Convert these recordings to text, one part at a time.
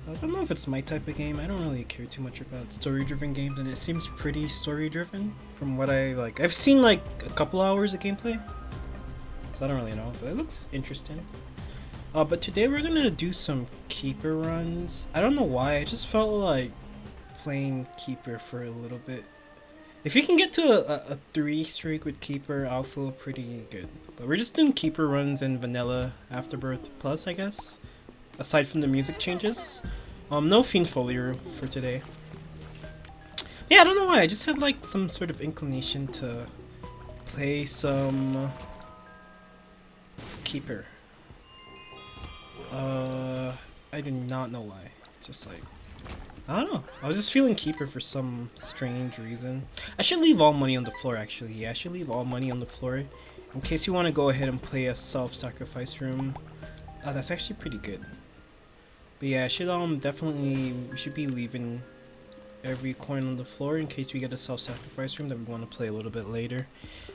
I don't know if it's my type of game. I don't really care too much about story-driven games, and it seems pretty story-driven from what I like. I've seen like a couple hours of gameplay, so I don't really know, but it looks interesting. But today we're gonna do some keeper runs. I don't know why, I just felt like playing keeper for a little bit. If you can get to a 3 streak with keeper, I'll feel pretty good. But we're just doing keeper runs in vanilla Afterbirth Plus, I guess. Aside from the music changes. No Fiend Foliar for today. Yeah, I don't know why, I just had like some sort of inclination to play some keeper. I do not know why. Just like, I don't know. I was just feeling keeper for some strange reason. I should leave all money on the floor actually. Yeah, I should leave all money on the floor in case you want to go ahead and play a self-sacrifice room. That's actually pretty good. But yeah, I should definitely, we should be leaving every coin on the floor in case we get a self-sacrifice room that we want to play a little bit later.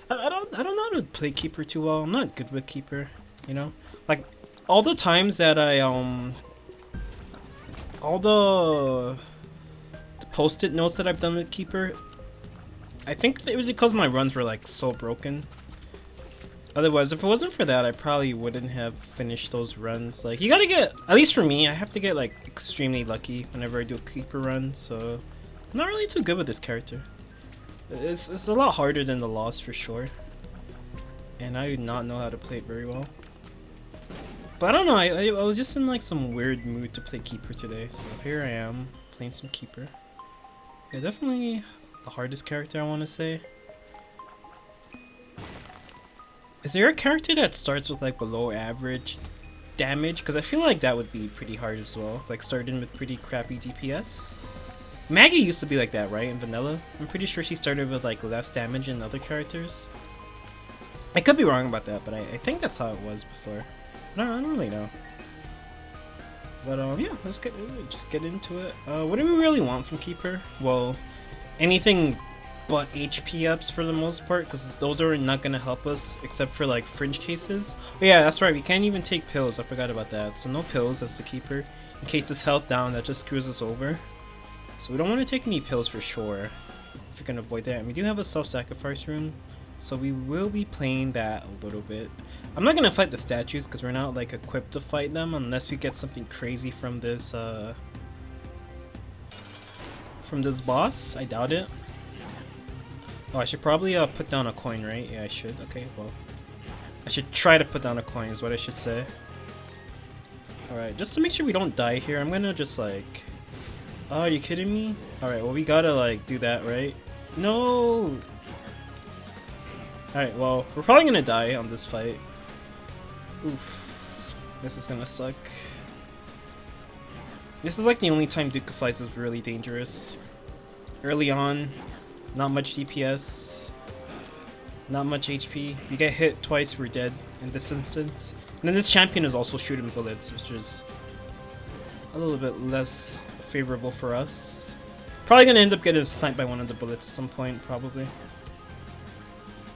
I don't know how to play keeper too well. I'm not good with keeper, you know? Like all the times that I all the post-it notes that I've done with keeper, I think it was because my runs were like so broken. Otherwise, if it wasn't for that, I probably wouldn't have finished those runs. Like, you gotta get, at least for me, I have to get like extremely lucky whenever I do a keeper run, so I'm not really too good with this character. It's a lot harder than the Lost for sure. And I do not know how to play it very well. But I don't know, I was just in like some weird mood to play keeper today, so here I am, playing some keeper. Yeah, definitely the hardest character I want to say. Is there a character that starts with like below average damage? Because I feel like that would be pretty hard as well. Like starting with pretty crappy DPS. Maggie used to be like that, right? In vanilla? I'm pretty sure she started with like less damage than other characters. I could be wrong about that, but I think that's how it was before. No, I don't really know. But yeah, let's just get into it. What do we really want from keeper? Well, anything but HP ups for the most part, because those are not gonna help us except for like fringe cases. But yeah, that's right, we can't even take pills. I forgot about that. So no pills as the keeper. In case it's health down, that just screws us over. So we don't want to take any pills for sure if we can avoid that. And we do have a self-sacrifice room, so we will be playing that a little bit. I'm not gonna fight the statues because we're not like equipped to fight them unless we get something crazy from this boss. I doubt it. Oh, I should probably put down a coin, right? Yeah, I should. Okay, well, I should try to put down a coin is what I should say. Alright, just to make sure we don't die here, I'm gonna just like... Oh, are you kidding me? Alright, well we gotta like do that, right? No! Alright, well, we're probably gonna die on this fight. Oof. This is gonna suck. This is like the only time Duke of Flies is really dangerous. Early on, not much DPS, not much HP. You get hit twice, we're dead in this instance. And then this champion is also shooting bullets, which is a little bit less favorable for us. Probably gonna end up getting sniped by one of the bullets at some point, probably.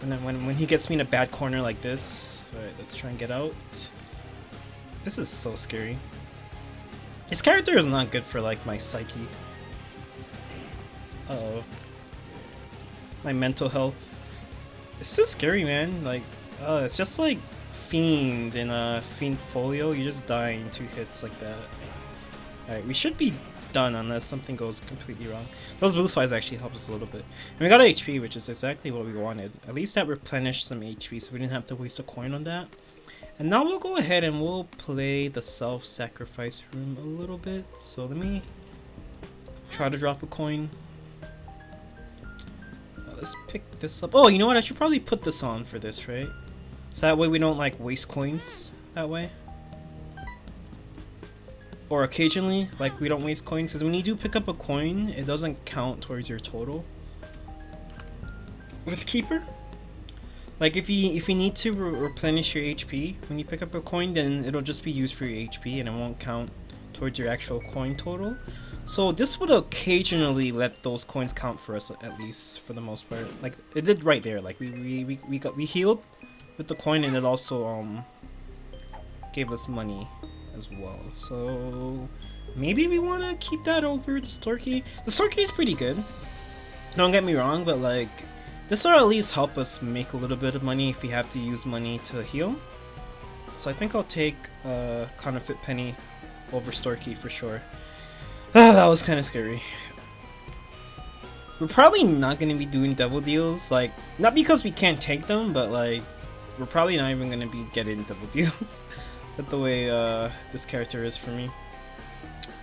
And then when he gets me in a bad corner like this, alright, let's try and get out. This is so scary. This character is not good for like my psyche. Uh-oh. My mental health. It's so scary, man. Like, it's just like Fiend in a Fiend Folio. You just die in 2 hits like that. Alright, we should be done unless something goes completely wrong. Those blue flies actually help us a little bit. And we got HP, which is exactly what we wanted. At least that replenished some HP, so we didn't have to waste a coin on that. And now we'll go ahead and we'll play the self-sacrifice room a little bit. So let me try to drop a coin. Let's pick this up. Oh, you know what? I should probably put this on for this, right? So that way we don't like waste coins that way. Or occasionally, like we don't waste coins, because when you do pick up a coin, it doesn't count towards your total. With Keeper, like if you need to replenish your HP when you pick up a coin, then it'll just be used for your HP and it won't count towards your actual coin total. So this would occasionally let those coins count for us, at least for the most part. Like it did right there. Like we healed with the coin, and it also gave us money as well. So maybe we want to keep that over the Storky. The Storky is pretty good. Don't get me wrong, but like, this will at least help us make a little bit of money if we have to use money to heal. So I think I'll take Counterfeit Penny over Storky for sure. Oh, that was kind of scary. We're probably not going to be doing devil deals, like, not because we can't take them, but like, we're probably not even going to be getting devil deals. That's the way this character is for me.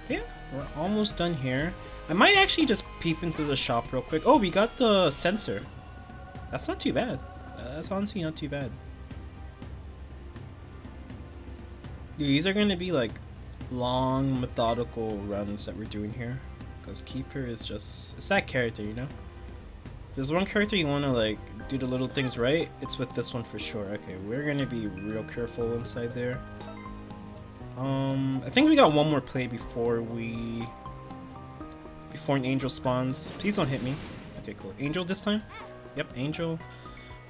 Yeah, we're almost done here. I might actually just peep into the shop real quick. Oh, we got the sensor. That's not too bad. That's honestly not too bad. Dude, these are gonna be like long, methodical runs that we're doing here. Because Keeper is just... it's that character, you know? If there's one character you want to like do the little things right, it's with this one for sure. Okay, we're gonna be real careful inside there. I think we got one more play before an angel spawns. Please don't hit me. Okay, cool. Angel this time? Yep, angel.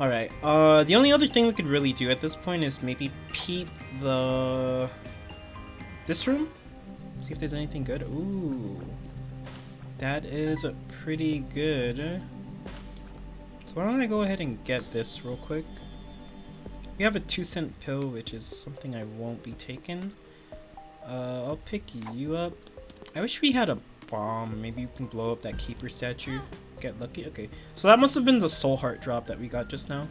Alright, the only other thing we could really do at this point is maybe peep this room? See if there's anything good. Ooh. That is pretty good. So why don't I go ahead and get this real quick? We have a 2-cent pill, which is something I won't be taking. I'll pick you up. I wish we had a bomb. Maybe you can blow up that Keeper statue. Get lucky. Okay, so that must have been the soul heart drop that we got just now.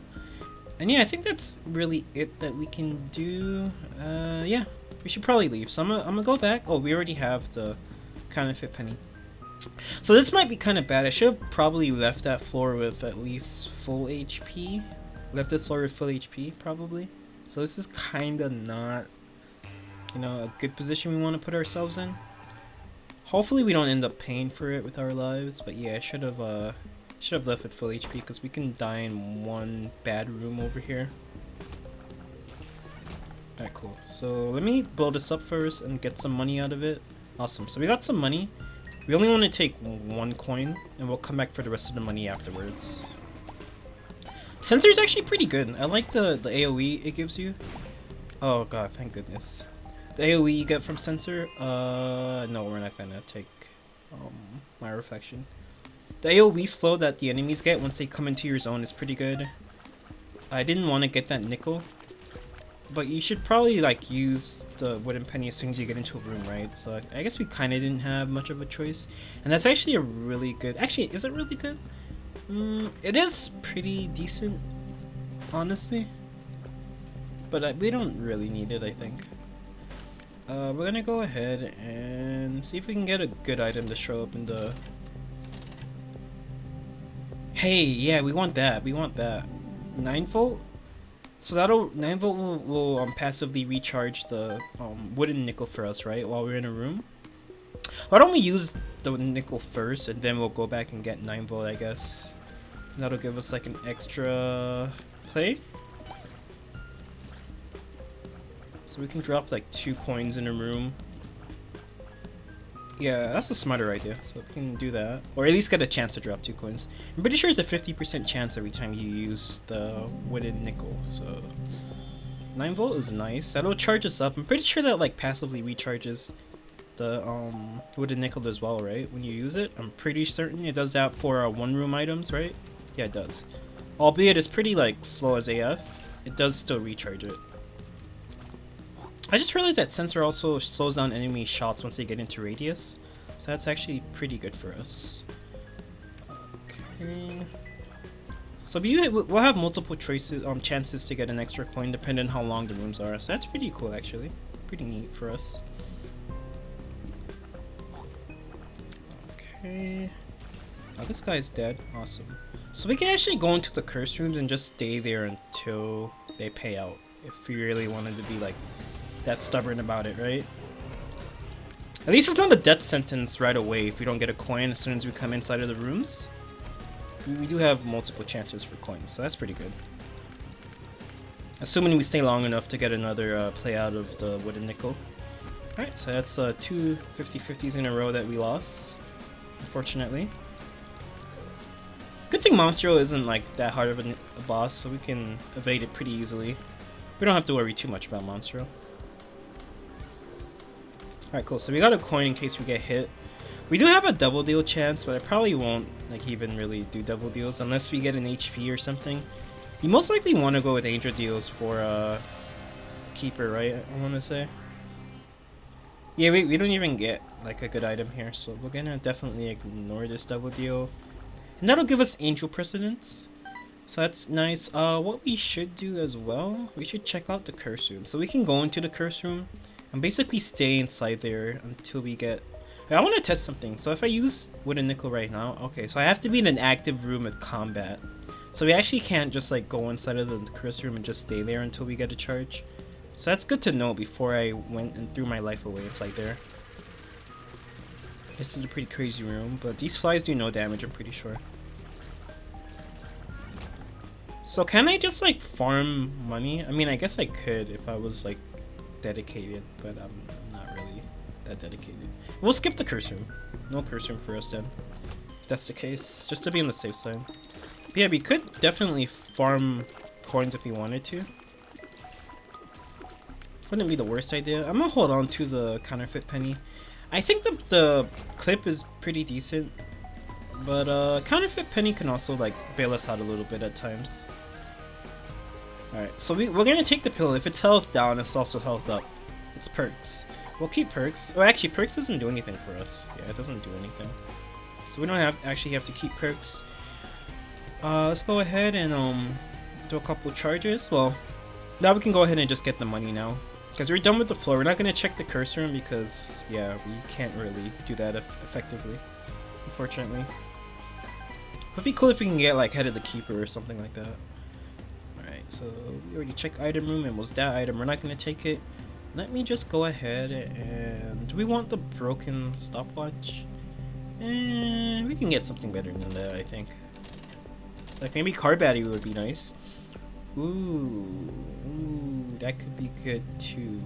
And yeah, I think that's really it that we can do. Yeah, we should probably leave. So I'm gonna go back. Oh, we already have the Counterfeit Penny. So this might be kind of bad. I should have probably left that floor with at least full HP. Left this floor with full HP, probably. So this is kind of not, you know, a good position we want to put ourselves in. Hopefully we don't end up paying for it with our lives, but yeah, I should have left with full HP because we can die in one bad room over here. Alright, cool. So let me blow this up first and get some money out of it. Awesome. So we got some money. We only want to take one coin, and we'll come back for the rest of the money afterwards. Sensor's actually pretty good. I like the AoE it gives you. Oh god, thank goodness. The AoE you get from Sensor, no, we're not gonna take my reflection. The AoE slow that the enemies get once they come into your zone is pretty good. I didn't want to get that nickel, but you should probably like use the wooden penny as soon as you get into a room, right? So I guess we kind of didn't have much of a choice, and that's actually a really good. Actually, is it really good? It is pretty decent, honestly, but we don't really need it, I think. We're gonna go ahead and see if we can get a good item to show up in the... Hey, yeah, we want that. We want that. 9 volt? So that'll... 9 volt will passively recharge the wooden nickel for us, right? While we're in a room. Why don't we use the nickel first and then we'll go back and get 9 volt, I guess. That'll give us like an extra play. So we can drop like 2 coins in a room. Yeah, that's a smarter idea. So we can do that. Or at least get a chance to drop 2 coins. I'm pretty sure it's a 50% chance every time you use the wooden nickel. So 9 volt is nice. That'll charge us up. I'm pretty sure that like passively recharges the wooden nickel as well, right? When you use it. I'm pretty certain it does that for 1-room items, right? Yeah, it does. Albeit it's pretty like slow as AF. It does still recharge it. I just realized that Sensor also slows down enemy shots once they get into radius, so that's actually pretty good for us. Okay. So we'll have multiple choices, chances to get an extra coin depending on how long the rooms are, so that's pretty cool actually. Pretty neat for us. Okay. Oh, this guy's dead. Awesome. So we can actually go into the curse rooms and just stay there until they pay out, if we really wanted to be like that stubborn about it, right? At least it's not a death sentence right away if we don't get a coin as soon as we come inside of the rooms. We do have multiple chances for coins, so that's pretty good. Assuming we stay long enough to get another play out of the wooden nickel. Alright, so that's 2 50-50s in a row that we lost, unfortunately. Good thing Monstro isn't like that hard of a boss, so we can evade it pretty easily. We don't have to worry too much about Monstro. Alright, cool. So we got a coin in case we get hit. We do have a double deal chance, but I probably won't like even really do double deals unless we get an HP or something. You most likely want to go with angel deals for keeper, right? I want to say. Yeah, we don't even get like a good item here, so we're gonna definitely ignore this double deal. And that'll give us angel precedence. So that's nice. What we should do as well, we should check out the curse room. So we can go into the curse room and basically stay inside there until we get... I want to test something. So if I use wooden nickel right now, okay, so I have to be in an active room with combat. So we actually can't just like go inside of the curse room and just stay there until we get a charge. So that's good to know before I went and threw my life away. It's like there. This is a pretty crazy room, but these flies do no damage, I'm pretty sure. So can I just like farm money? I mean, I guess I could if I was like dedicated, but I'm not really that dedicated. We'll skip the curse room. No curse room for us then. If that's the case, just to be on the safe side. But yeah, we could definitely farm coins if we wanted to. Wouldn't be the worst idea. I'm gonna hold on to the counterfeit penny. I think the clip is pretty decent, but counterfeit penny can also like bail us out a little bit at times. Alright, so we're gonna take the pill. If it's health down, it's also health up. It's perks. We'll keep perks. Oh, actually, perks doesn't do anything for us. Yeah, it doesn't do anything. So we don't actually have to keep perks. Let's go ahead and do a couple charges. Well, now we can go ahead and just get the money now. Because we're done with the floor. We're not going to check the curse room because, yeah, we can't really do that effectively, unfortunately. It'd be cool if we can get, like, head of the keeper or something like that. Alright, so we already checked item room and was that item. We're not going to take it. Let me just go ahead and... Do we want the broken stopwatch? And we can get something better than that, I think. Like, maybe car battery would be nice. Ooh, that could be good too.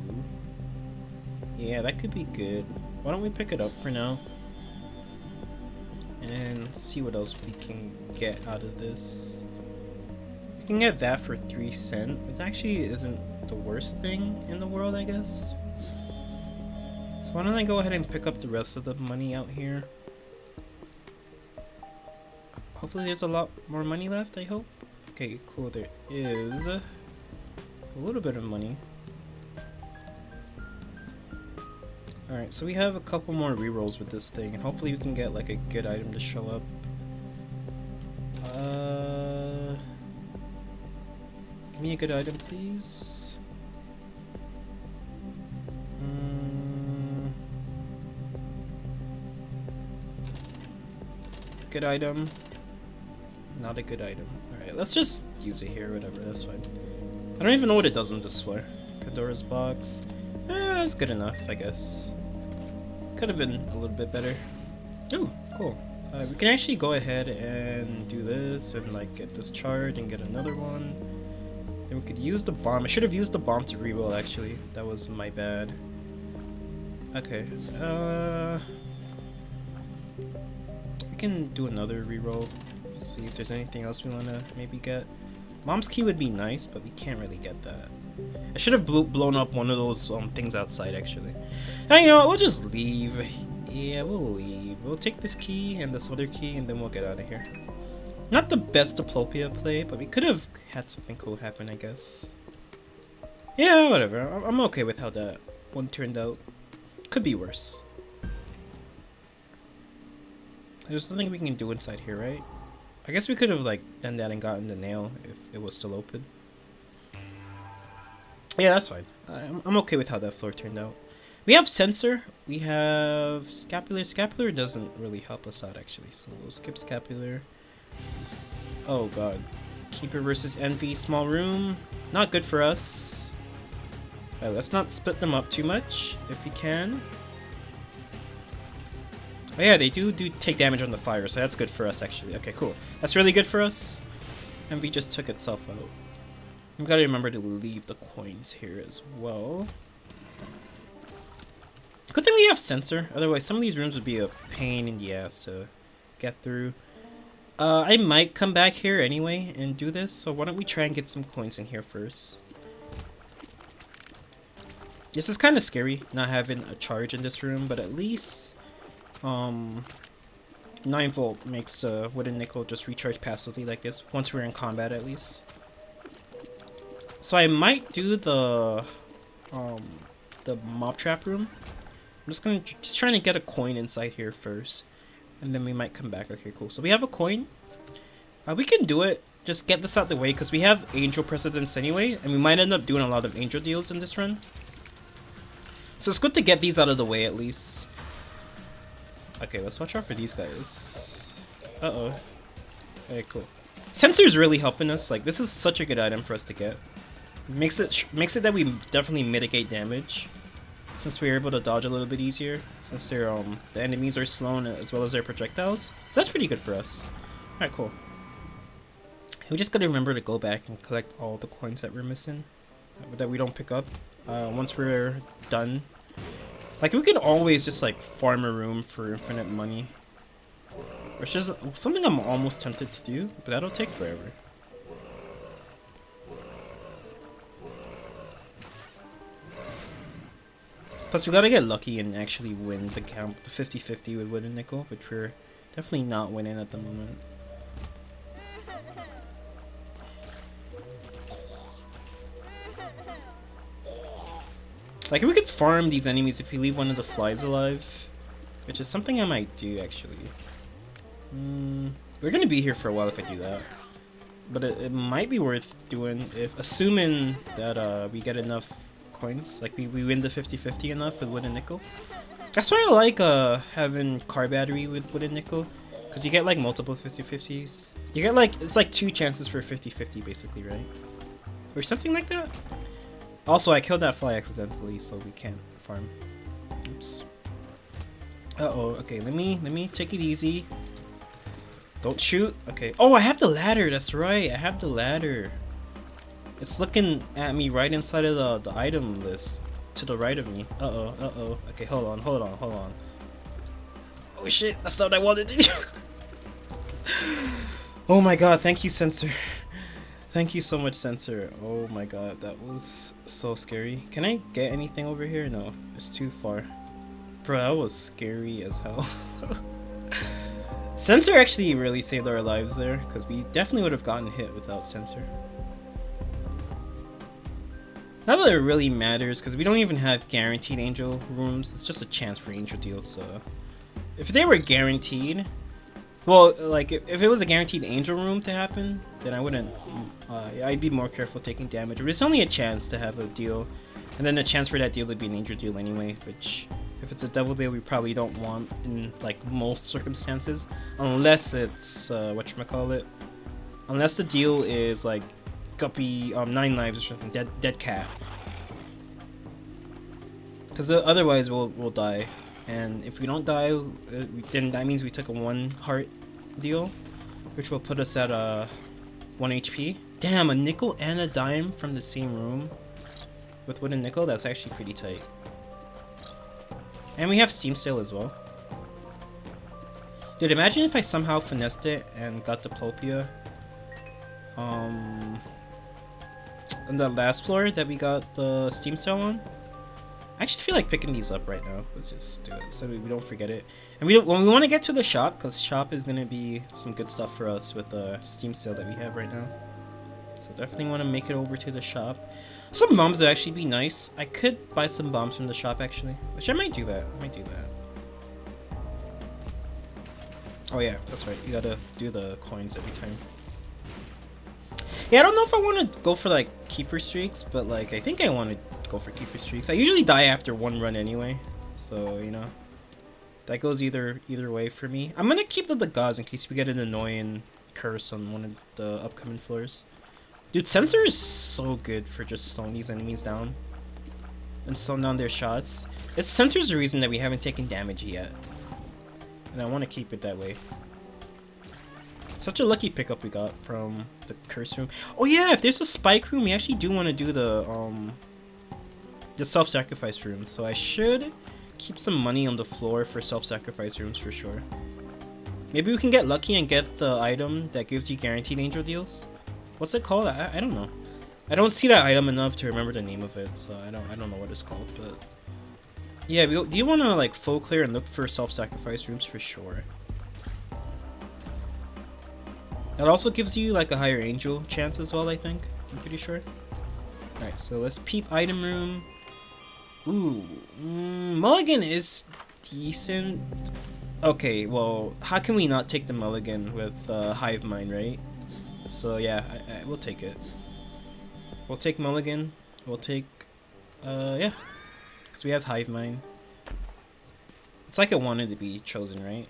Yeah, that could be good. Why don't we pick it up for now? And see what else we can get out of this. We can get that for 3 cents, which actually isn't the worst thing in the world, I guess. So why don't I go ahead and pick up the rest of the money out here? Hopefully there's a lot more money left, I hope. Okay, cool, there is a little bit of money. Alright, so we have a couple more rerolls with this thing, and hopefully we can get like a good item to show up. Give me a good item, please. Good item. Not a good item. Alright, let's just use it here, whatever, that's fine. I don't even know what it does on this floor. Pandora's box. It's good enough, I guess. Could have been a little bit better. Ooh, cool. We can actually go ahead and do this and like get this charge and get another one. Then we could use the bomb. I should have used the bomb to reroll actually. That was my bad. Okay. We can do another reroll. See if there's anything else we want to maybe get. Mom's key would be nice, but we can't really get that. I should have blown up one of those things outside actually. Now, you know what, we'll just leave. Yeah, we'll leave. We'll take this key and this other key and then we'll get out of here. Not the best Diplopia play, but we could have had something cool happen, I guess. Yeah, whatever. I'm okay with how that one turned out. Could be worse. There's nothing we can do inside here, right? I guess we could have like done that and gotten the nail if it was still open. Yeah, that's fine. I'm okay with how that floor turned out. We have sensor. We have scapular. Scapular doesn't really help us out actually, so we'll skip scapular. Oh god. Keeper versus Envy. Small room. Not good for us. Alright, let's not split them up too much if we can. Oh yeah, they do take damage on the fire, so that's good for us actually. Okay, cool. That's really good for us. Envy just took itself out. We've got to remember to leave the coins here as well. Good thing we have sensor, otherwise some of these rooms would be a pain in the ass to get through. I might come back here anyway and do this, so why don't we try and get some coins in here first. This is kind of scary, not having a charge in this room, but at least 9-volt makes the wooden nickel just recharge passively like this, once we're in combat at least. So I might do the mob trap room. I'm just trying to get a coin inside here first, and then we might come back. Okay, cool. So we have a coin. We can do it. Just get this out the way because we have angel precedence anyway, and we might end up doing a lot of angel deals in this run. So it's good to get these out of the way at least. Okay, let's watch out for these guys. Uh-oh. Okay, cool. Sensor's really helping us. Like, this is such a good item for us to get. Makes it that we definitely mitigate damage, since we're able to dodge a little bit easier, since they're the enemies are slow as well as their projectiles. So that's pretty good for us. Alright, cool. We just gotta remember to go back and collect all the coins that we're missing, that we don't pick up once we're done. Like, we could always just like farm a room for infinite money, which is something I'm almost tempted to do, but that'll take forever. Plus, we gotta get lucky and actually win the count, the 50-50 with wooden nickel, which we're definitely not winning at the moment. Like, we could farm these enemies if we leave one of the flies alive, which is something I might do actually. We're gonna be here for a while if I do that, but it might be worth doing if, assuming that we get enough coins, like we win the 50-50 enough with wooden nickel. That's why I like having car battery with wooden nickel, because you get like multiple 50-50s. You get like, it's like 2 chances for 50-50 basically, right? Or something like that. Also, I killed that fly accidentally, so we can't farm. Oops. Uh-oh, okay, let me take it easy. Don't shoot. Okay. Oh, I have the ladder, that's right, I have the ladder. It's looking at me right inside of the item list to the right of me. Uh-oh, uh-oh. Okay, hold on. Oh shit, that's not what I wanted to do. Oh my god, thank you, Sensor. Thank you so much, Sensor. Oh my god, that was so scary. Can I get anything over here? No, it's too far. Bro, that was scary as hell. Sensor actually really saved our lives there, because we definitely would have gotten hit without Sensor. Not that it really matters, because we don't even have guaranteed angel rooms. It's just a chance for angel deals, so... If they were guaranteed... Well, like, if it was a guaranteed angel room to happen, then I wouldn't... I'd be more careful taking damage. But it's only a chance to have a deal, and then a chance for that deal to be an angel deal anyway, which... If it's a devil deal, we probably don't want in, like, most circumstances. Unless it's, whatchamacallit. Unless the deal is, like, guppy, 9 lives or something, dead cat. Because otherwise we'll die. And if we don't die, then that means we took a 1 heart deal, which will put us at 1 HP. Damn, a nickel and a dime from the same room with wooden nickel? That's actually pretty tight. And we have Steam Sale as well. Dude, imagine if I somehow finessed it and got Diplopia on the last floor that we got the Steam Sale on. I actually feel like picking these up right now. Let's just do it so we don't forget it. And when we want to get to the shop, because shop is going to be some good stuff for us with the Steam Sale that we have right now. So definitely want to make it over to the shop. Some bombs would actually be nice. I could buy some bombs from the shop actually, which I might do that. Oh yeah, that's right. You gotta do the coins every time. Yeah, I don't know if I want to go for like keeper streaks, but like I think I want to go for keeper streaks. I usually die after 1 run anyway, so you know that goes either way for me. I'm gonna keep the gauze in case we get an annoying curse on one of the upcoming floors. Dude, Sensor is so good for just slowing these enemies down and slowing down their shots. Sensor's the reason that we haven't taken damage yet, and I want to keep it that way. Such a lucky pickup we got from the curse room. Oh yeah, if there's a spike room, we actually do want to do the self-sacrifice rooms. So I should keep some money on the floor for self-sacrifice rooms for sure. Maybe we can get lucky and get the item that gives you guaranteed angel deals. What's it called? I don't know. I don't see that item enough to remember the name of it, so I don't know what it's called, but yeah, do you want to like full clear and look for self-sacrifice rooms for sure. That also gives you like a higher angel chance as well, I think. I'm pretty sure. Alright, so let's peep item room. Ooh, mulligan is decent. Okay, well, how can we not take the mulligan with hive mind, right? So yeah, we'll take it. We'll take mulligan. We'll take, yeah, because we have hive mind. It's like it wanted to be chosen, right?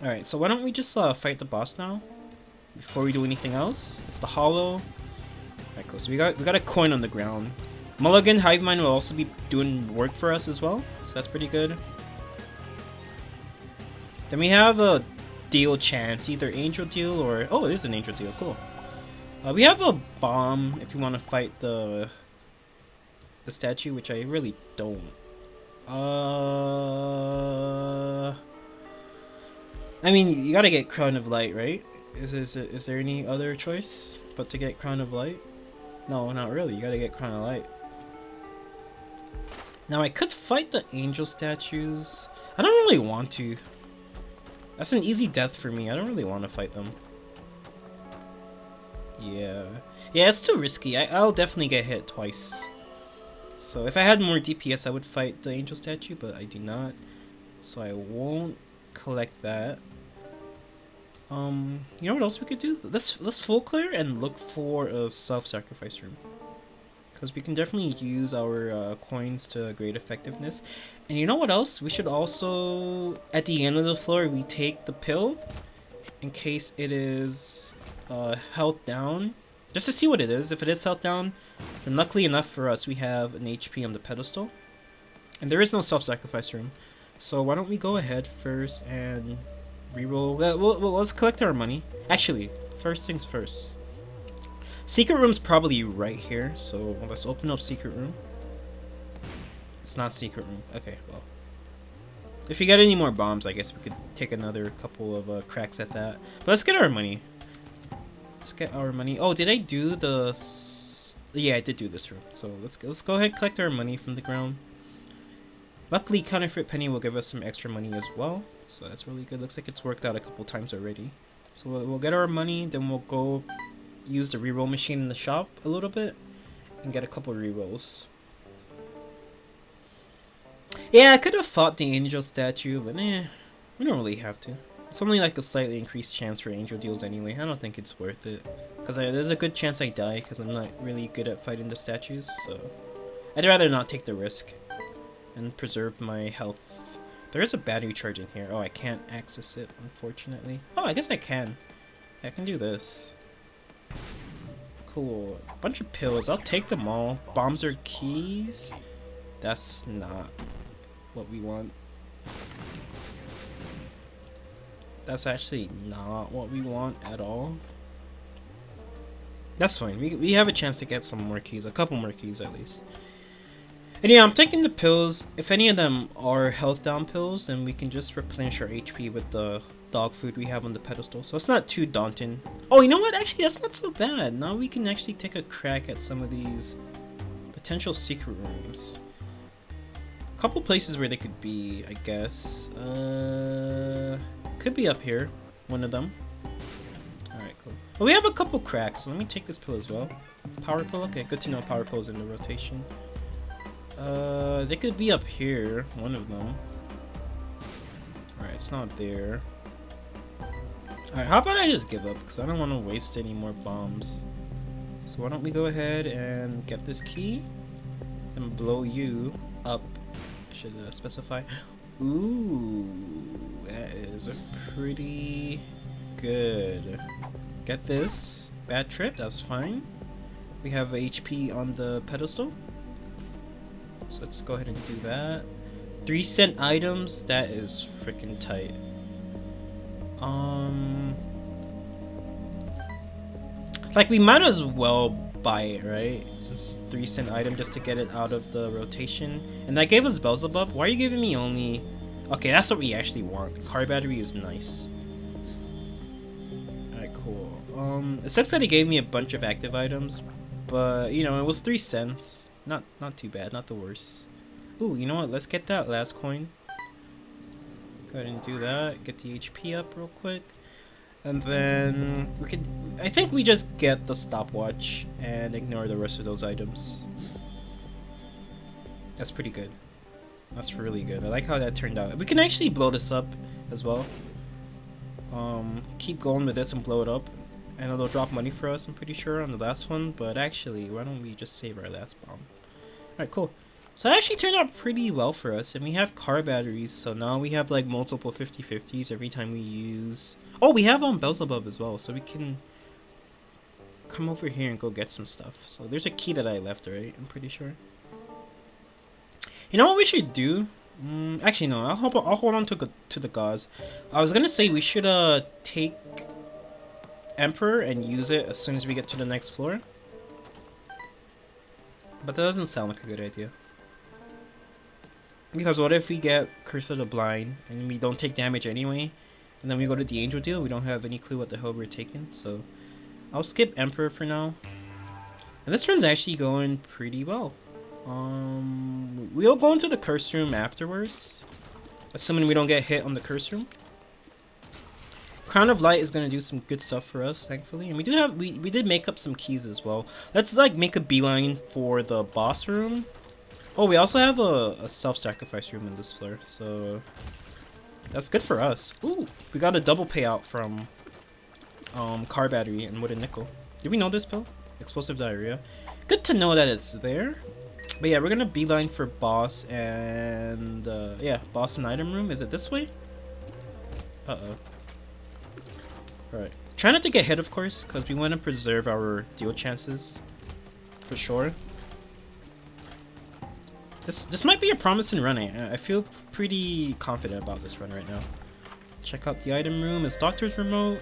Alright, so why don't we just fight the boss now? Before we do anything else. It's the hollow. Alright, cool. So we got a coin on the ground. Mulligan, hive mind will also be doing work for us as well, so that's pretty good. Then we have a deal chance, either angel deal or oh, it is an angel deal. Cool. We have a bomb if you want to fight the statue, which I really don't. I mean, you gotta get Crown of Light, right? Is there any other choice but to get Crown of Light? No, not really. You gotta get Crown of Light. Now I could fight the angel statues. I don't really want to. That's an easy death for me. I don't really want to fight them. Yeah, it's too risky. I'll definitely get hit twice. So if I had more DPS, I would fight the angel statue, but I do not. So I won't collect that. You know what else we could do? Let's full clear and look for a self-sacrifice room, because we can definitely use our coins to great effectiveness. And you know what else? We should also, at the end of the floor, we take the pill in case it is health down, just to see what it is. If it is health down, then luckily enough for us, we have an HP on the pedestal, and there is no self-sacrifice room. So why don't we go ahead first and reroll? Well, let's collect our money. Actually, first things first. Secret room's probably right here, so let's open up secret room. It's not secret room. Okay, well, if you get any more bombs, I guess we could take another couple of cracks at that. But let's get our money. Let's get our money. Oh, did I do the? Yeah, I did do this room. So let's go ahead and collect our money from the ground. Luckily, Counterfeit Penny will give us some extra money as well, so that's really good. Looks like it's worked out a couple times already. So we'll get our money, then we'll go use the reroll machine in the shop a little bit and get a couple rerolls. Yeah, I could have fought the angel statue, but we don't really have to. It's only like a slightly increased chance for angel deals anyway. I don't think it's worth it, because there's a good chance I die because I'm not really good at fighting the statues, so I'd rather not take the risk and preserve my health. There is a battery charge in here. Oh, I can't access it, unfortunately. Oh, I guess I can. I can do this. Cool. A bunch of pills. I'll take them all. Bombs are keys. That's not what we want. That's actually not what we want at all. That's fine. We have a chance to get some more keys. A couple more keys at least. And yeah, I'm taking the pills. If any of them are health down pills, then we can just replenish our HP with the dog food we have on the pedestal. So it's not too daunting. Oh, you know what? Actually, that's not so bad. Now we can actually take a crack at some of these potential secret rooms. A couple places where they could be, I guess. Could be up here. One of them. Alright, cool. Well, we have a couple cracks, so let me take this pill as well. Power pill? Okay, good to know power pill is in the rotation. They could be up here, one of them. Alright, it's not there. Alright, how about I just give up, because I don't want to waste any more bombs. So why don't we go ahead and get this key and blow you up. I should specify. Ooh, that is a pretty good. Get this. Bad trip, that's fine. We have HP on the pedestal. So let's go ahead and do that. 3-cent items, that is freaking tight. Like we might as well buy it, right? Since 3-cent item just to get it out of the rotation. And that gave us Beelzebub. Why are you giving me only... Okay, that's what we actually want. Car battery is nice. Alright, cool. It sucks that he gave me a bunch of active items, But you know, it was 3 cents. Not too bad, not the worst. Ooh, you know what? Let's get that last coin. Go ahead and do that. Get the HP up real quick. And then we could, I think we just get the stopwatch and ignore the rest of those items. That's pretty good. That's really good. I like how that turned out. We can actually blow this up as well. Keep going with this and blow it up. And it'll drop money for us, I'm pretty sure, on the last one. But actually, why don't we just save our last bomb? Alright, cool. So that actually turned out pretty well for us. And we have car batteries, so now we have like multiple 50/50s every time we use... Oh, we have Beelzebub as well, so we can come over here and go get some stuff. So there's a key that I left, right? I'm pretty sure. You know what we should do? Actually, no. I'll hold on to the gauze. I was gonna say we should take Emperor and use it as soon as we get to the next floor. But that doesn't sound like a good idea. Because what if we get Curse of the Blind and we don't take damage anyway? And then we go to the Angel deal, we don't have any clue what the hell we're taking. So I'll skip Emperor for now. And this run's actually going pretty well. We'll go into the curse room afterwards, assuming we don't get hit on the curse room. Crown of Light is gonna do some good stuff for us, thankfully, and we do have we did make up some keys as well. Let's like make a beeline for the boss room. Oh, we also have a self-sacrifice room in this floor, so that's good for us. Ooh, we got a double payout from car battery and wooden nickel. Did we know this pill? Explosive diarrhea. Good to know that it's there. But yeah, we're gonna beeline for boss and yeah, boss and item room. Is it this way? Uh-oh. Alright. Try not to get hit, of course, because we want to preserve our deal chances. For sure. This might be a promising run. I feel pretty confident about this run right now. Check out the item room. It's Doctor's Remote.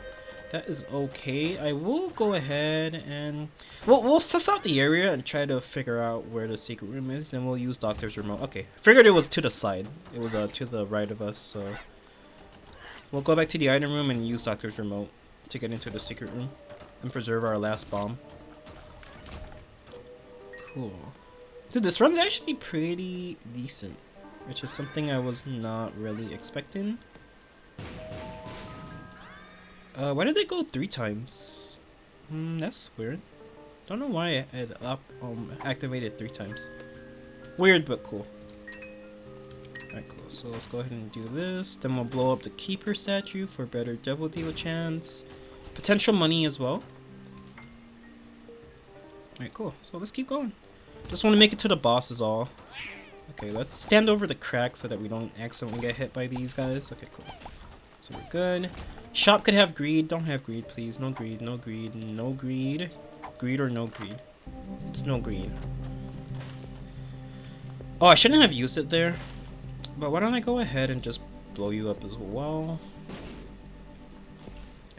That is okay. I will go ahead and we'll suss out the area and try to figure out where the secret room is. Then we'll use Doctor's Remote. Okay, figured it was to the side. It was to the right of us. So we'll go back to the item room and use Doctor's Remote to get into the secret room and preserve our last bomb. Cool. Dude, this run's actually pretty decent, which is something I was not really expecting. Why did they go 3 times? That's weird. Don't know why it activated 3 times. Weird, but cool. Alright, cool. So let's go ahead and do this. Then we'll blow up the Keeper statue for better devil deal chance. Potential money as well. Alright, cool. So let's keep going. Just want to make it to the boss is all. Okay, let's stand over the crack so that we don't accidentally get hit by these guys. Okay, cool. So we're good. Shop could have greed. Don't have greed, please. No greed, no greed, no greed. Greed or no greed? It's no greed. Oh, I shouldn't have used it there. But why don't I go ahead and just blow you up as well?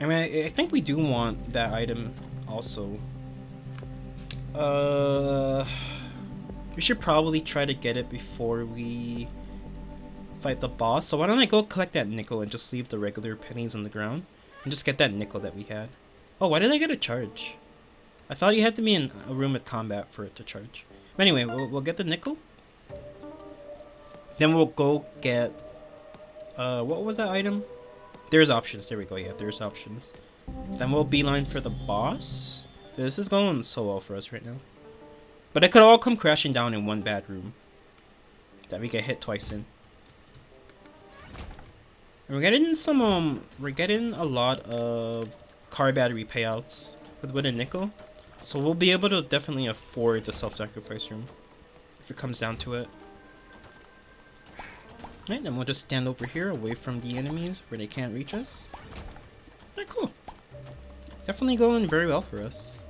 I mean, I think we do want that item also. We should probably try to get it before we fight the boss. So why don't I go collect that nickel and just leave the regular pennies on the ground and just get that nickel that we had. Oh, why did I get a charge? I thought you had to be in a room with combat for it to charge. But anyway, we'll get the nickel. Then we'll go get what was that item? There's options. There we go. Yeah, there's options. Then we'll beeline for the boss. This is going so well for us right now. But it could all come crashing down in one bad room that we get hit twice in. And we're getting some we're getting a lot of car battery payouts with a nickel. So we'll be able to definitely afford the self-sacrifice room if it comes down to it. Alright, then we'll just stand over here away from the enemies where they can't reach us. Alright, cool. Definitely going very well for us.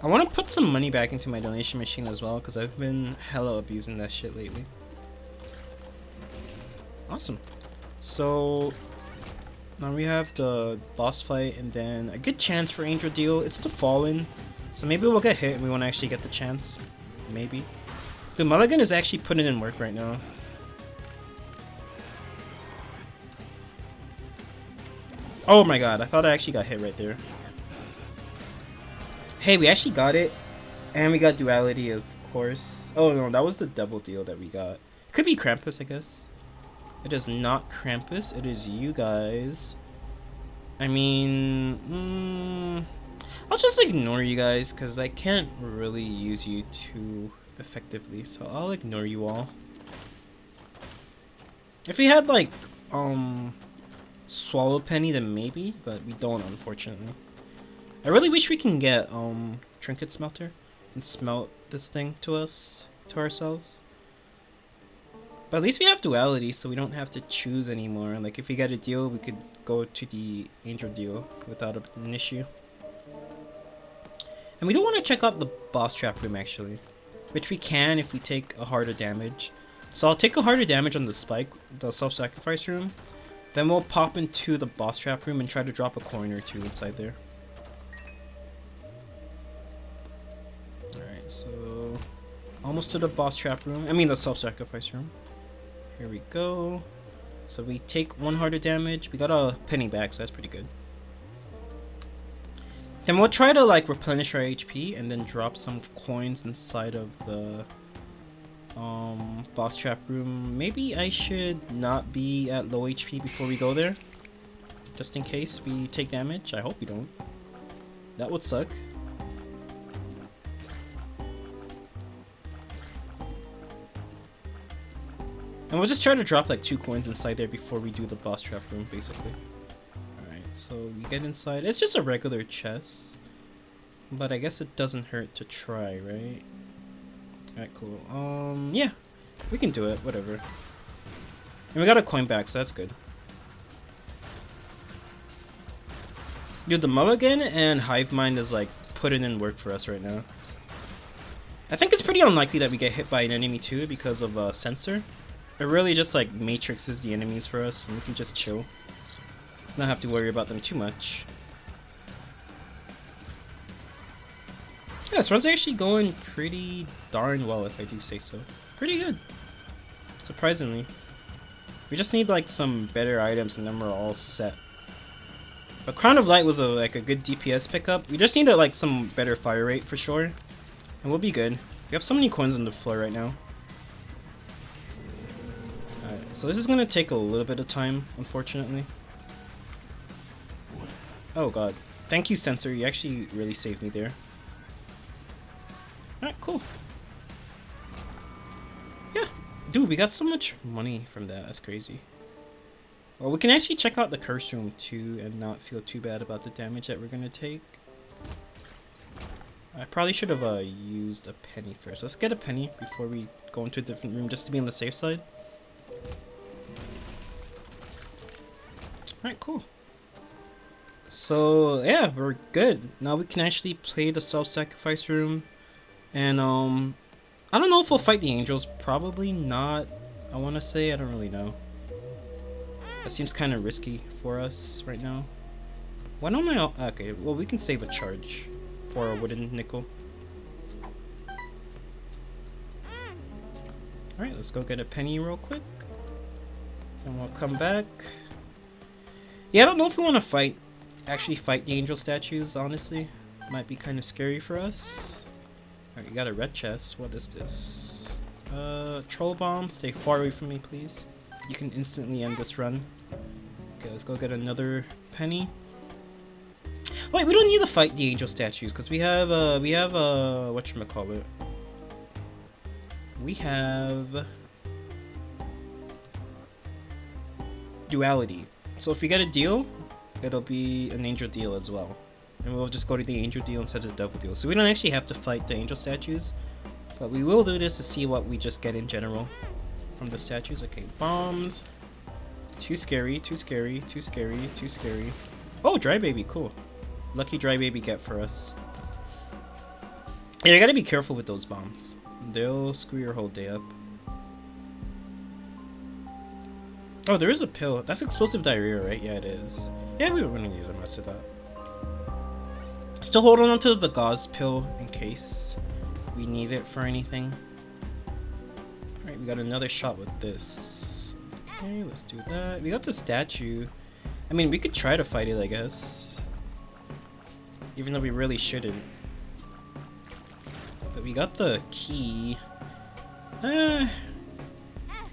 I want to put some money back into my donation machine as well, because I've been hella abusing that shit lately. Awesome. So now we have the boss fight and then a good chance for Angel Deal. It's the Fallen, so maybe we'll get hit and we won't actually get the chance. Maybe. Dude, Mulligan is actually putting in work right now. Oh my god, I thought I actually got hit right there. Hey, we actually got it. And we got duality, of course. Oh no, that was the double deal that we got. Could be Krampus, I guess. It is not Krampus, it is you guys. I mean, I'll just ignore you guys because I can't really use you too effectively, so I'll ignore you all. If we had like Swallow Penny, then maybe, but we don't, unfortunately. I really wish we can get Trinket Smelter and smelt this thing to ourselves. But at least we have duality, so we don't have to choose anymore. Like if we get a deal, we could go to the angel deal without an issue. And we don't want to check out the boss trap room actually, which we can if we take a harder damage. So I'll take a harder damage on the spike, the self-sacrifice room. Then we'll pop into the boss trap room and try to drop a coin or two inside there. Alright, so almost to the boss trap room. I mean the self-sacrifice room. Here we go. So we take one harder damage. We got a penny back, so that's pretty good. Then we'll try to like replenish our HP and then drop some coins inside of the boss trap room. Maybe I should not be at low HP before we go there, just in case we take damage. I hope we don't. That would suck. And we'll just try to drop like 2 coins inside there before we do the boss trap room, basically. Alright, so we get inside. It's just a regular chest, but I guess it doesn't hurt to try, right? Alright, cool. Yeah, we can do it, whatever. And we got a coin back, so that's good. Dude, the Mulligan and Hive Mind is like putting in work for us right now. I think it's pretty unlikely that we get hit by an enemy too because of Sensor. It really just like matrixes the enemies for us and we can just chill. Not have to worry about them too much. Yeah, this run's actually going pretty darn well, if I do say so. Pretty good. Surprisingly. We just need like some better items and then we're all set. But Crown of Light was like a good DPS pickup. We just need like some better fire rate for sure. And we'll be good. We have so many coins on the floor right now. Alright, so this is gonna take a little bit of time, unfortunately. Oh god. Thank you, Sensor. You actually really saved me there. Alright, cool. Yeah. Dude, we got so much money from that. That's crazy. Well, we can actually check out the curse room too and not feel too bad about the damage that we're gonna take. I probably should have used a penny first. Let's get a penny before we go into a different room just to be on the safe side. Alright, cool. So yeah, we're good. Now we can actually play the self-sacrifice room. And I don't know if we'll fight the angels. Probably not. I want to say, I don't really know. That seems kind of risky for us right now. Why don't I... Okay, well we can save a charge for a wooden nickel. Alright, let's go get a penny real quick. And we'll come back. Yeah, I don't know if we want to actually fight the angel statues, honestly. Might be kind of scary for us. Alright, you got a red chest. What is this? Troll bomb. Stay far away from me, please. You can instantly end this run. Okay, let's go get another penny. Wait, we don't need to fight the angel statues because we have whatchamacallit. We have duality. So if we get a deal, it'll be an angel deal as well. And we'll just go to the angel deal instead of the double deal. So we don't actually have to fight the angel statues. But we will do this to see what we just get in general from the statues. Okay, bombs. Too scary, too scary, too scary, too scary. Oh, dry baby, cool. Lucky dry baby get for us. Yeah, you gotta be careful with those bombs. They'll screw your whole day up. Oh, there is a pill. That's explosive diarrhea, right? Yeah, it is. Yeah, we were gonna use a mess with that. Still holding on to the gauze pill in case we need it for anything. Alright, we got another shot with this. Okay, let's do that. We got the statue. I mean, we could try to fight it, I guess. Even though we really shouldn't. But we got the key. We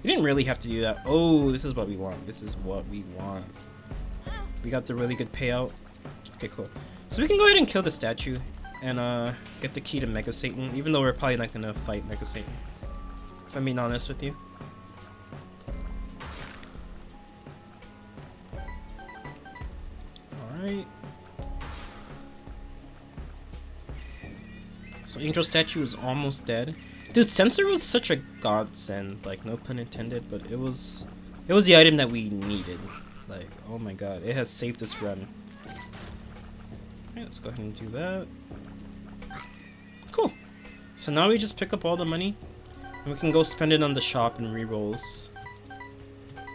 didn't really have to do that. Oh, this is what we want. This is what we want. We got the really good payout. Okay, cool. So we can go ahead and kill the statue and get the key to Mega Satan, even though we're probably not gonna fight Mega Satan, if I'm being honest with you. Alright. So Angel Statue is almost dead. Dude, Sensor was such a godsend, like no pun intended, but it was the item that we needed. Like, oh my god, it has saved this run. Alright, let's go ahead and do that. Cool. So now we just pick up all the money and we can go spend it on the shop and rerolls.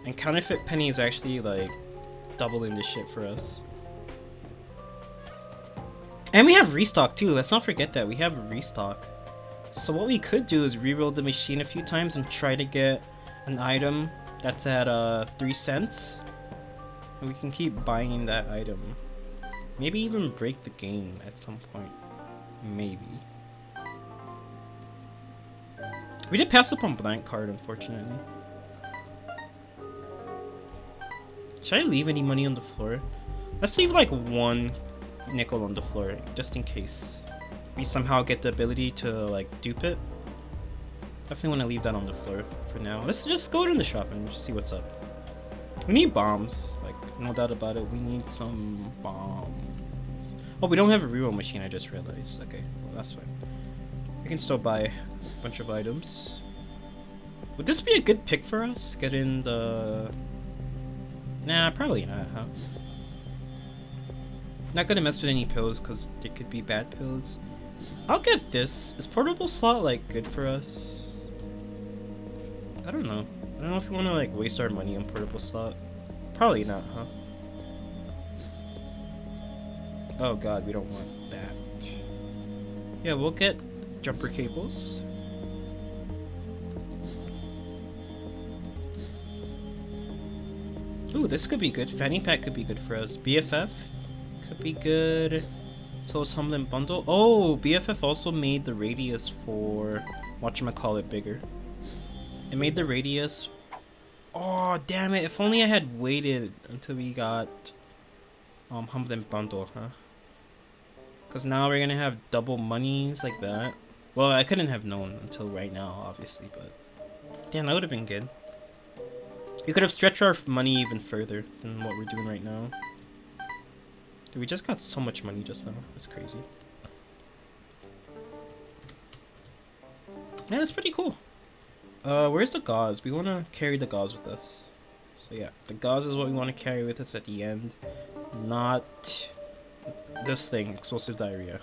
And counterfeit penny is actually like doubling this shit for us. And we have restock too, let's not forget that we have restock. So what we could do is reroll the machine a few times and try to get an item that's at 3 cents. And we can keep buying that item. Maybe even break the game at some point. Maybe. We did pass up on blank card, unfortunately. Should I leave any money on the floor? Let's leave like 1 nickel on the floor, just in case we somehow get the ability to like dupe it. Definitely want to leave that on the floor for now. Let's just go in the shop and just see what's up. We need bombs, like no doubt about it. We need some bombs. Oh, we don't have a reroll machine, I just realized. Okay, well that's fine. We can still buy a bunch of items. Would this be a good pick for us? Get in the... Nah, probably not, huh? Not gonna mess with any pills because they could be bad pills. I'll get this. Is portable slot like good for us? I don't know. I don't know if we want to like waste our money on portable slot. Probably not, huh? Oh god, we don't want that. Yeah, we'll get jumper cables. Ooh, this could be good. Fanny pack could be good for us. BFF could be good. Soul's Humbling Bundle. Oh, BFF also made the radius for whatchamacallit bigger. It made the radius. Oh, damn it. If only I had waited until we got Humbling Bundle, huh? Because now we're gonna have double monies like that. Well, I couldn't have known until right now, obviously, but damn, that would have been good. We could have stretched our money even further than what we're doing right now. Dude, we just got so much money just now. That's crazy. Yeah, that's pretty cool. Where's the gauze? We want to carry the gauze with us. So yeah, the gauze is what we want to carry with us at the end. Not this thing, explosive diarrhea.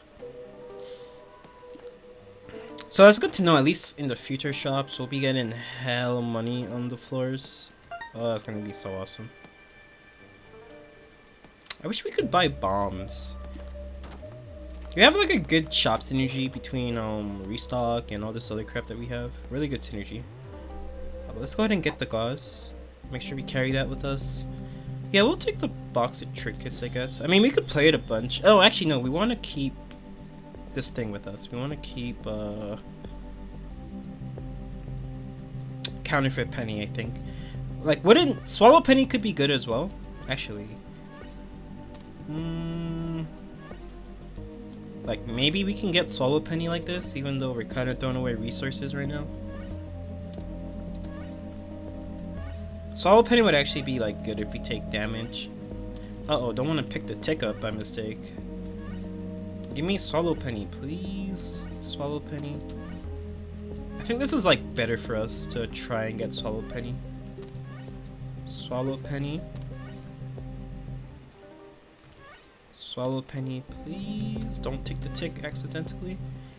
So that's good to know. At least in the future shops, we'll be getting hell money on the floors. Oh, that's gonna be so awesome. I wish we could buy bombs. We have like a good shop synergy between restock and all this other crap that we have. Really good synergy. But let's go ahead and get the gauze. Make sure we carry that with us. Yeah, we'll take the box of trinkets, I guess. I mean, we could play it a bunch. Oh, actually, no. We want to keep this thing with us. We want to keep counterfeit penny, I think. Like, wouldn't swallow penny could be good as well, actually. Like, maybe we can get swallow penny like this, even though we're kind of throwing away resources right now. Swallow penny would actually be like good if we take damage. Uh-oh, don't want to pick the tick up by mistake. Give me swallow penny, please. Swallow penny. I think this is like better for us to try and get swallow penny. Swallow penny. Swallow penny, please. Don't take the tick accidentally.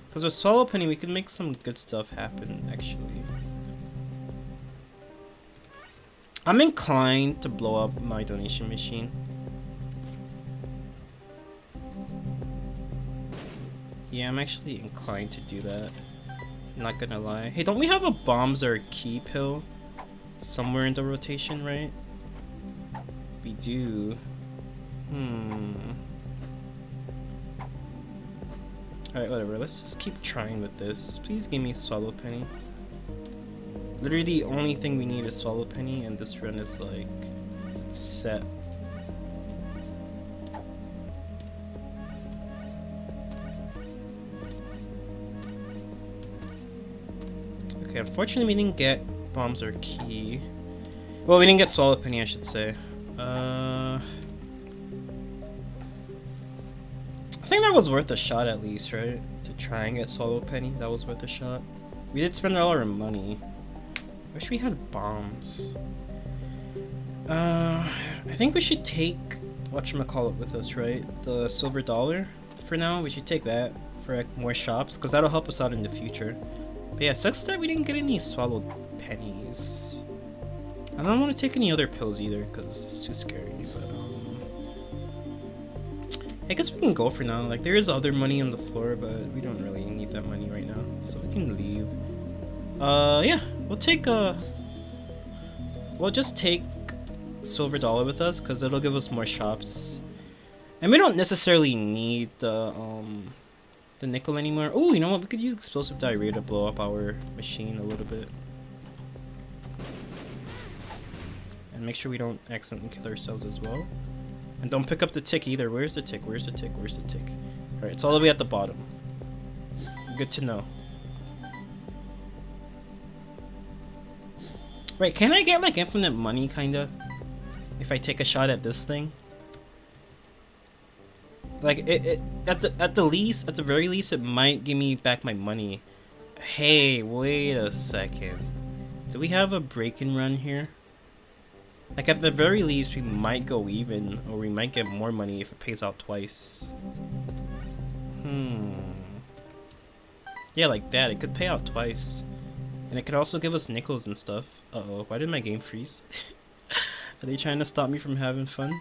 Because with swallow penny, we can make some good stuff happen, actually. I'm inclined to blow up my donation machine. Yeah, I'm actually inclined to do that. Not gonna lie. Hey, don't we have a bombs or a key pill somewhere in the rotation, right? We do. Alright, whatever. Let's just keep trying with this. Please give me Swallow Penny. Literally the only thing we need is Swallow Penny, and this run is like set. Okay, unfortunately we didn't get Bombs or Key. Well, we didn't get Swallow Penny, I should say. I think that was worth a shot at least, right? To try and get Swallow Penny, that was worth a shot. We did spend all our money. Wish we had bombs. I think we should take whatchamacallit with us, right? The silver dollar for now. We should take that for like more shops, because that'll help us out in the future. But yeah, sucks that we didn't get any swallowed pennies. I don't want to take any other pills either, because it's too scary. But I guess we can go for now. Like, there is other money on the floor, but we don't really need that money right now, so we can leave. Yeah, we'll take we'll just take silver dollar with us, because it'll give us more shops, and we don't necessarily need the nickel anymore. Oh, you know what? We could use explosive diarrhea to blow up our machine a little bit, and make sure we don't accidentally kill ourselves as well. And don't pick up the tick either. Where's the tick? Where's the tick? Where's the tick? Alright, it's all the way at the bottom. Good to know. Right, can I get like infinite money kinda? If I take a shot at this thing? Like at the very least it might give me back my money. Hey, wait a second. Do we have a break-in run here? Like, at the very least, we might go even, or we might get more money if it pays out twice. Yeah, like that. It could pay out twice. And it could also give us nickels and stuff. Uh-oh, why did my game freeze? Are they trying to stop me from having fun?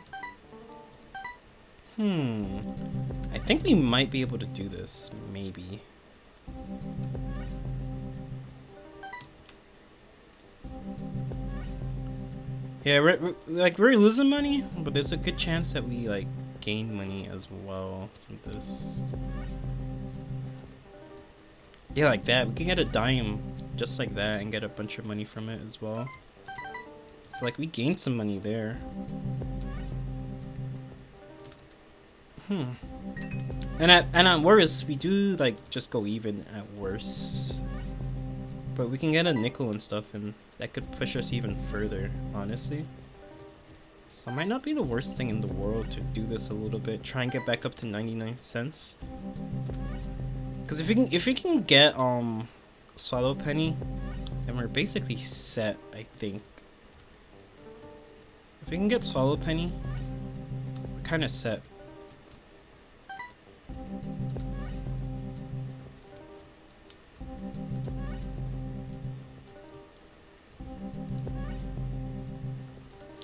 I think we might be able to do this, maybe. Yeah, we're losing money, but there's a good chance that we like gain money as well from this. Yeah, like that. We can get a dime just like that and get a bunch of money from it as well. So like we gained some money there. And at worst, we do like just go even at worst. But we can get a nickel and stuff, and that could push us even further, honestly. So it might not be the worst thing in the world to do this a little bit. Try and get back up to 99 cents. Because if we can get Swallow Penny, then we're basically set, I think. If we can get Swallow Penny, we're kind of set.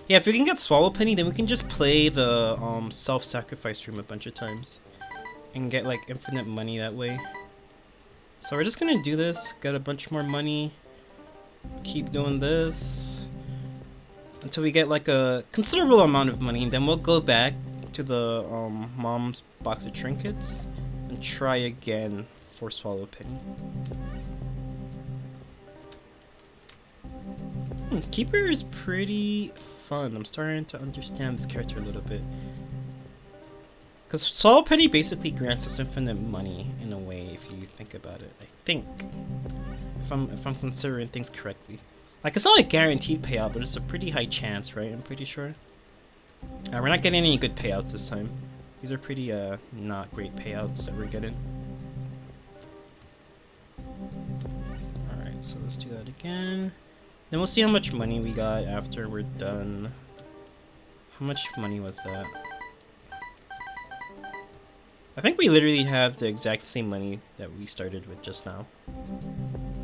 Yeah, if we can get Swallow Penny, then we can just play the self-sacrifice room a bunch of times and get like infinite money that way. So we're just gonna do this, get a bunch more money, keep doing this until we get like a considerable amount of money, and then we'll go back to the mom's box of trinkets and try again for Swallow Penny. Keeper is pretty fun. I'm starting to understand this character a little bit. Because Swallow Penny basically grants us infinite money in a way, if you think about it. I think, if I'm considering things correctly. Like, it's not a guaranteed payout, but it's a pretty high chance, right? I'm pretty sure. We're not getting any good payouts this time. These are pretty not great payouts that we're getting. Alright, so let's do that again. Then we'll see how much money we got after we're done. How much money was that? I think we literally have the exact same money that we started with just now.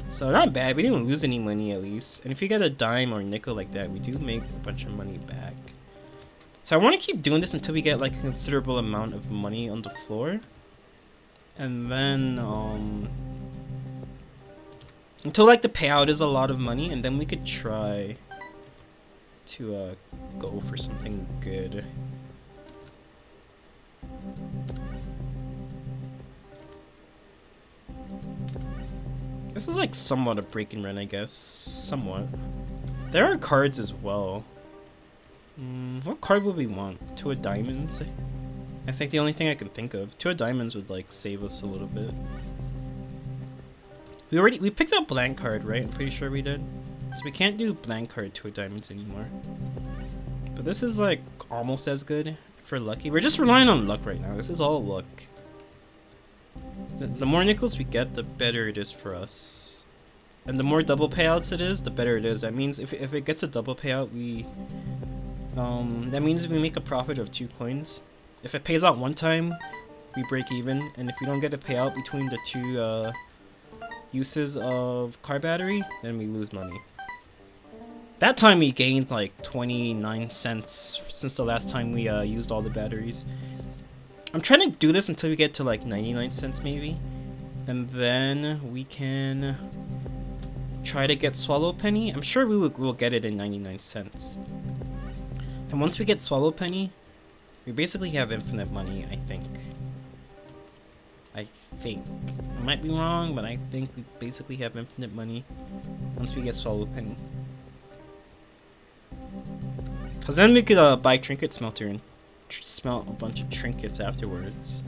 So not bad, we didn't lose any money at least. And if you get a dime or nickel like that, we do make a bunch of money back. So I want to keep doing this until we get like a considerable amount of money on the floor. And then, until like the payout is a lot of money, and then we could try to go for something good. This is like somewhat a break and run, I guess. Somewhat. There are cards as well. What card would we want? 2 of diamonds? That's like the only thing I can think of. 2 of diamonds would like save us a little bit. We picked up blank card, right? I'm pretty sure we did. So we can't do blank card 2 of diamonds anymore. But this is like almost as good for lucky. We're just relying on luck right now. This is all luck. The more nickels we get, the better it is for us. And the more double payouts it is, the better it is. That means if it gets a double payout, that means we make a profit of 2 coins. If it pays out one time, we break even. And if we don't get a payout between the 2 uses of car battery, then we lose money. That time we gained like 29 cents since the last time we used all the batteries. I'm trying to do this until we get to like 99 cents maybe. And then we can try to get Swallow Penny. I'm sure we'll get it in 99 cents. And once we get Swallow Penny, we basically have infinite money, I think. I might be wrong, but I think we basically have infinite money once we get Swallow Penny. Cause then we could buy Trinket Smelter and smelt a bunch of trinkets afterwards,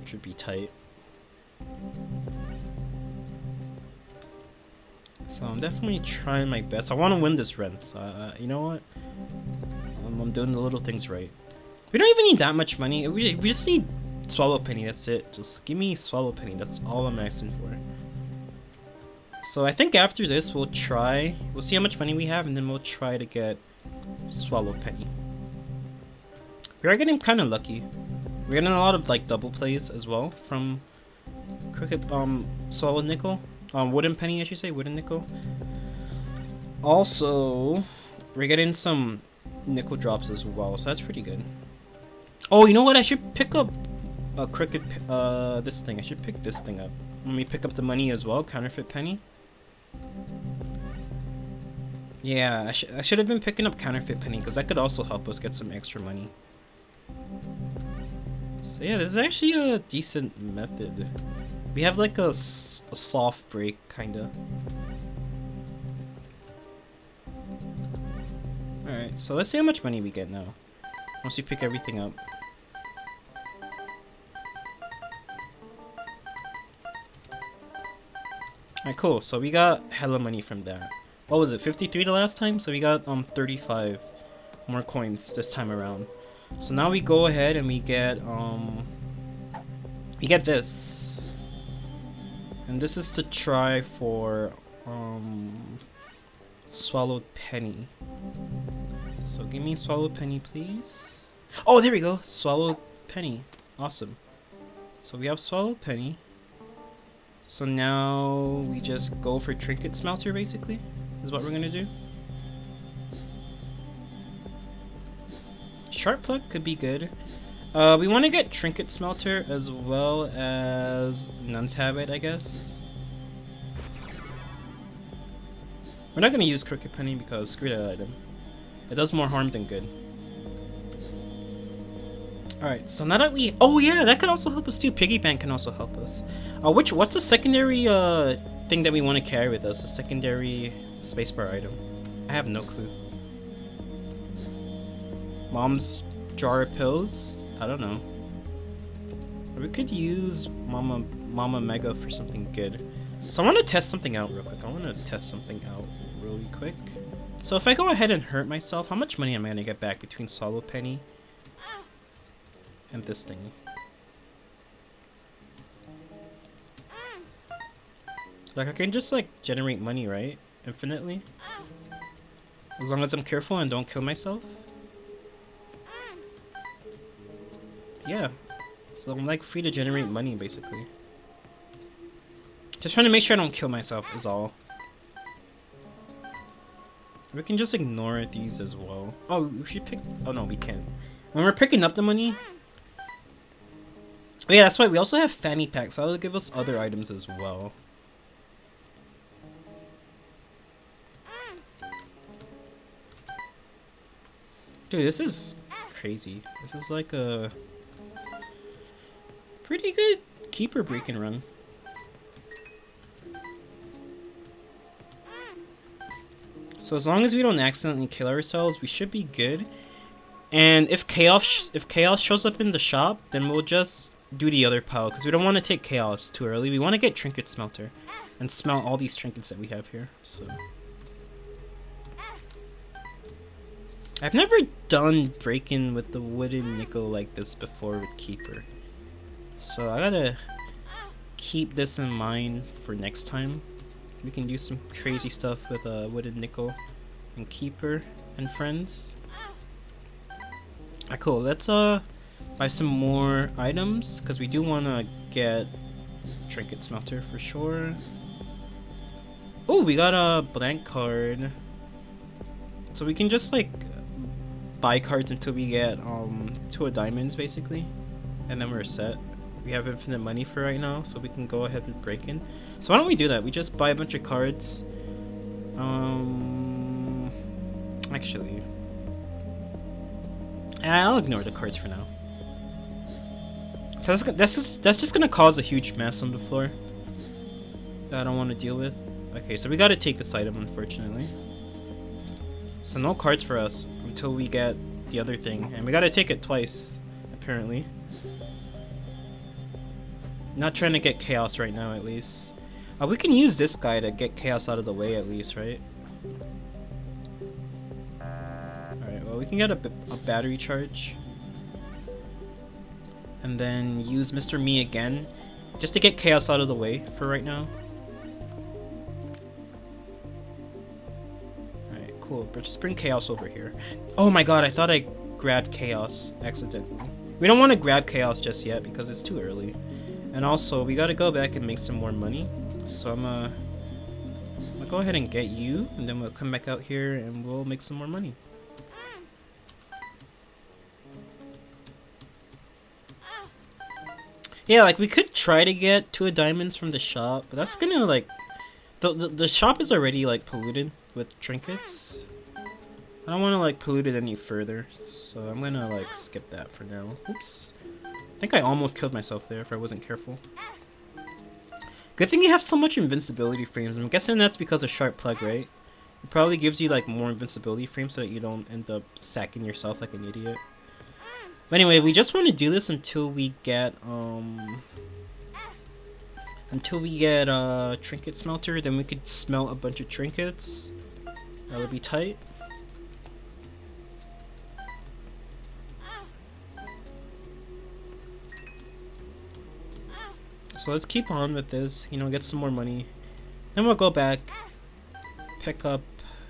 which would be tight. So I'm definitely trying my best. I want to win this run, so you know what? I'm doing the little things right. We don't even need that much money. We just need Swallow Penny. That's it. Just give me Swallow Penny. That's all I'm asking for. So I think after this we'll see how much money we have, and then we'll try to get Swallow Penny. We are getting kind of lucky. We're getting a lot of like double plays as well from Crooked Swallow Nickel. Wooden Penny, I should say, Wooden Nickel. Also, we're getting some nickel drops as well, so that's pretty good. Oh, you know what? I should pick up a Crooked this thing. I should pick this thing up. Let me pick up the money as well. Counterfeit Penny. Yeah, I should have been picking up Counterfeit Penny because that could also help us get some extra money. So yeah, this is actually a decent method. We have like a soft break, kinda. Alright, so let's see how much money we get now. Once we pick everything up. Alright, cool. So we got hella money from that. What was it, 53 the last time? So we got 35 more coins this time around. So now we go ahead and we get this. And this is to try for Swallowed Penny. So give me Swallowed Penny, please. Oh, there we go. Swallowed Penny. Awesome. So we have Swallowed Penny. So now we just go for Trinket Smelter, basically, is what we're gonna do. Sharp Pluck could be good. We want to get Trinket Smelter as well as Nun's Habit, I guess. We're not gonna use Crooked Penny because screw that item. It does more harm than good. Alright, so now that we... Oh yeah, that could also help us too. Piggy Bank can also help us. What's a secondary thing that we want to carry with us? A secondary spacebar item? I have no clue. Mom's jar of pills? I don't know. We could use Mama Mega for something good. So I want to test something out real quick. So if I go ahead and hurt myself, how much money am I going to get back between Swallow Penny and this thing? Like I can just like generate money, right? Infinitely? As long as I'm careful and don't kill myself? Yeah. So I'm like free to generate money basically. Just trying to make sure I don't kill myself is all. We can just ignore these as well. Oh, we should pick... Oh no, we can't. When we're picking up the money... Oh yeah, that's why we also have fanny packs. That'll give us other items as well. Dude, this is crazy. This is like a pretty good keeper break and run. So as long as we don't accidentally kill ourselves, we should be good. And if chaos shows up in the shop, then we'll just do the other pile, because we don't want to take chaos too early. We want to get trinket smelter and smelt all these trinkets that we have here. So I've never done break-in with the wooden nickel like this before with keeper, so I gotta keep this in mind for next time. We can do some crazy stuff with a wooden nickel and keeper and friends. Alright, cool. Let's buy some more items, because we do want to get trinket smelter for sure. Oh, we got a blank card, so we can just like buy cards until we get 2 diamonds basically, and then we're set. We have infinite money for right now, so we can go ahead with break-in. So why don't we do that? We just buy a bunch of cards. Actually, I'll ignore the cards for now. That's just gonna cause a huge mess on the floor that I don't want to deal with. Okay, so we gotta take this item, unfortunately. So no cards for us until we get the other thing, and we gotta take it twice, apparently. Not trying to get chaos right now, at least. We can use this guy to get chaos out of the way, at least, right? Alright, well, we can get a battery charge. And then use Mr. Me again, just to get chaos out of the way for right now. Alright, cool. But just bring chaos over here. Oh my god, I thought I grabbed chaos accidentally. We don't want to grab chaos just yet because it's too early. And also, we gotta go back and make some more money. So I'm gonna go ahead and get you, and then we'll come back out here and we'll make some more money. Yeah, like we could try to get 2 diamonds from the shop, but that's gonna like the shop is already like polluted with trinkets. I don't want to like pollute it any further, so I'm gonna like skip that for now. Oops. I think I almost killed myself there if I wasn't careful. Good thing you have so much invincibility frames. I'm guessing that's because of sharp plug, right? It probably gives you like more invincibility frames so that you don't end up sacking yourself like an idiot. But anyway, we just want to do this until we get trinket smelter. Then we could smelt a bunch of trinkets. That would be tight. So let's keep on with this, you know, get some more money. Then we'll go back, pick up,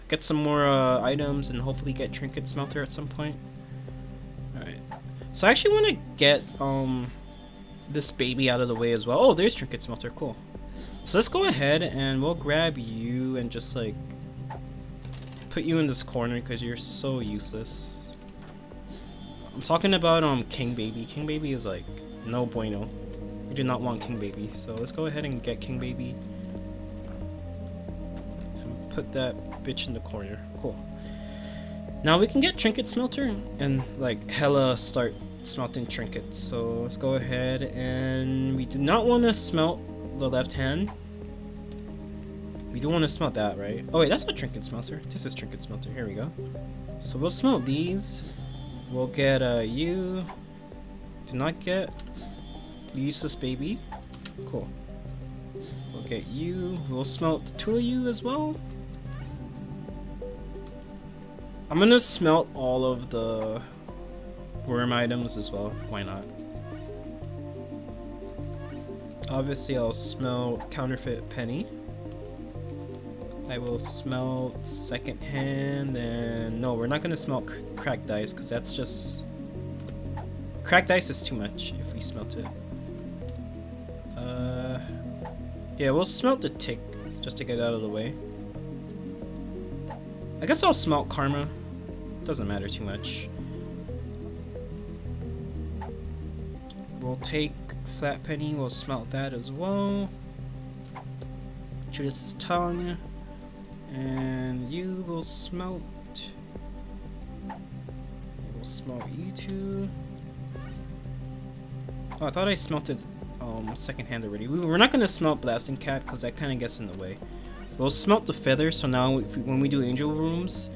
get some more items, and hopefully get trinket smelter at some point. Alright. So I actually want to get this baby out of the way as well. Oh, there's trinket smelter, cool. So let's go ahead and we'll grab you and just like put you in this corner because you're so useless. I'm talking about King Baby. King Baby is like no bueno. We do not want King Baby, so let's go ahead and get King Baby and put that bitch in the corner. Cool. Now we can get trinket smelter and like hella start smelting trinkets. So let's go ahead, and we do not want to smelt the left hand. We do want to smelt that, right? Oh wait, that's not trinket smelter. This is trinket smelter. Here we go. So we'll smelt these. We'll get you. Do not get useless baby. Cool. We'll get you. We'll smelt 2 of you as well. I'm gonna smelt all of the worm items as well. Why not? Obviously, I'll smelt counterfeit penny. I will smelt second hand, and no, we're not gonna smelt cracked dice because that's just cracked dice is too much if we smelt it. Yeah, we'll smelt the tick just to get out of the way. I guess I'll smelt karma. Doesn't matter too much. We'll take flat penny. We'll smelt that as well. Judas's tongue, and you will smelt. We'll smelt you two. Oh, I thought I smelted second hand already. We're not gonna smelt blasting cat because that kind of gets in the way. We'll smelt the feathers, so now when we do angel rooms,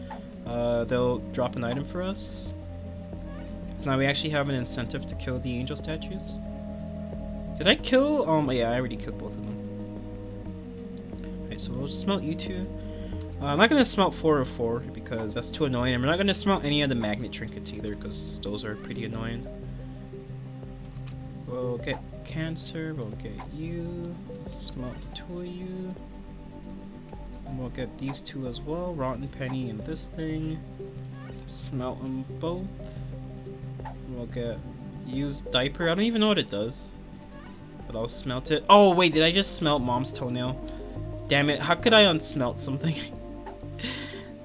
they'll drop an item for us. Now we actually have an incentive to kill the angel statues. Did I kill? Yeah, I already killed both of them. Alright, so we'll smelt you two. I'm not gonna smelt 404 because that's too annoying, and we're not gonna smelt any of the magnet trinkets either because those are pretty annoying. We'll get cancer, we'll get you, smelt the two of you. And we'll get these two as well, rotten penny and this thing. Smelt them both. We'll get used diaper. I don't even know what it does, but I'll smelt it. Oh wait, did I just smelt mom's toenail? Damn it, how could I unsmelt something?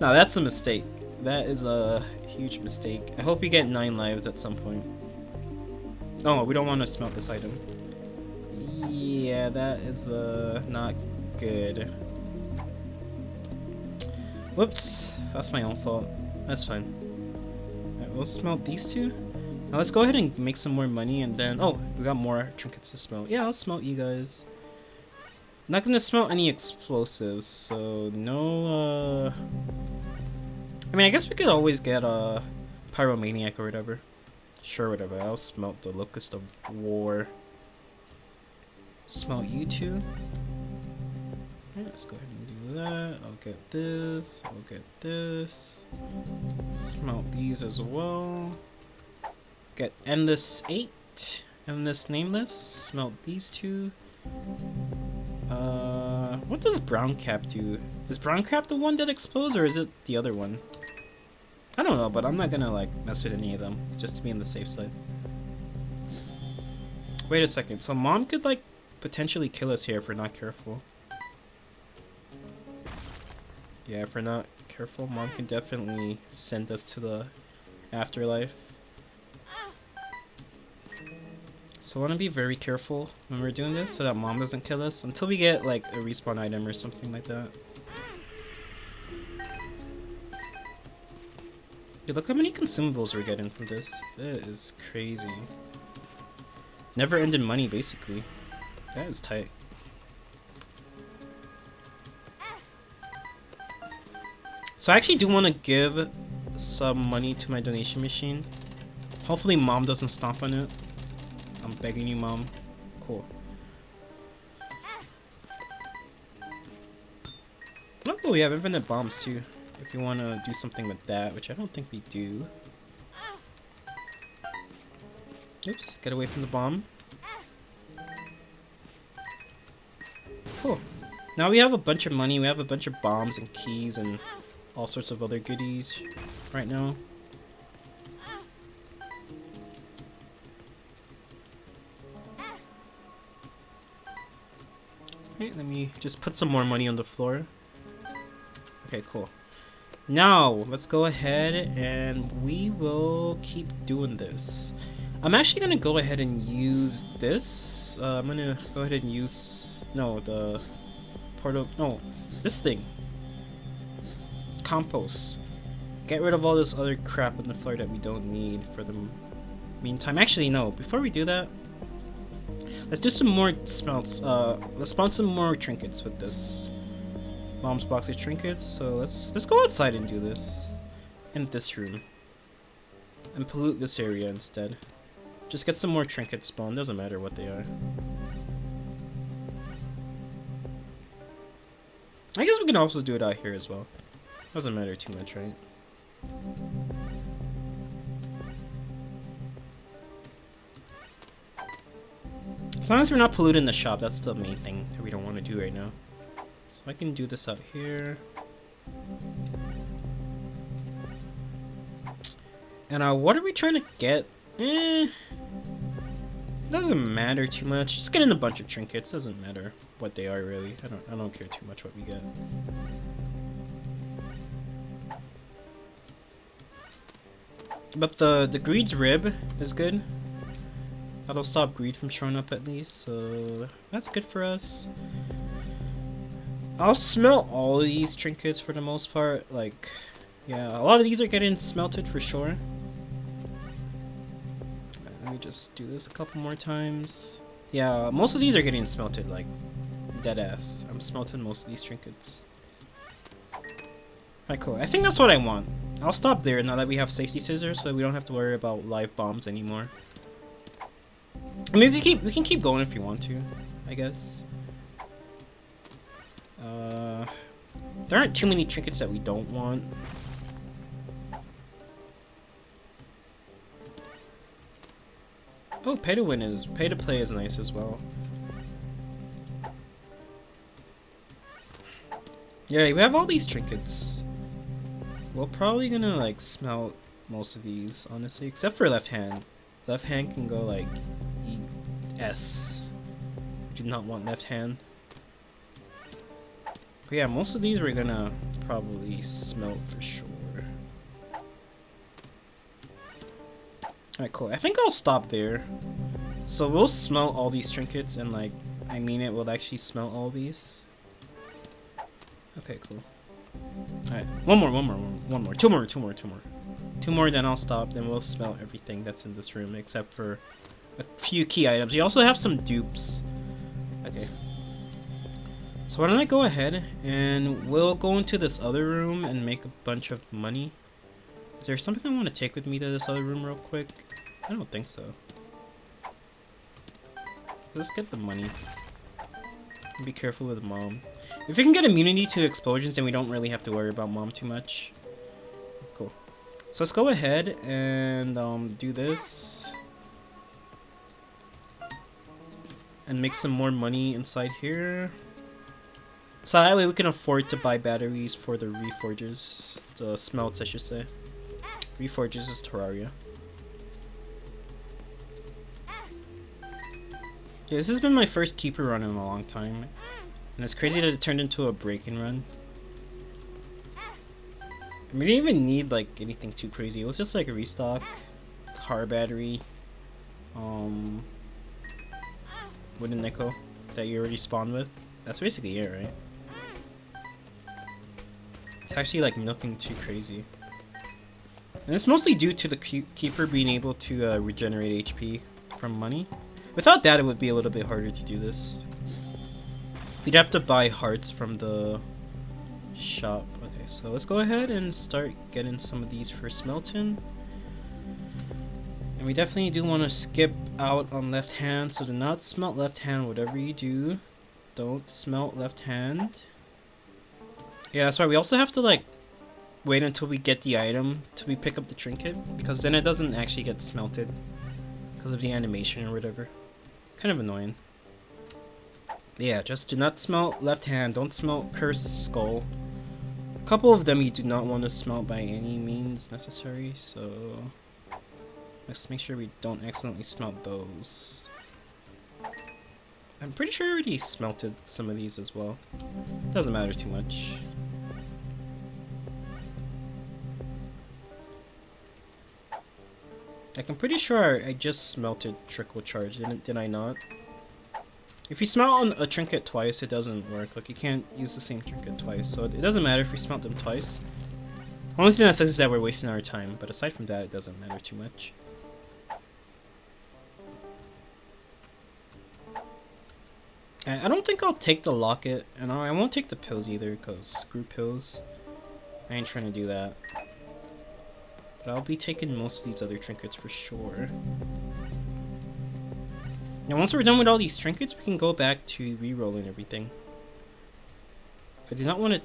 No, that's a mistake. That is a huge mistake. I hope we get 9 lives at some point. Oh, we don't want to smelt this item. Yeah, that is not good. Whoops, that's my own fault. That's fine. Alright, we'll smelt these two. Now let's go ahead and make some more money and then... Oh, we got more trinkets to smelt. Yeah, I'll smelt you guys. Not gonna smelt any explosives, so no, I mean, I guess we could always get a pyromaniac or whatever. Sure, whatever. I'll smelt the locust of war. Smelt you two. Alright, let's go ahead and do that. I'll get this. I'll get this. Smelt these as well. Get endless 8. Endless nameless. Smelt these two. What does brown cap do? Is brown cap the one that explodes, or is it the other one? I don't know, but I'm not gonna like mess with any of them just to be on the safe side. Wait a second, so mom could like potentially kill us here if we're not careful. Yeah, if we're not careful, mom can definitely send us to the afterlife. So I want to be very careful when we're doing this so that mom doesn't kill us until we get like a respawn item or something like that. Dude, look how many consumables we're getting from this. That is crazy. Never ending money basically. That is tight. So I actually do want to give some money to my donation machine. Hopefully mom doesn't stomp on it. I'm begging you, mom. Cool. Oh, we have infinite bombs too. If you want to do something with that, which I don't think we do. Oops, get away from the bomb. Cool. Now we have a bunch of money, we have a bunch of bombs and keys and all sorts of other goodies right now. Okay, let me just put some more money on the floor. Okay, cool. Now, let's go ahead and we will keep doing this. I'm actually going to go ahead and use this. I'm going to go ahead and use... No, the... Portal... No, this thing. Compost. Get rid of all this other crap on the floor that we don't need for the meantime. Actually, no. Before we do that, let's do some more smelts. Let's spawn some more trinkets with this. Mom's box of trinkets. So let's go outside and do this in this room and pollute this area instead. Just get some more trinkets spawned. Doesn't matter what they are. I guess we can also do it out here as well. Doesn't matter too much, right? As long as we're not polluting the shop, that's the main thing that we don't want to do right now. So I can do this out here. And what are we trying to get? Doesn't matter too much. Just getting a bunch of trinkets. Doesn't matter what they are really. I don't care too much what we get. But the greed's rib is good. That'll stop greed from showing up at least, so that's good for us. I'll smelt all of these trinkets for the most part. Like, yeah, a lot of these are getting smelted for sure. Let me just do this a couple more times. Yeah, most of these are getting smelted like Dead ass. I'm smelting most of these trinkets. Alright, cool. I think that's what I want. I'll stop there now that we have safety scissors, so we don't have to worry about live bombs anymore. I mean, we can keep going if you want to, I guess. There aren't too many trinkets that we don't want. Oh, pay to play is nice as well. Yeah, we have all these trinkets. We're probably gonna like smelt most of these, honestly, except for left hand. Left hand can go like ES. Do not want left hand. But yeah, most of these we're gonna probably smelt for sure. Alright, cool. I think I'll stop there. So we'll smelt all these trinkets and like, I mean it, we'll actually smelt all these. Okay, cool. Alright, one more. Two more, then I'll stop, then we'll smelt everything that's in this room except for a few key items. You also have some dupes. Okay. So why don't I go ahead and we'll go into this other room and make a bunch of money. Is there something I want to take with me to this other room real quick? I don't think so. Let's get the money. Be careful with mom. If we can get immunity to explosions, then we don't really have to worry about mom too much. Cool. So let's go ahead and do this. And make some more money inside here. So that way we can afford to buy batteries for the reforges. The smelts, I should say. Reforges is Terraria. Yeah, this has been my first keeper run in a long time. And it's crazy that it turned into a break-in run. I mean, we didn't even need like anything too crazy. It was just like a restock, car battery, wooden nickel that you already spawned with. That's basically it, right? It's actually like nothing too crazy. And it's mostly due to the keeper being able to regenerate HP from money. Without that, it would be a little bit harder to do this. We'd have to buy hearts from the shop. Okay, so let's go ahead and start getting some of these for smelting. And we definitely do want to skip out on left hand, so do not smelt left hand. Whatever you do, don't smelt left hand. Yeah, that's why we also have to like wait until we get the item till we pick up the trinket, because then it doesn't actually get smelted because of the animation or whatever. Kind of annoying. Yeah, just do not smelt left hand. Don't smelt cursed skull. A couple of them you do not want to smelt by any means necessary, so let's make sure we don't accidentally smelt those. I'm pretty sure I already smelted some of these as well. Doesn't matter too much. Like, I'm pretty sure I just smelted Trickle Charge, did I not? If you smelt on a trinket twice, it doesn't work. Like, you can't use the same trinket twice, so it doesn't matter if we smelt them twice. The only thing that says is that we're wasting our time, but aside from that, it doesn't matter too much. And I don't think I'll take the locket, and I won't take the pills either, because screw pills. I ain't trying to do that. But I'll be taking most of these other trinkets for sure. Now once we're done with all these trinkets, we can go back to re-rolling everything. I do not want to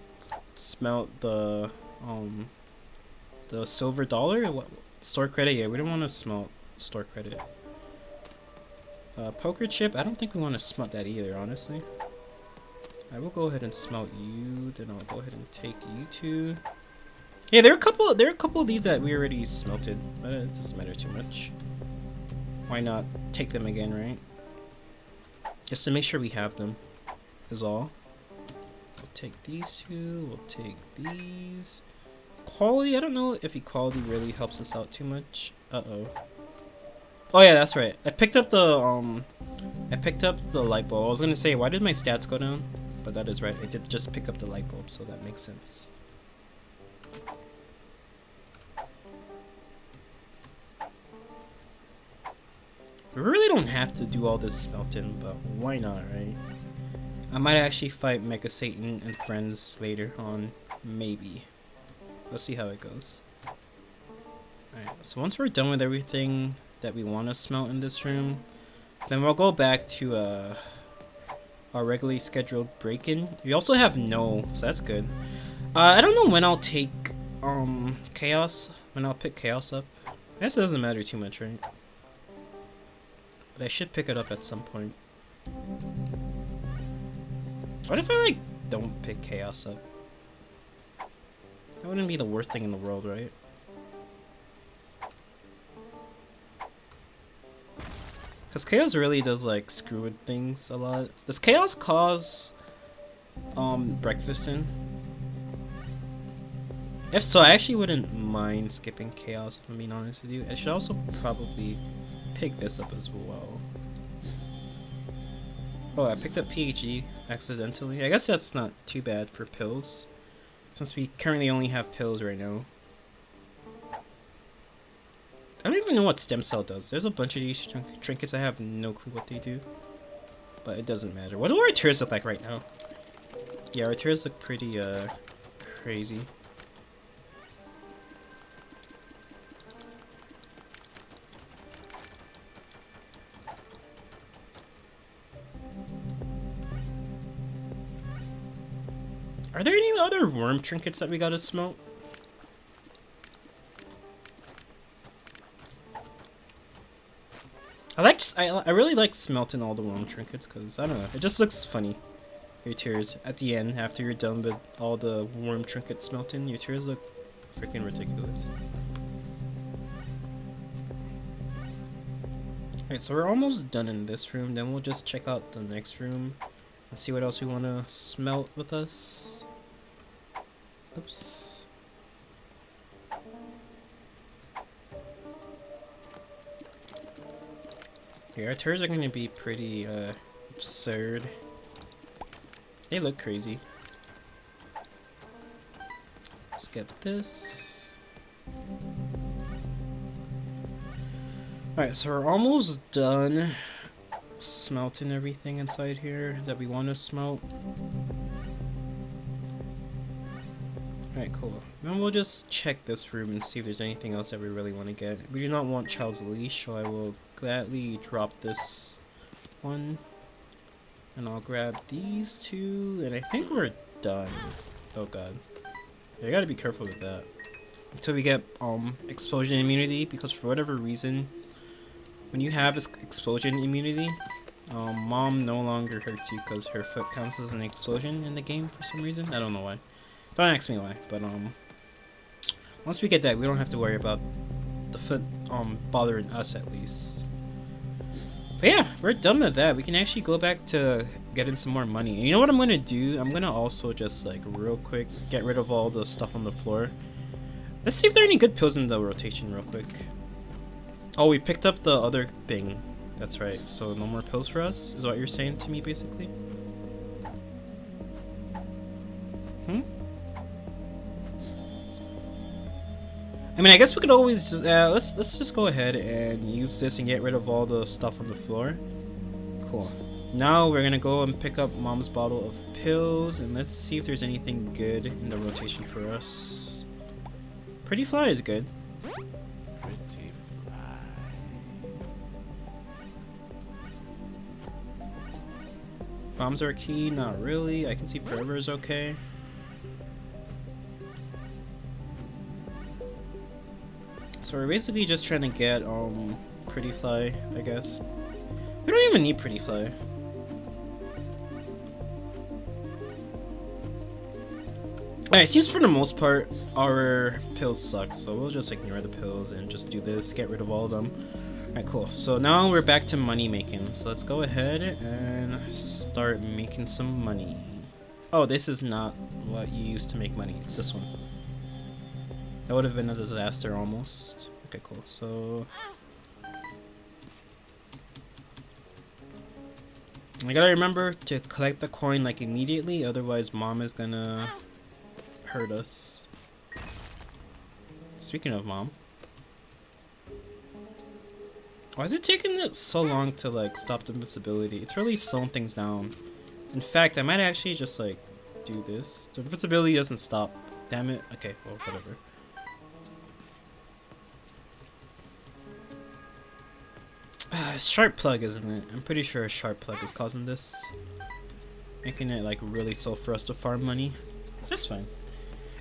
smelt the silver dollar. What store credit? Yeah, we don't want to smelt store credit. Poker chip. I don't think we want to smelt that either, honestly. I will go ahead and smelt you. Then I'll go ahead and take you two. Yeah, there are a couple of these that we already smelted, but it doesn't matter too much. Why not take them again, right? Just to make sure we have them, is all. We'll take these two, we'll take these. Quality, I don't know if equality really helps us out too much. Uh-oh. Oh yeah, that's right. I picked up the light bulb. I was gonna say, why did my stats go down? But that is right, I did just pick up the light bulb, so that makes sense. We really don't have to do all this smelting, but why not, right? I might actually fight Mega Satan and friends later on, maybe. Let's see how it goes. Alright, so once we're done with everything that we want to smelt in this room, then we'll go back to our regularly scheduled break-in. We also have no, so that's good. I don't know when I'll take Chaos, when I'll pick Chaos up. I guess it doesn't matter too much, right? But I should pick it up at some point. What if I like don't pick Chaos up? That wouldn't be the worst thing in the world, right? Because Chaos really does like screw with things a lot. Does Chaos cause breakfasting? If so, I actually wouldn't mind skipping Chaos, if I'm being honest with you. I should also probably pick this up as well. Oh, I picked up PHE accidentally. I guess that's not too bad for pills, since we currently only have pills right now. I don't even know what stem cell does. There's a bunch of these trinkets. I have no clue what they do, but it doesn't matter. What do our tears look like right now? Yeah, our tears look pretty crazy. Are there any other worm trinkets that we gotta smelt? I really like smelting all the worm trinkets because I don't know, it just looks funny. Your tears at the end after you're done with all the worm trinket smelting, your tears look freaking ridiculous. Alright, so we're almost done in this room, then we'll just check out the next room and see what else we want to smelt with us. Oops. Yeah, our turrets are going to be pretty absurd. They look crazy. Let's get this. Alright, so we're almost done smelting everything inside here that we want to smelt. Alright, cool. Then we'll just check this room and see if there's anything else that we really want to get. We do not want Child's Leash, so I will gladly drop this one. And I'll grab these two, and I think we're done. Oh god. Yeah, I gotta be careful with that. Until we get explosion immunity, because for whatever reason, when you have explosion immunity, mom no longer hurts you because her foot counts as an explosion in the game for some reason. I don't know why. Don't ask me why, but once we get that, we don't have to worry about the foot bothering us at least. But yeah, we're done with that. We can actually go back to getting some more money. And you know what I'm gonna do? I'm gonna also just like real quick get rid of all the stuff on the floor. Let's see if there are any good pills in the rotation real quick. Oh, we picked up the other thing. That's right. So no more pills for us is what you're saying to me, basically. I mean, I guess we could always just, let's just go ahead and use this and get rid of all the stuff on the floor. Cool. Now we're gonna go and pick up mom's bottle of pills and let's see if there's anything good in the rotation for us. Pretty Fly is good. Pretty Fly. Bombs are key, not really. I can see Forever is okay. So we're basically just trying to get Pretty Fly, I guess. We don't even need Pretty Fly. Alright, seems for the most part our pills suck, so we'll just ignore the pills and just do this, get rid of all of them. Alright, cool. So now we're back to money making. So let's go ahead and start making some money. Oh, this is not what you used to make money. It's this one. That would have been a disaster almost. Okay, cool. So I gotta remember to collect the coin like immediately, otherwise mom is gonna hurt us. Speaking of mom, why is it taking it so long to like stop the invincibility? It's really slowing things down. In fact, I might actually just like do this. The invincibility doesn't stop. Damn it. Okay, well, whatever. Sharp plug, isn't it? I'm pretty sure a sharp plug is causing this. Making it like really slow for us to farm money. That's fine.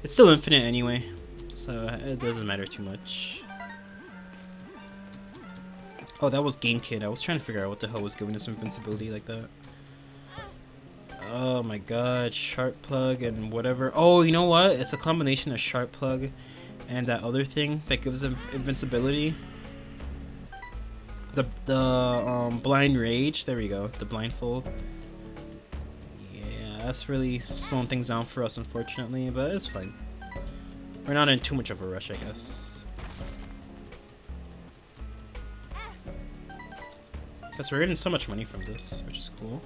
It's still infinite anyway, so it doesn't matter too much. Oh, that was Game Kid. I was trying to figure out what the hell was giving us invincibility like that. Oh my god, sharp plug and whatever. Oh, you know what? It's a combination of sharp plug and that other thing that gives him invincibility. The blind rage. There we go. The blindfold. Yeah, that's really slowing things down for us, unfortunately, but it's fine. We're not in too much of a rush, I guess. Because we're getting so much money from this, which is cool.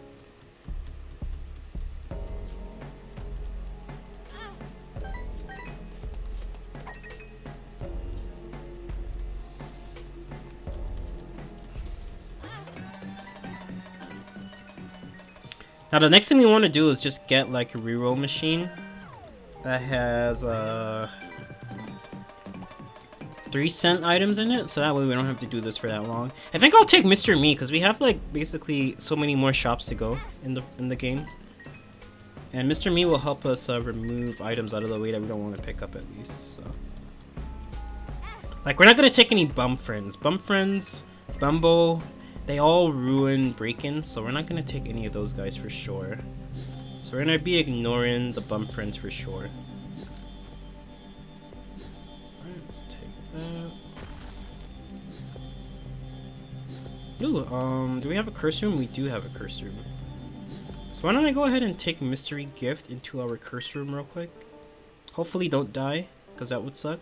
Now the next thing we want to do is just get like a reroll machine that has 3-cent items in it, so that way we don't have to do this for that long. I think I'll take Mr. Me because we have like basically so many more shops to go in the game, and Mr. Me will help us remove items out of the way that we don't want to pick up at least. So, like, we're not gonna take any bum friends, Bumbo. They all ruin break-in, so we're not gonna take any of those guys for sure. So we're gonna be ignoring the bum friends for sure. Alright, let's take that. Ooh, do we have a curse room? We do have a curse room. So why don't I go ahead and take mystery gift into our curse room real quick? Hopefully don't die, because that would suck.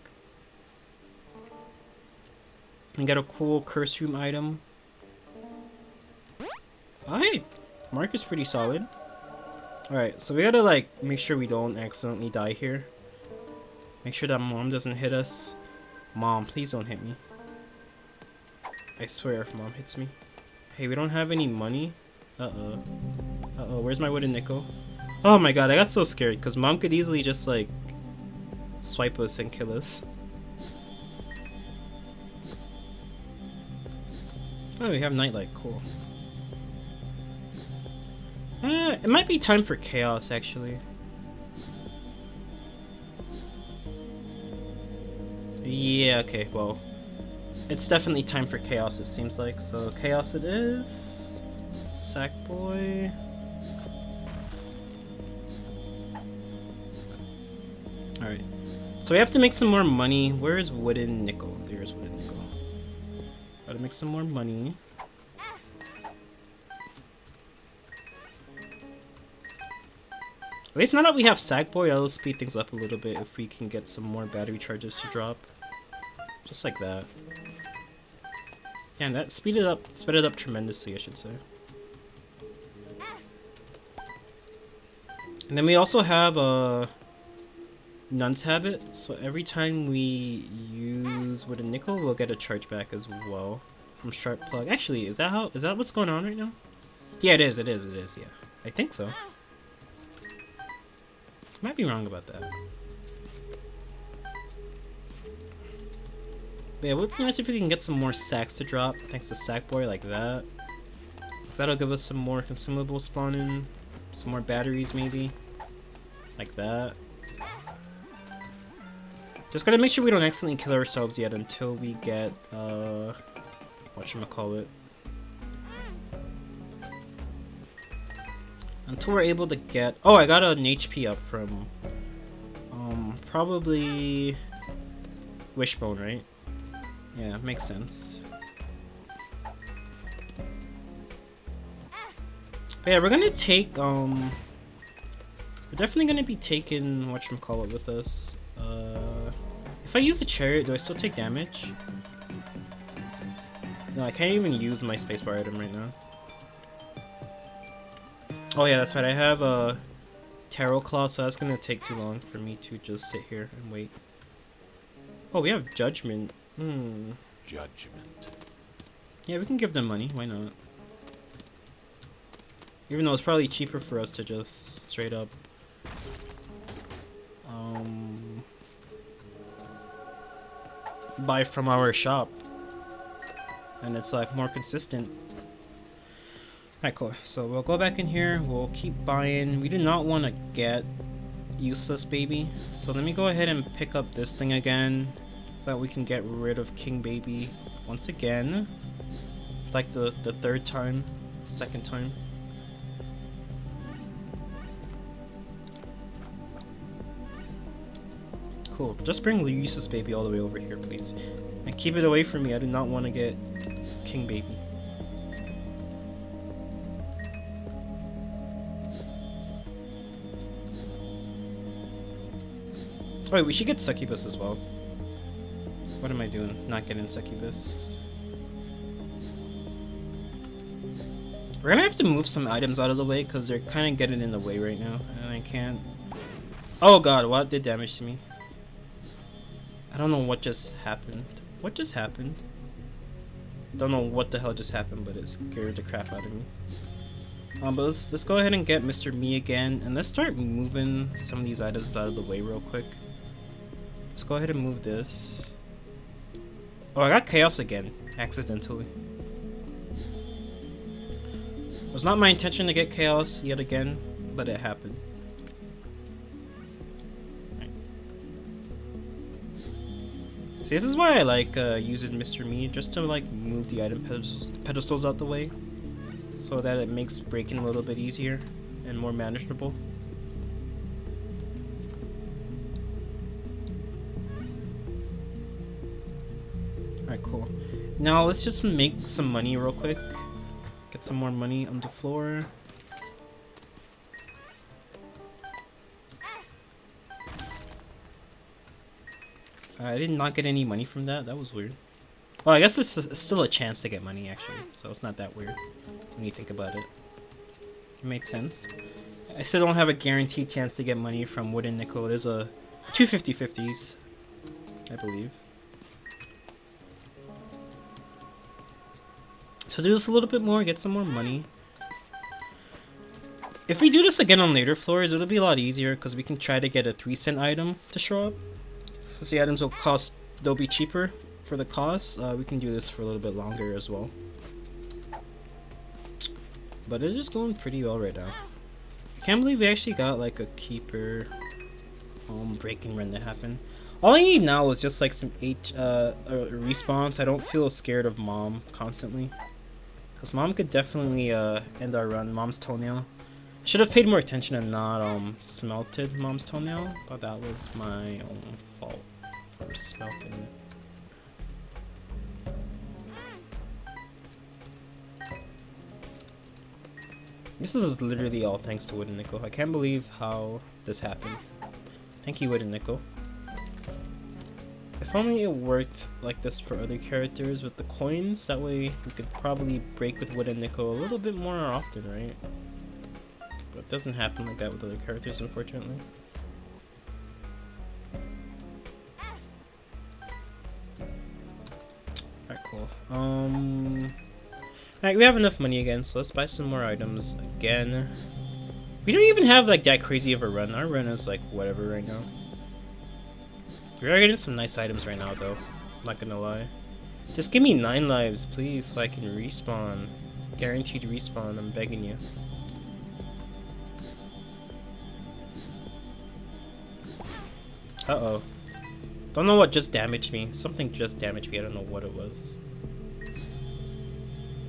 And get a cool curse room item. Oh, hey, Mark is pretty solid. Alright, so we gotta like make sure we don't accidentally die here. Make sure that mom doesn't hit us. Mom, please don't hit me. I swear if mom hits me. Hey, we don't have any money. Uh-oh. Uh-oh, where's my wooden nickel? Oh my god, I got so scared because mom could easily just like swipe us and kill us. Oh, we have nightlight, cool. It might be time for chaos, actually. Yeah, okay, well. It's definitely time for chaos, it seems like. So, chaos it is. Sackboy. Alright. So we have to make some more money. Where is wooden nickel? There's wooden nickel. Gotta make some more money. At least now that we have Sackboy, that'll speed things up a little bit if we can get some more battery charges to drop. Just like that. Yeah, and that sped it up tremendously, I should say. And then we also have a Nun's Habit, so every time we use wooden nickel, we'll get a charge back as well from Sharp Plug. Actually, is that what's going on right now? Yeah, it is, yeah. I think so. Might be wrong about that. But yeah, it would be nice if we can get some more sacks to drop, thanks to Sackboy, like that. That'll give us some more consumables spawning, some more batteries maybe, like that. Just gotta make sure we don't accidentally kill ourselves yet until we get, whatchamacallit. Until we're able to get... Oh, I got an HP up from... probably... Wishbone, right? Yeah, makes sense. But yeah, we're gonna take, we're definitely gonna be taking whatchamacallit with us. If I use the chariot, do I still take damage? No, I can't even use my spacebar item right now. Oh yeah, that's right, I have a Tarot Claw, so that's gonna take too long for me to just sit here and wait. Oh, we have Judgment. Judgment. Yeah, we can give them money, why not? Even though it's probably cheaper for us to just straight up buy from our shop. And it's like more consistent. Alright, cool. So we'll go back in here. We'll keep buying. We do not want to get useless baby. So let me go ahead and pick up this thing again, so that we can get rid of King Baby once again. Like the third time, second time. Cool. Just bring useless baby all the way over here, please. And keep it away from me. I do not want to get King Baby. Alright, we should get Succubus as well. What am I doing? Not getting Succubus. We're gonna have to move some items out of the way because they're kind of getting in the way right now. And I can't... Oh god, what did damage to me? I don't know what just happened. What just happened? Don't know what the hell just happened, but it scared the crap out of me. But let's go ahead and get Mr. Me again, and let's start moving some of these items out of the way real quick. Let's go ahead and move this. Oh, I got Chaos again, accidentally. It was not my intention to get Chaos yet again, but it happened. Right. See, this is why I like using Mr. Me, just to like move the item pedestals out the way, so that it makes breaking a little bit easier and more manageable. Alright, cool. Now let's just make some money real quick. Get some more money on the floor. I did not get any money from that. That was weird. Well, I guess it's still a chance to get money, actually. So it's not that weird when you think about it. It makes sense. I still don't have a guaranteed chance to get money from wood and nickel. There's a 2 50/50s, I believe. So do this a little bit more, get some more money. If we do this again on later floors, it'll be a lot easier because we can try to get a 3-cent item to show up. Since the items will cost, they'll be cheaper for the cost. We can do this for a little bit longer as well. But it is going pretty well right now. I can't believe we actually got like a keeper breaking run that happened. All I need now is just like some respawns. I don't feel scared of Mom constantly. Because Mom could definitely end our run. Mom's toenail. Should have paid more attention and not smelted Mom's toenail. But that was my own fault for smelting it. This is literally all thanks to Wood and Nickel. I can't believe how this happened. Thank you, Wood and Nickel. If only it worked like this for other characters with the coins, that way we could probably break with Wood and Nickel a little bit more often, right? But it doesn't happen like that with other characters, unfortunately. Alright, cool. Alright, we have enough money again, so let's buy some more items again. We don't even have like that crazy of a run. Our run is like whatever right now. We are getting some nice items right now though, I'm not gonna lie. Just give me 9 lives please so I can respawn. Guaranteed respawn, I'm begging you. Uh-oh. Don't know what just damaged me. Something just damaged me, I don't know what it was.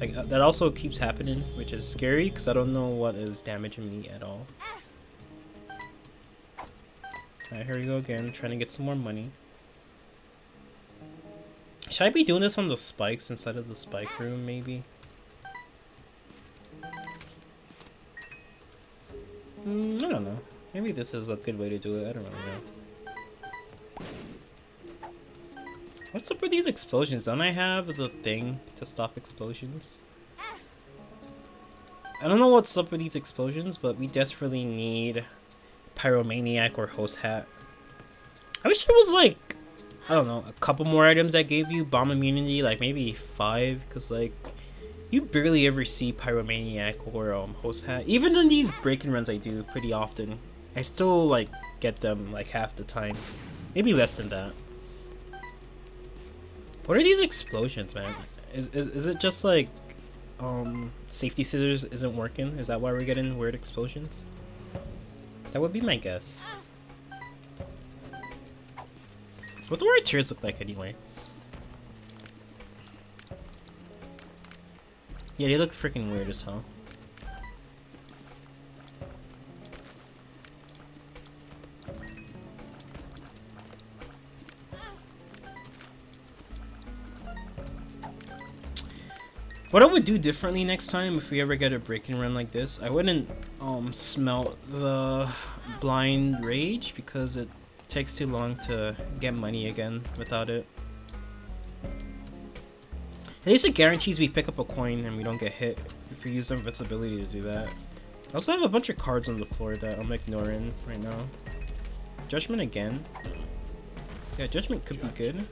Like, that also keeps happening, which is scary because I don't know what is damaging me at all. Alright, here we go again, trying to get some more money. Should I be doing this on the spikes instead of the spike room, maybe? I don't know. Maybe this is a good way to do it, I don't really know. What's up with these explosions? Don't I have the thing to stop explosions? I don't know what's up with these explosions, but we desperately need Pyromaniac or Host Hat. I wish there was like, I don't know, a couple more items that gave you bomb immunity, like maybe 5, because like You barely ever see Pyromaniac or Host Hat. Even in these break-in runs I do pretty often, I still like get them like half the time. Maybe less than that. What are these explosions, man? Is it just like safety scissors isn't working? Is that why we're getting weird explosions? That would be my guess. What do our tears look like anyway? Yeah, they look freaking weird as hell. What I would do differently next time if we ever get a break-in run like this, I wouldn't smelt the blind rage because it takes too long to get money again without it. At least it guarantees we pick up a coin and we don't get hit if we use invincibility to do that. I also have a bunch of cards on the floor that I'm ignoring right now. Judgment again. Yeah, Judgment could be good.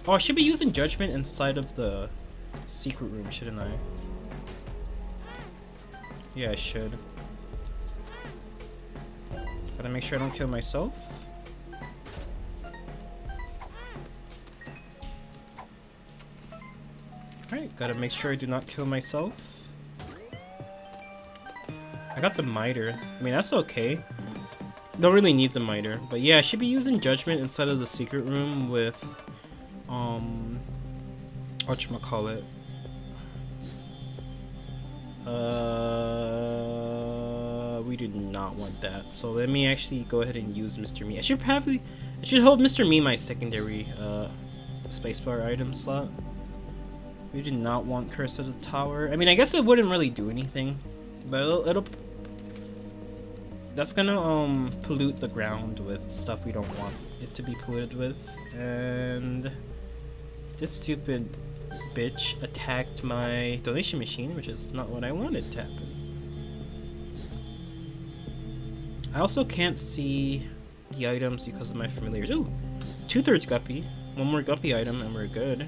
Oh, I should be using Judgment inside of the secret room, shouldn't I? Yeah, I should. Gotta make sure I don't kill myself. Alright, gotta make sure I do not kill myself. I got the miter. I mean, that's okay. Don't really need the miter. But yeah, I should be using Judgment inside of the secret room with whatchamacallit? We do not want that. So let me actually go ahead and use Mr. Me. I should hold Mr. Me my secondary spacebar item slot. We do not want Curse of the Tower. I mean, I guess it wouldn't really do anything, but it'll that's gonna pollute the ground with stuff we don't want it to be polluted with. And this stupid bitch attacked my donation machine, which is not what I wanted to happen. I also can't see the items because of my familiars. Ooh, 2/3 guppy. One more guppy item and we're good.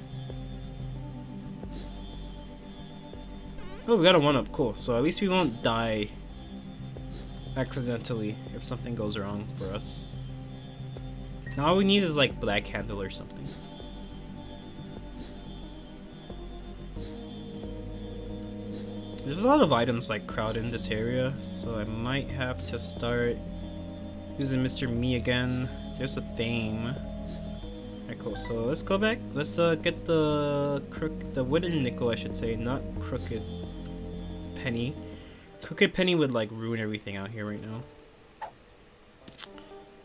Oh, we got a 1-up, cool. So at least we won't die accidentally if something goes wrong for us. Now all we need is like Black Candle or something. There's a lot of items like crowded in this area, so I might have to start using Mr. Me again. There's a theme. Alright, cool. So let's go back. Let's get the wooden nickel, I should say, not crooked penny. Crooked penny would like ruin everything out here right now.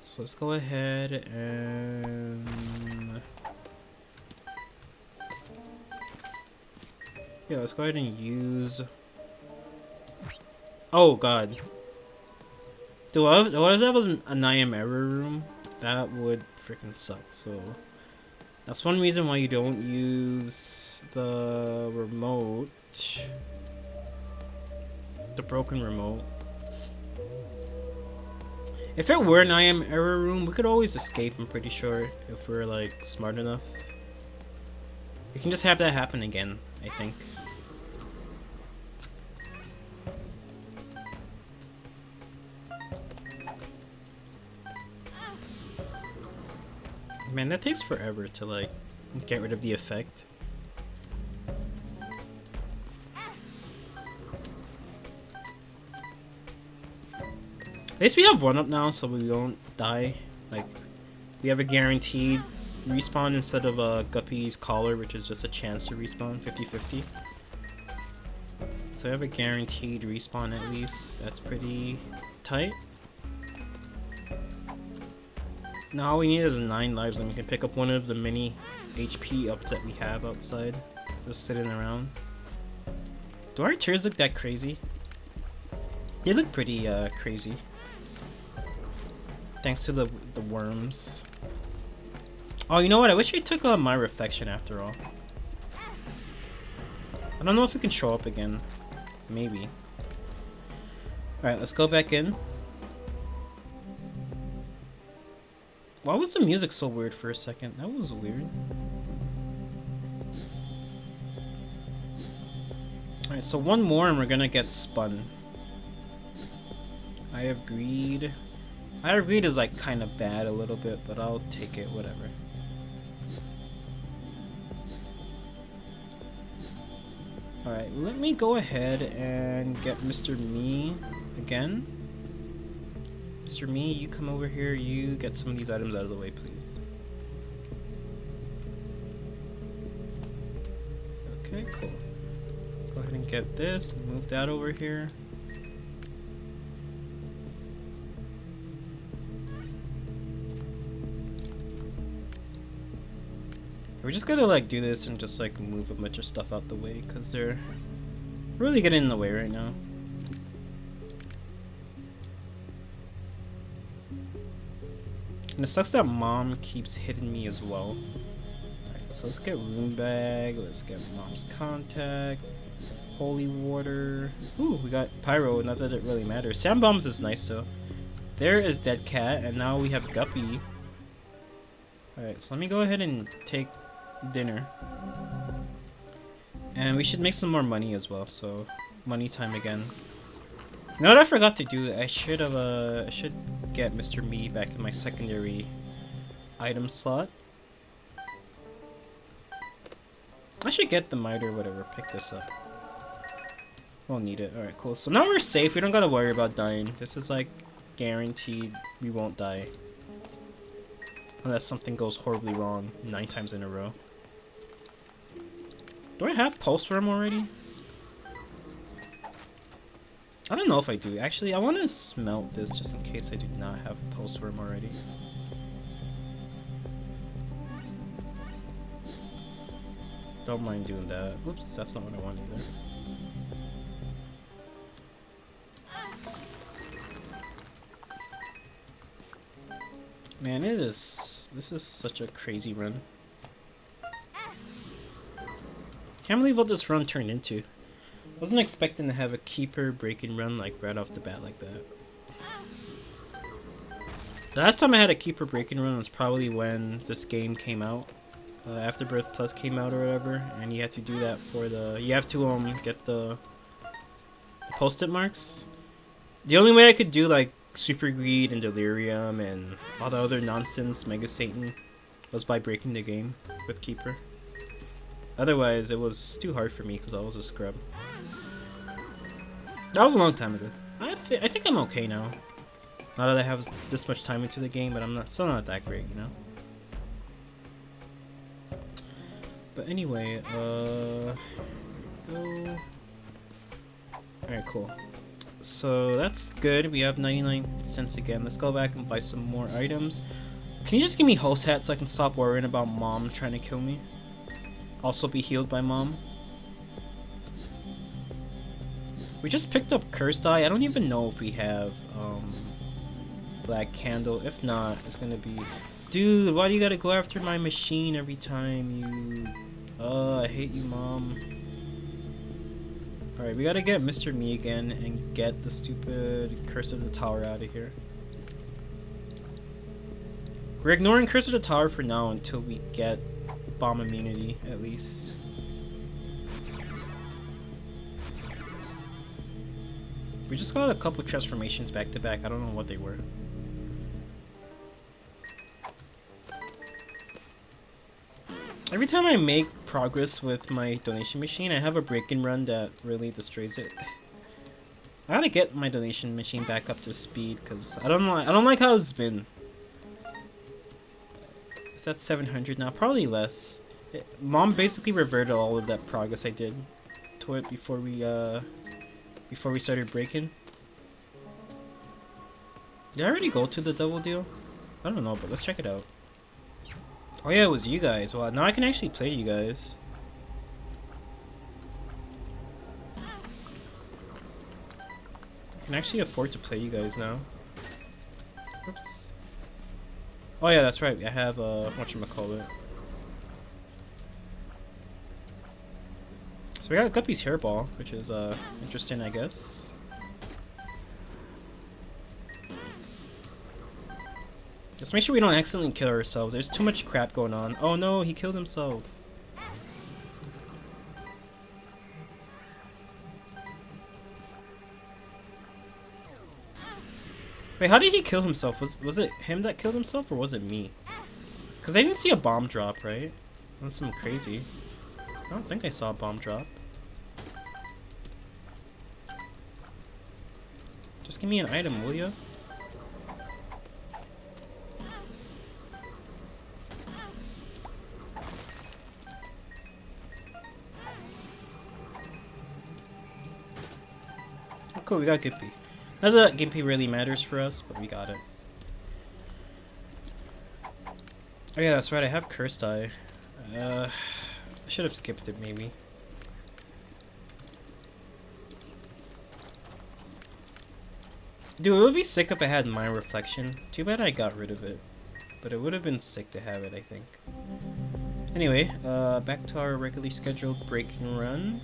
So let's go ahead and yeah, let's go ahead and use. Oh god. Dude, what if that was a Niam error room? That would freaking suck. So that's one reason why you don't use the remote. The broken remote. If it were an IM error room, we could always escape, I'm pretty sure, if we're like smart enough. We can just have that happen again, I think. Man, that takes forever to like get rid of the effect. At least we have 1-up now, so we won't die. Like, we have a guaranteed respawn instead of a Guppy's collar, which is just a chance to respawn, 50-50. So I have a guaranteed respawn at least. That's pretty tight. Now all we need is 9 lives, and we can pick up one of the many HP ups that we have outside, just sitting around. Do our tears look that crazy? They look pretty crazy. Thanks to the worms. Oh, you know what? I wish I took my reflection after all. I don't know if it can show up again. Maybe. Alright, let's go back in. Why was the music so weird for a second? That was weird. Alright, so one more and we're gonna get spun. I have greed. I have greed is like kind of bad a little bit, but I'll take it, whatever. Alright, let me go ahead and get Mr. Me again. Mr. Me, you come over here, you get some of these items out of the way, please. Okay, cool. Go ahead and get this, move that over here. We're just gonna like do this and just like move a bunch of stuff out the way because they're really getting in the way right now. And it sucks that mom keeps hitting me as well. Alright, so let's get rune bag, let's get mom's contact, holy water. Ooh, we got pyro, not that it really matters. Sand bombs is nice though. There is dead cat, and now we have guppy. Alright, so let me go ahead and take dinner. And we should make some more money as well, so money time again. You know what I forgot to do? I should have I should get Mr. Me back in my secondary item slot. I should get the miter, whatever, pick this up. We'll need it. Alright, cool. So now we're safe, we don't gotta worry about dying. This is like guaranteed we won't die. Unless something goes horribly wrong 9 times in a row. Do I have pulse worm already? I don't know if I do. Actually, I want to smelt this just in case I do not have pulse worm already. Don't mind doing that. Oops, that's not what I want either. Man, this is such a crazy run. Can't believe what this run turned into. Wasn't expecting to have a keeper break-in run like right off the bat like that. The last time I had a keeper break-in run was probably when this game came out. Afterbirth Plus came out or whatever, and you had to do that for the... You have to get the post-it marks. The only way I could do like Super Greed and Delirium and all the other nonsense Mega Satan was by breaking the game with Keeper. Otherwise, it was too hard for me because I was a scrub. That was a long time ago. I think I'm okay now. Not that I have this much time into the game, but I'm still not that great, you know? But anyway, go. Alright, cool. So that's good. We have 99 cents again. Let's go back and buy some more items. Can you just give me host hat so I can stop worrying about mom trying to kill me? Also be healed by mom. We just picked up cursed eye. I don't even know if we have black candle. If not, it's gonna be... Dude, why do you gotta go after my machine every time you... I hate you, mom. Alright, we gotta get Mr. Me again and get the stupid Curse of the Tower out of here. We're ignoring Curse of the Tower for now until we get bomb immunity, at least. We just got a couple transformations back to back. I don't know what they were. Every time I make progress with my donation machine, I have a break-in run that really destroys it. I gotta get my donation machine back up to speed because I don't like how it's been. Is that 700 now? Probably less. Mom basically reverted all of that progress I did to it before we started breaking. Did I already go to the double deal? I don't know, but let's check it out. Oh yeah, it was you guys. Well, now I can actually play you guys. I can actually afford to play you guys now. Oops. Oh yeah, that's right. I have whatchamacallit. So we got Guppy's hairball, which is interesting, I guess. Let's make sure we don't accidentally kill ourselves. There's too much crap going on. Oh no, he killed himself. Wait, how did he kill himself? Was it him that killed himself, or was it me? Because I didn't see a bomb drop, right? That's some crazy. I don't think I saw a bomb drop. Just give me an item, will ya? Oh, cool, we got Gimpy. Not that Gimpy really matters for us, but we got it. Oh yeah, that's right, I have Cursed Eye. I should have skipped it, maybe. Dude, it would be sick if I had Mind Reflection. Too bad I got rid of it. But it would have been sick to have it, I think. Anyway, back to our regularly scheduled breaking run.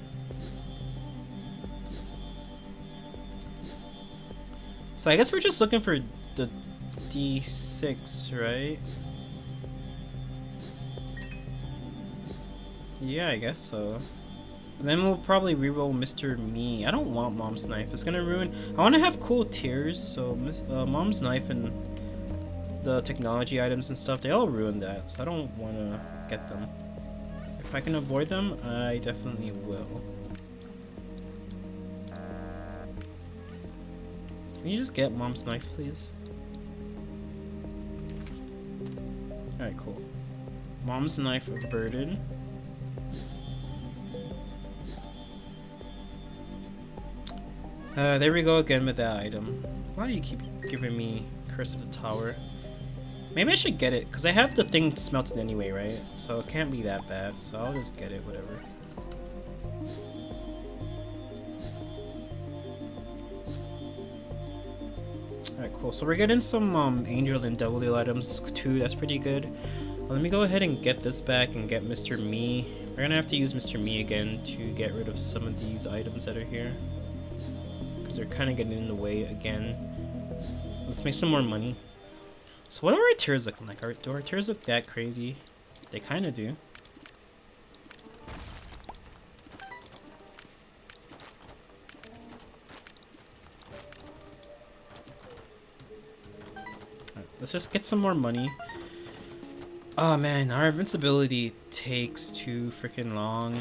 So I guess we're just looking for the D6, right? Yeah, I guess so. And then we'll probably reroll Mr. Me. I don't want Mom's Knife. It's gonna ruin... I want to have cool tiers, so Mom's Knife and the technology items and stuff, they all ruin that, so I don't want to get them. If I can avoid them, I definitely will. Can you just get Mom's Knife, please? Alright, cool. Mom's Knife averted. There we go again with that item. Why do you keep giving me Curse of the Tower? Maybe I should get it, because I have the thing smelted anyway, right? So it can't be that bad, so I'll just get it, whatever. Alright, cool. So we're getting some Angel and Devil Deal items too, that's pretty good. Well, let me go ahead and get this back and get Mr. Me. We're gonna have to use Mr. Me again to get rid of some of these items that are here. They're kind of getting in the way again. Let's make some more money. So what are our tiers looking like? Do our tiers look that crazy? They kind of do. Right, let's just get some more money. Oh man, our invincibility takes too freaking long.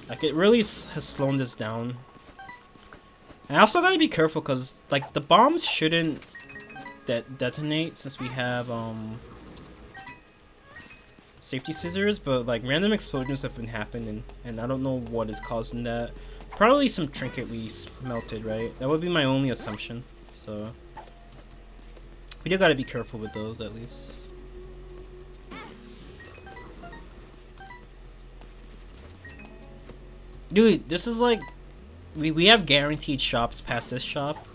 Like, it really has slowed us down. I also gotta be careful because, like, the bombs shouldn't detonate since we have safety scissors, but like random explosions have been happening, and I don't know what is causing that. Probably some trinket we smelted, right? That would be my only assumption. So we do gotta be careful with those at least. Dude, this is like... We have guaranteed shops past this shop,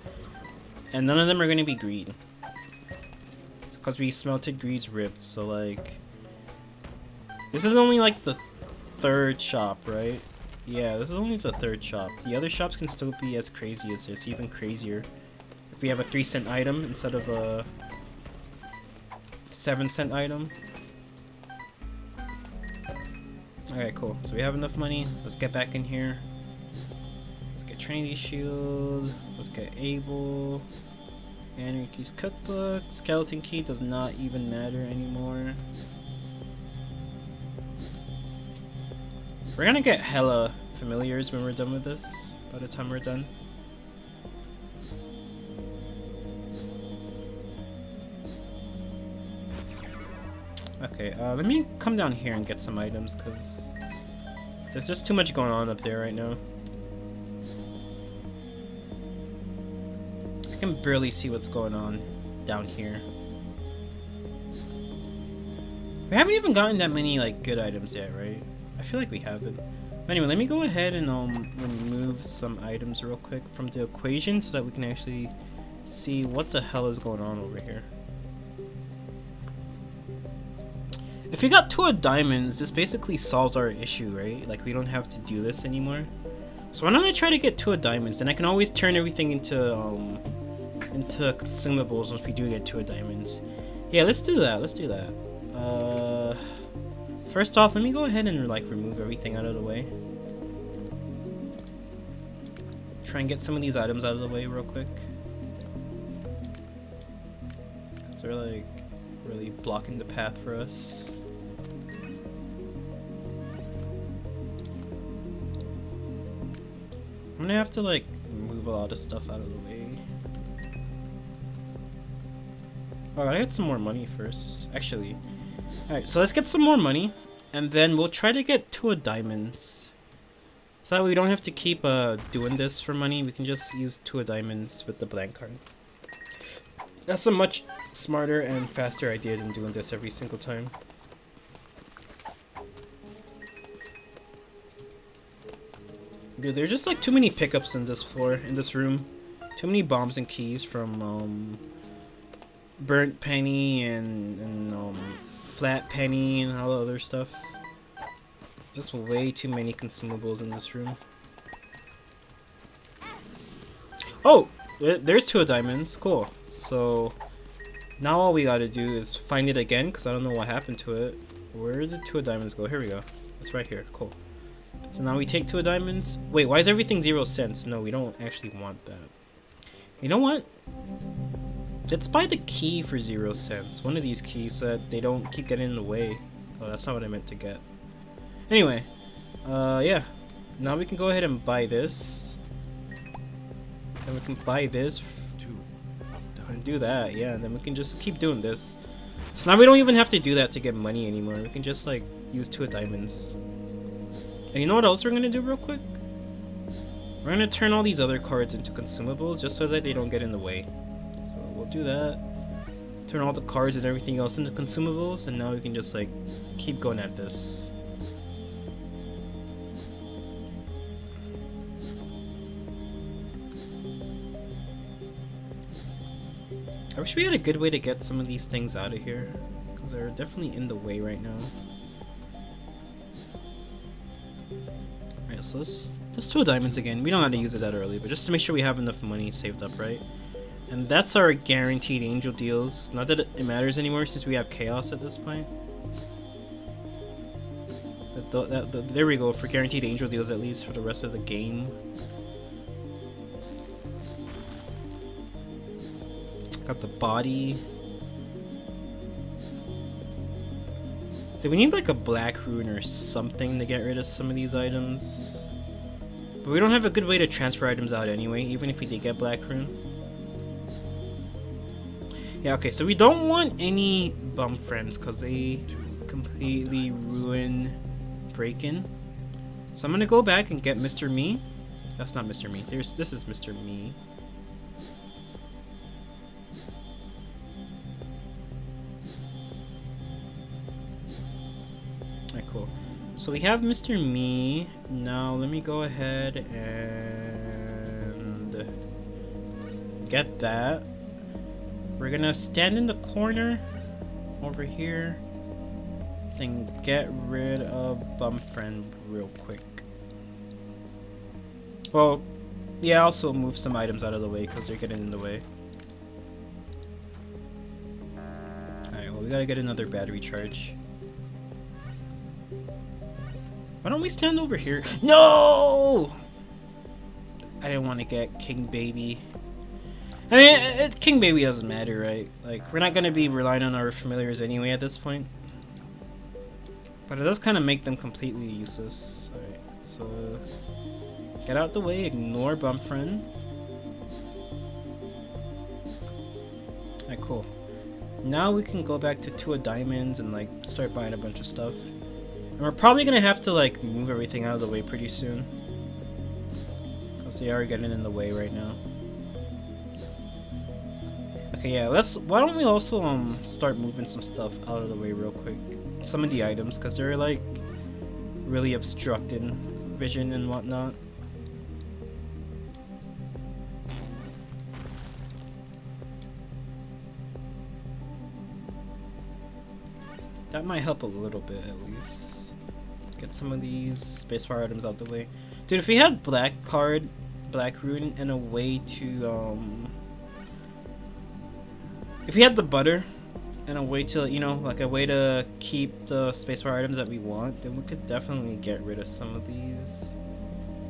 and none of them are going to be greed. Because we smelted greed's ripped, so like... This is only like the third shop, right? Yeah, this is only the third shop. The other shops can still be as crazy as this, even crazier. If we have a 3-cent item instead of a 7-cent item. Alright, cool. So we have enough money. Let's get back in here. Let's get Trinity Shield. Let's get Able. Anarchy's Cookbook. Skeleton Key does not even matter anymore. We're gonna get hella familiars when we're done with this, by the time we're done. Okay, let me come down here and get some items, because there's just too much going on up there right now. I can barely see what's going on down here. We haven't even gotten that many, like, good items yet, right? I feel like we haven't. But anyway, let me go ahead and remove some items real quick from the equation so that we can actually see what the hell is going on over here. If we got 2 of diamonds, this basically solves our issue, right? Like, we don't have to do this anymore. So why don't I try to get 2 of diamonds, and I can always turn everything into consumables once we do get 2 of diamonds. Yeah, let's do that. Let's do that. First off, let me go ahead and like remove everything out of the way. Try and get some of these items out of the way real quick. because they're like really blocking the path for us. I'm gonna have to like move a lot of stuff out of the way. Oh, I gotta get some more money first, actually. Alright, so let's get some more money, and then we'll try to get 2 diamonds. So that way we don't have to keep doing this for money, we can just use 2 diamonds with the blank card. That's a much smarter and faster idea than doing this every single time. Dude, there's just like too many pickups in this floor, in this room. Too many bombs and keys from Burnt Penny and Flat Penny and all the other stuff. Just way too many consumables in this room. Oh! There's 2 diamonds. Cool. So now all we gotta do is find it again, because I don't know what happened to it. Where did 2 diamonds go? Here we go. It's right here. Cool. So now we take 2 diamonds. Wait, why is everything 0 cents? No, we don't actually want that. You know what? Let's buy the key for 0 cents. One of these keys so that they don't keep getting in the way. Oh, that's not what I meant to get. Anyway, yeah. Now we can go ahead and buy this. And we can buy this and do that, yeah, and then we can just keep doing this. So now we don't even have to do that to get money anymore. We can just like use 2 diamonds. And you know what else we're gonna do real quick? We're gonna turn all these other cards into consumables just so that they don't get in the way. So we'll do that. Turn all the cards and everything else into consumables, and now we can just like keep going at this. I wish we had a good way to get some of these things out of here, because they're definitely in the way right now. Alright, so let's just 2 diamonds again. We don't have to use it that early, but just to make sure we have enough money saved up, right? And that's our guaranteed angel deals. Not that it matters anymore since we have chaos at this point. There we go, for guaranteed angel deals at least for the rest of the game. Got the body. Do we need like a black rune or something to get rid of some of these items? But we don't have a good way to transfer items out anyway, even if we did get black rune. Yeah, okay, so we don't want any bum friends because they completely ruin break-in. So I'm gonna go back and get Mr. Me. That's not Mr. Me. This is Mr. Me. Cool. So we have Mr. Me. Now let me go ahead and get that. We're gonna stand in the corner over here and get rid of Bum Friend real quick. Well, yeah, also move some items out of the way because they're getting in the way. Alright, well, we gotta get another battery charge. Why don't we stand over here? No! I didn't want to get King Baby. I mean, King Baby doesn't matter, right? Like, we're not going to be relying on our familiars anyway at this point. But it does kind of make them completely useless. Alright, so... get out the way, ignore Bump Friend. Alright, cool. Now we can go back to 2 of diamonds and, like, start buying a bunch of stuff. And we're probably gonna have to like move everything out of the way pretty soon, because they are getting in the way right now. Okay, yeah, why don't we also start moving some stuff out of the way real quick. Some of the items, because they're like really obstructing vision and whatnot. That might help a little bit at least. Get some of these spacebar items out the way. Dude, if we had black rune, and a way to if we had the butter and a way to, you know, like a way to keep the spacebar items that we want, then we could definitely get rid of some of these.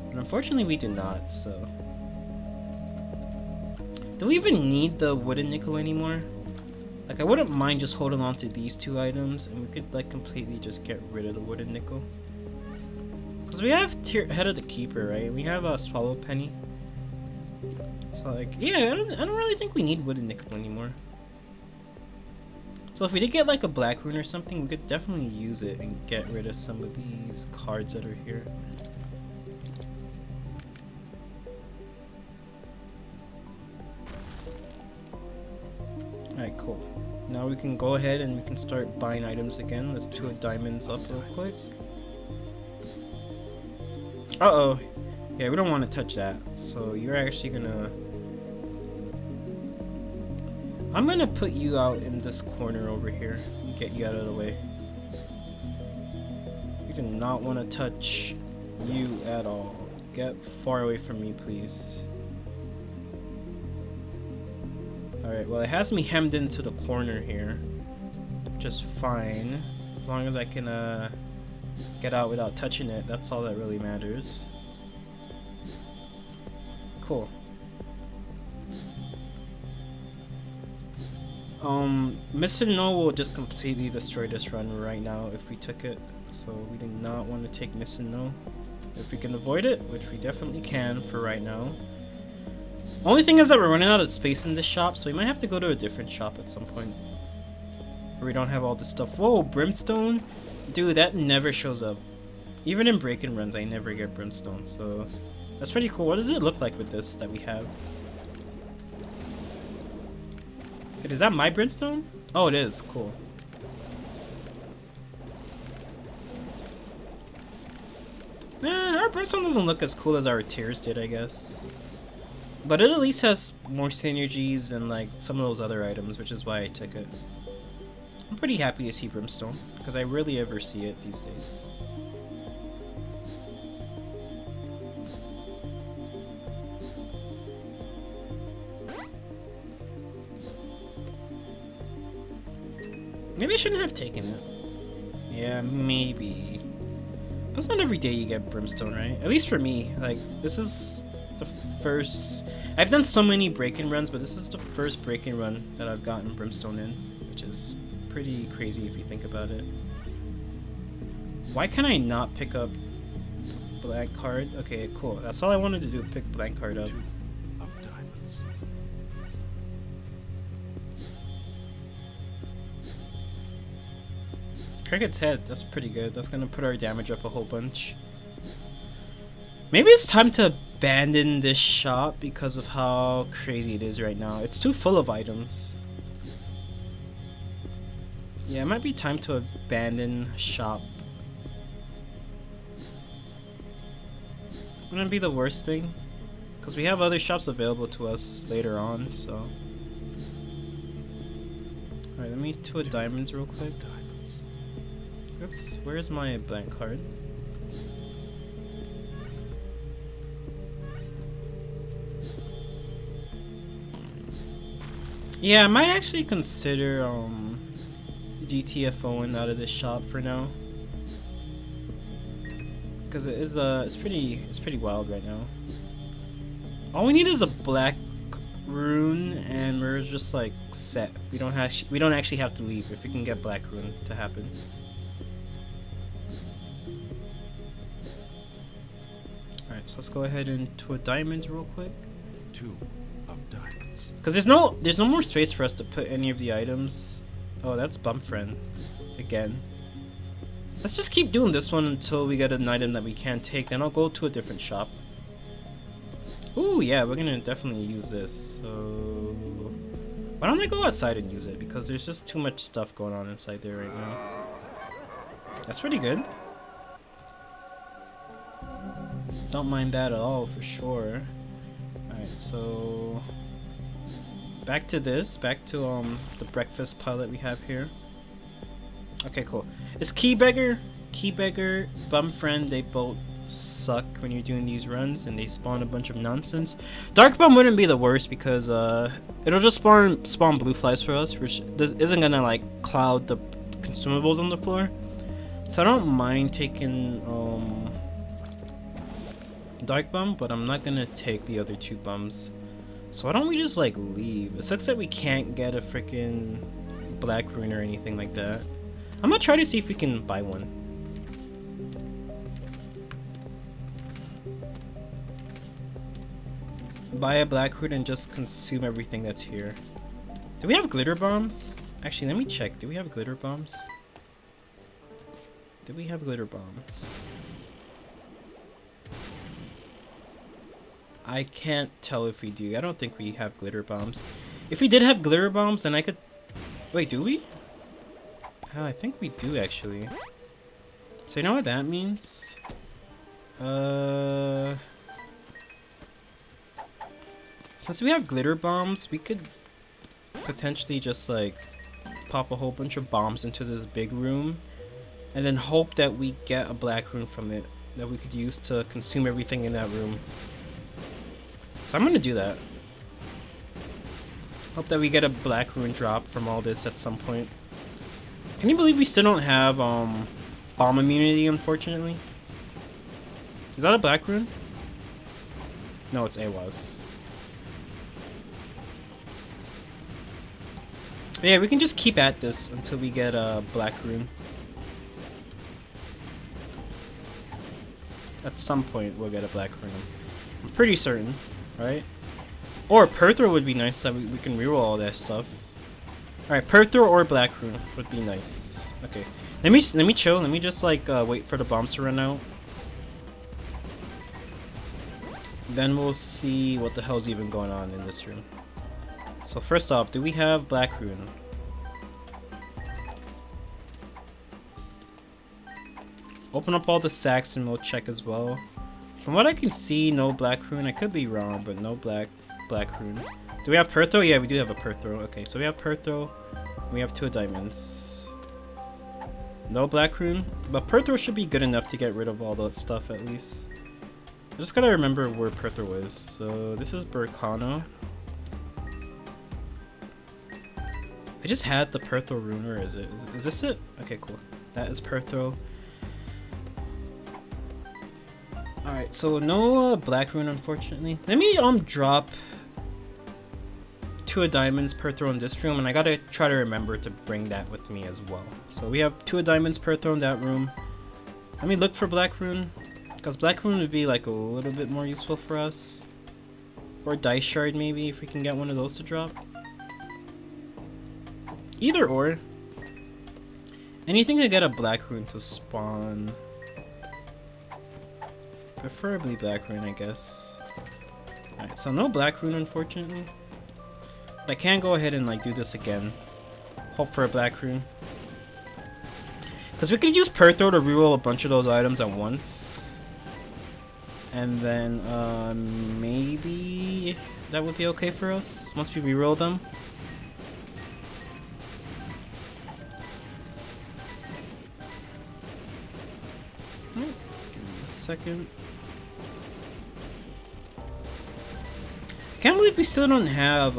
And unfortunately we do not, so. Do we even need the wooden nickel anymore? Like, I wouldn't mind just holding on to these 2 items, and we could like completely just get rid of the wooden nickel. Because we have Head of the Keeper, right? We have a Swallow Penny. So like, yeah, I don't really think we need wooden nickel anymore. So if we did get like a black rune or something, we could definitely use it and get rid of some of these cards that are here. Alright, cool. Now we can go ahead and we can start buying items again. Let's do a diamonds up real quick. Uh-oh. Yeah, we don't want to touch that. So you're actually gonna... I'm gonna put you out in this corner over here and get you out of the way. You do not want to touch you at all. Get far away from me, please. Alright, well it has me hemmed into the corner here, which is fine. As long as I can get out without touching it, that's all that really matters. Cool. Missing No will just completely destroy this run right now if we took it, so we do not want to take Missing No. If we can avoid it, which we definitely can for right now. Only thing is that we're running out of space in this shop, so we might have to go to a different shop at some point. Where we don't have all this stuff. Whoa, Brimstone? Dude, that never shows up. Even in break-in runs, I never get Brimstone, so... That's pretty cool. What does it look like with this that we have? Wait, is that my Brimstone? Oh, it is. Cool. Our Brimstone doesn't look as cool as our Tears did, I guess. But it at least has more synergies than like some of those other items, which is why I took it. I'm pretty happy to see Brimstone, because I rarely ever see it these days. Maybe I shouldn't have taken it. Yeah, maybe. But it's not every day you get Brimstone, right? At least for me. Like, this is the first... I've done so many break-in runs, but this is the first break-in run that I've gotten Brimstone in, which is pretty crazy if you think about it. Why can I not pick up blank card? Okay, cool. That's all I wanted to do, pick blank card up. TRINKET's head, that's pretty good. That's gonna put our damage up a whole bunch. Maybe it's time to abandon this shop because of how crazy it is right now. It's too full of items. Yeah, it might be time to abandon shop. Wouldn't it be the worst thing? Because we have other shops available to us later on, so... Alright, let me do a diamonds real quick. Oops, where's my blank card? Yeah, I might actually consider GTFOing out of this shop for now, because it is it's pretty wild right now. All we need is a black rune, and we're just like set. We don't actually have to leave if we can get black rune to happen. Alright, so let's go ahead and do a diamonds real quick. 2 of diamonds. Because there's no more space for us to put any of the items. Oh, that's Bump Friend again. Let's just keep doing this one until we get an item that we can take, then I'll go to a different shop. Ooh, yeah, we're gonna definitely use this. So why don't I go outside and use it? Because there's just too much stuff going on inside there right now. That's pretty good. Don't mind that at all, for sure. Alright, so... back to this. Back to the breakfast pile that we have here. Okay, cool. It's Keybeggar, Bum Friend, they both suck when you're doing these runs, and they spawn a bunch of nonsense. Dark Bum wouldn't be the worst, because it'll just spawn blue flies for us, which isn't gonna like cloud the consumables on the floor. So I don't mind taking Dark Bum, but I'm not gonna take the other 2 bums. So why don't we just like leave? It sucks that we can't get a freaking black rune or anything like that. I'm gonna try to see if we can buy one. Buy a black rune and just consume everything that's here. Do we have glitter bombs? Actually, let me check. Do we have glitter bombs? Do we have glitter bombs? I can't tell if we do. I don't think we have glitter bombs. If we did have glitter bombs, then I could... Wait, do we? Oh, I think we do, actually. So you know what that means? Since we have glitter bombs, we could potentially just, like, pop a whole bunch of bombs into this big room and then hope that we get a black rune from it that we could use to consume everything in that room. So I'm gonna do that. Hope that we get a black rune drop from all this at some point. Can you believe we still don't have bomb immunity, unfortunately? Is that a black rune? No, it's AWAS. But yeah, we can just keep at this until we get a black rune. At some point we'll get a black rune. I'm pretty certain, right? Or Perthro would be nice, so that we can reroll all that stuff. Alright, Perthro or black rune would be nice. Okay. Let me chill, let me just like wait for the bombs to run out. Then we'll see what the hell's even going on in this room. So first off, do we have black rune? Open up all the sacks and we'll check as well. From what I can see, no black rune. I could be wrong, but no black rune. Do we have Perthro? Yeah, we do have a Perthro. Okay, so we have Perthro. We have 2 diamonds. No black rune, but Perthro should be good enough to get rid of all that stuff at least. I just gotta remember where Perthro is. So this is Burkano. I just had the Perthro rune, or is it? Is this it? Okay, cool. That is Perthro. Alright, so no black rune, unfortunately. Let me drop 2 diamonds Perthro in this room, and I gotta try to remember to bring that with me as well. So we have 2 diamonds Perthro in that room. Let me look for black rune, because black rune would be like a little bit more useful for us. Or dice shard maybe, if we can get one of those to drop. Either or. Anything to get a black rune to spawn. Preferably black rune, I guess. Alright, so no black rune, unfortunately. But I can go ahead and like do this again. Hope for a black rune. Because we could use Perthro to reroll a bunch of those items at once. And then maybe that would be okay for us once we reroll them. Give me a second. Can't believe we still don't have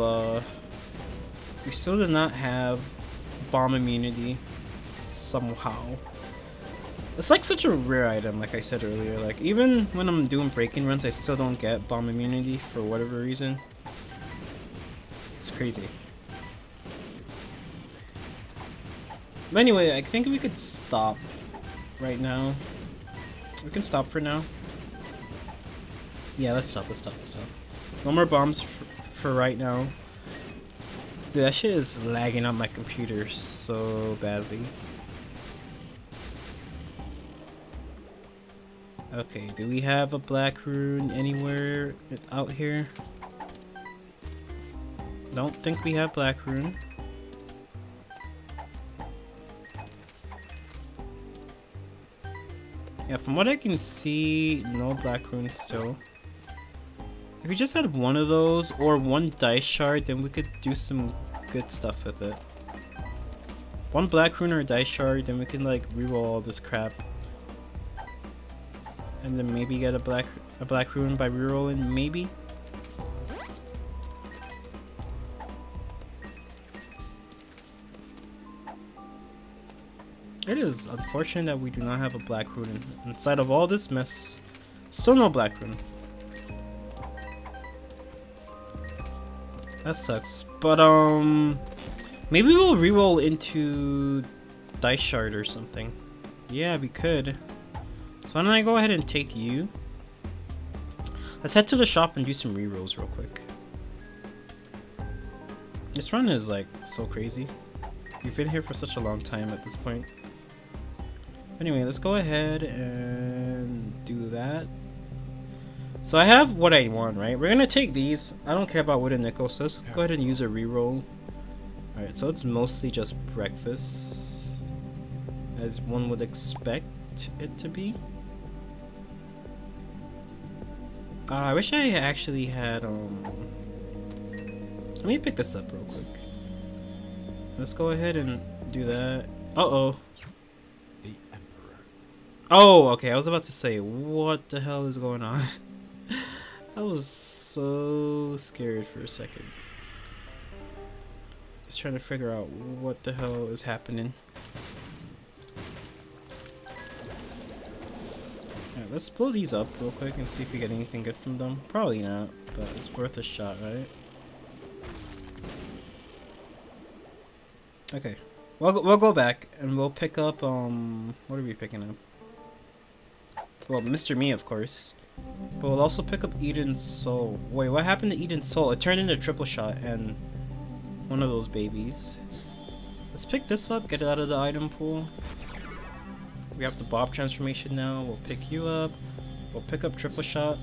we still do not have bomb immunity somehow. It's like such a rare item, like I said earlier. Like even when I'm doing break-in runs, I still don't get bomb immunity for whatever reason. It's crazy. But anyway, I think we could stop right now. We can stop for now. Yeah, let's stop. No more bombs for right now. Dude, that shit is lagging on my computer so badly. Okay, do we have a black rune anywhere out here? Don't think we have black rune. Yeah, from what I can see, no black rune still. If we just had one of those or 1 dice shard, then we could do some good stuff with it. 1 black rune or a dice shard, then we can like reroll all this crap. And then maybe get a black rune by rerolling, maybe? It is unfortunate that we do not have a black rune inside of all this mess. Still no black rune. That sucks. But maybe we'll reroll into Dice Shard or something. Yeah, we could. So why don't I go ahead and take you? Let's head to the shop and do some rerolls real quick. This run is like so crazy. We've been here for such a long time at this point. Anyway, let's go ahead and do that. So I have what I want, right? We're gonna take these. I don't care about wood and nickel, so let's go ahead and use a reroll. Alright, so it's mostly just breakfast, as one would expect it to be. I wish I actually had, let me pick this up real quick. Let's go ahead and do that. Uh-oh. The Emperor. Oh, okay, I was about to say, what the hell is going on? I was so scared for a second. Just trying to figure out what the hell is happening. Alright, let's blow these up real quick and see if we get anything good from them. Probably not, but it's worth a shot, right? Okay, we'll go back and we'll pick up, what are we picking up? Well, Mr. Me, of course. But we'll also pick up Eden's Soul. Wait, what happened to Eden's Soul? It turned into triple shot and one of those babies. Let's pick this up, get it out of the item pool. We have the Bob transformation now. We'll pick you up. We'll pick up triple shot.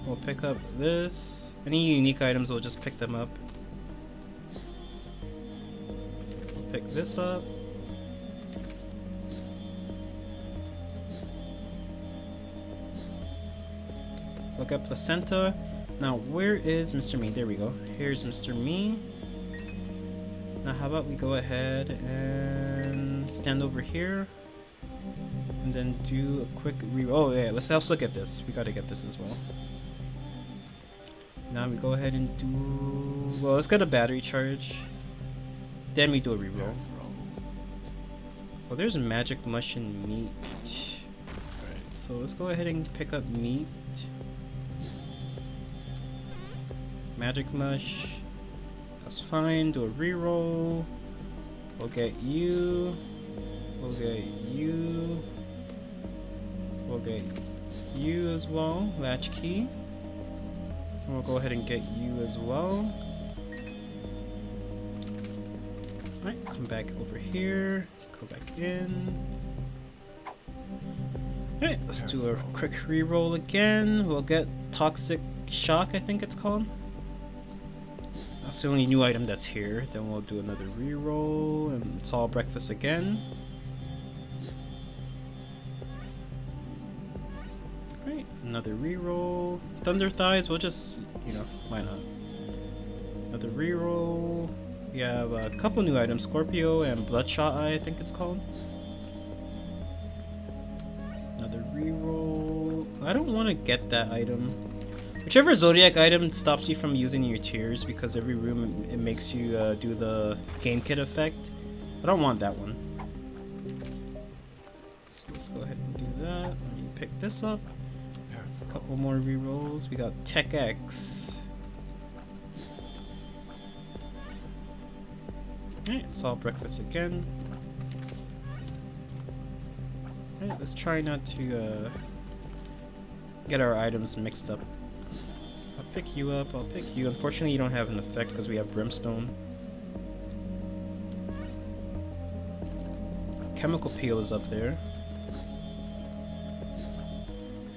We'll pick up this. Any unique items, we'll just pick them up. We'll pick this up. Look at placenta. Now, where is Mr. Me? There we go. Here's Mr. Me. Now, how about we go ahead and stand over here and then do a quick oh yeah, let's also get this. We gotta get this as well. Now we go ahead and do, well, let's get a battery charge. Then we do a reroll. Well, there's a magic mush and meat. Alright, so let's go ahead and pick up meat. Magic mush. That's fine. Do a reroll. We'll get you. We'll get you. We'll get you as well. Latch key. And we'll go ahead and get you as well. Alright, come back over here. Go back in. Alright, let's do a quick reroll again. We'll get Toxic Shock, I think it's called. That's the only new item that's here. Then we'll do another reroll, and it's all breakfast again. Great, another reroll. Thunder Thighs, we'll just, you know, why not? Another reroll. We have a couple new items, Scorpio and Bloodshot Eye, I think it's called. Another reroll. I don't want to get that item. Whichever Zodiac item stops you from using your tiers, because every room it makes you do the game kit effect. I don't want that one. So let's go ahead and do that. Let me pick this up. A couple more rerolls. We got Tech X. Alright, it's all breakfast again. Alright, let's try not to get our items mixed up. I'll pick you up, I'll pick you. Unfortunately, you don't have an effect because we have Brimstone. Chemical Peel is up there.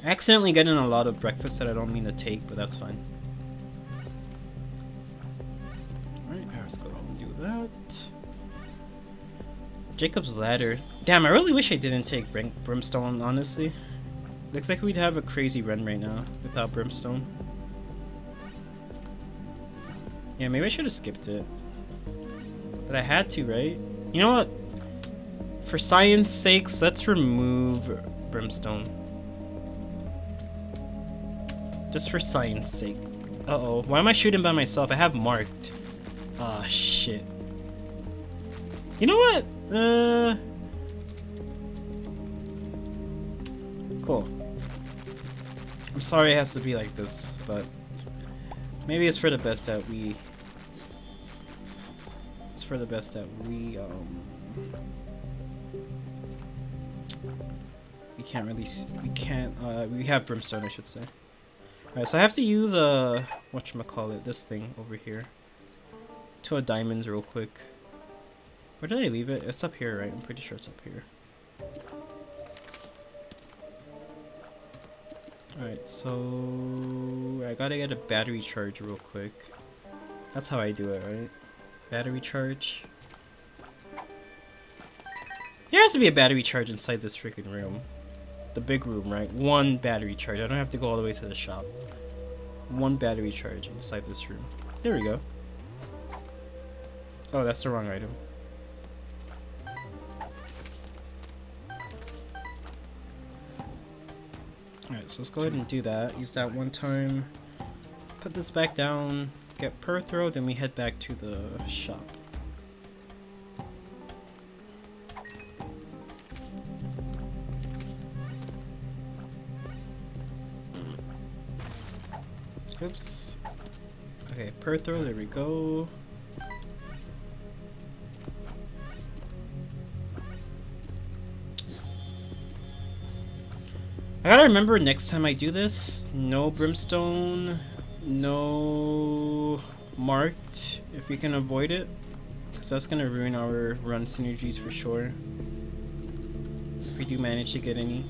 Accidentally getting a lot of breakfast that I don't mean to take, but that's fine. Alright, let's go and do that. Jacob's Ladder. Damn, I really wish I didn't take Brimstone, honestly. Looks like we'd have a crazy run right now without Brimstone. Yeah, maybe I should have skipped it. But I had to, right? You know what? For science sakes, let's remove Brimstone. Just for science sake. Uh-oh. Why am I shooting by myself? I have marked. Ah, shit. You know what? Cool. I'm sorry it has to be like this, but maybe it's for the best that we for the best that we can't really we have brimstone, I should say. Alright, so I have to use whatchamacallit, this thing over here. 2 diamonds real quick. Where did I leave it? It's up here, right? I'm pretty sure it's up here. Alright, so I gotta get a battery charge real quick. That's how I do it, right? Battery charge. There has to be a battery charge inside this freaking room. The big room, right? 1 battery charge. I don't have to go all the way to the shop. 1 battery charge inside this room. There we go. Oh, that's the wrong item. Alright, so let's go ahead and do that. Use that 1 time. Put this back down. Get per throw, then we head back to the shop. Oops. Okay, per throw, there we go. I gotta remember next time I do this, no brimstone, no marked, if we can avoid it, because that's gonna ruin our run synergies for sure, if we do manage to get any.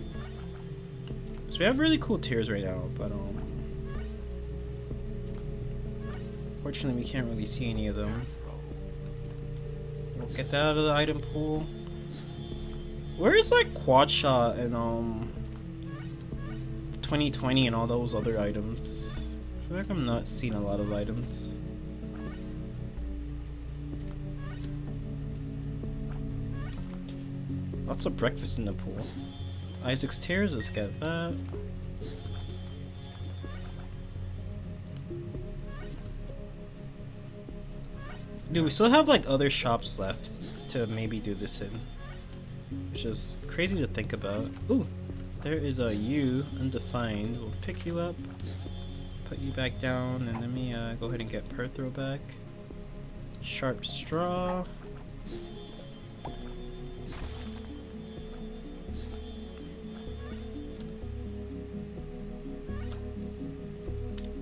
So we have really cool tiers right now, but fortunately we can't really see any of them. We'll get that out of the item pool. Where is like quad shot and 2020 and all those other items? I feel like I'm not seeing a lot of items. Lots of breakfast in the pool. Isaac's Tears, let's get that. Dude, we still have like other shops left to maybe do this in, which is crazy to think about. Ooh, there is a U, undefined. We'll pick you up, put you back down, and let me go ahead and get per throw back. Sharp straw.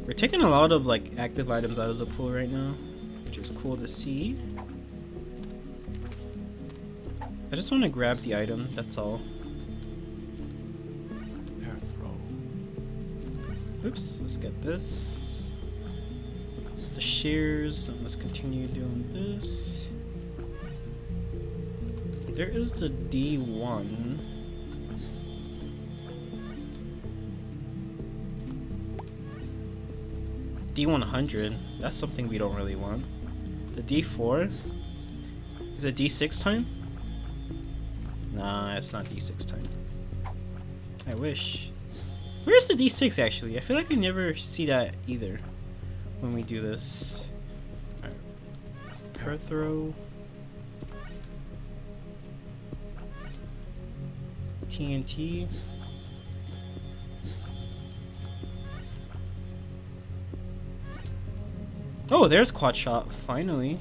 We're taking a lot of like active items out of the pool right now, which is cool to see. I just want to grab the item, that's all. Air throw. Oops, let's get this. The shears, and let's continue doing this. There is the D1. D100, that's something we don't really want. The D4? Is it D6 time? Nah, it's not D6 time. I wish. Where's the D6 actually? I feel like we never see that either when we do this. Alright. Per throw. TNT. Oh, there's quad shot, finally.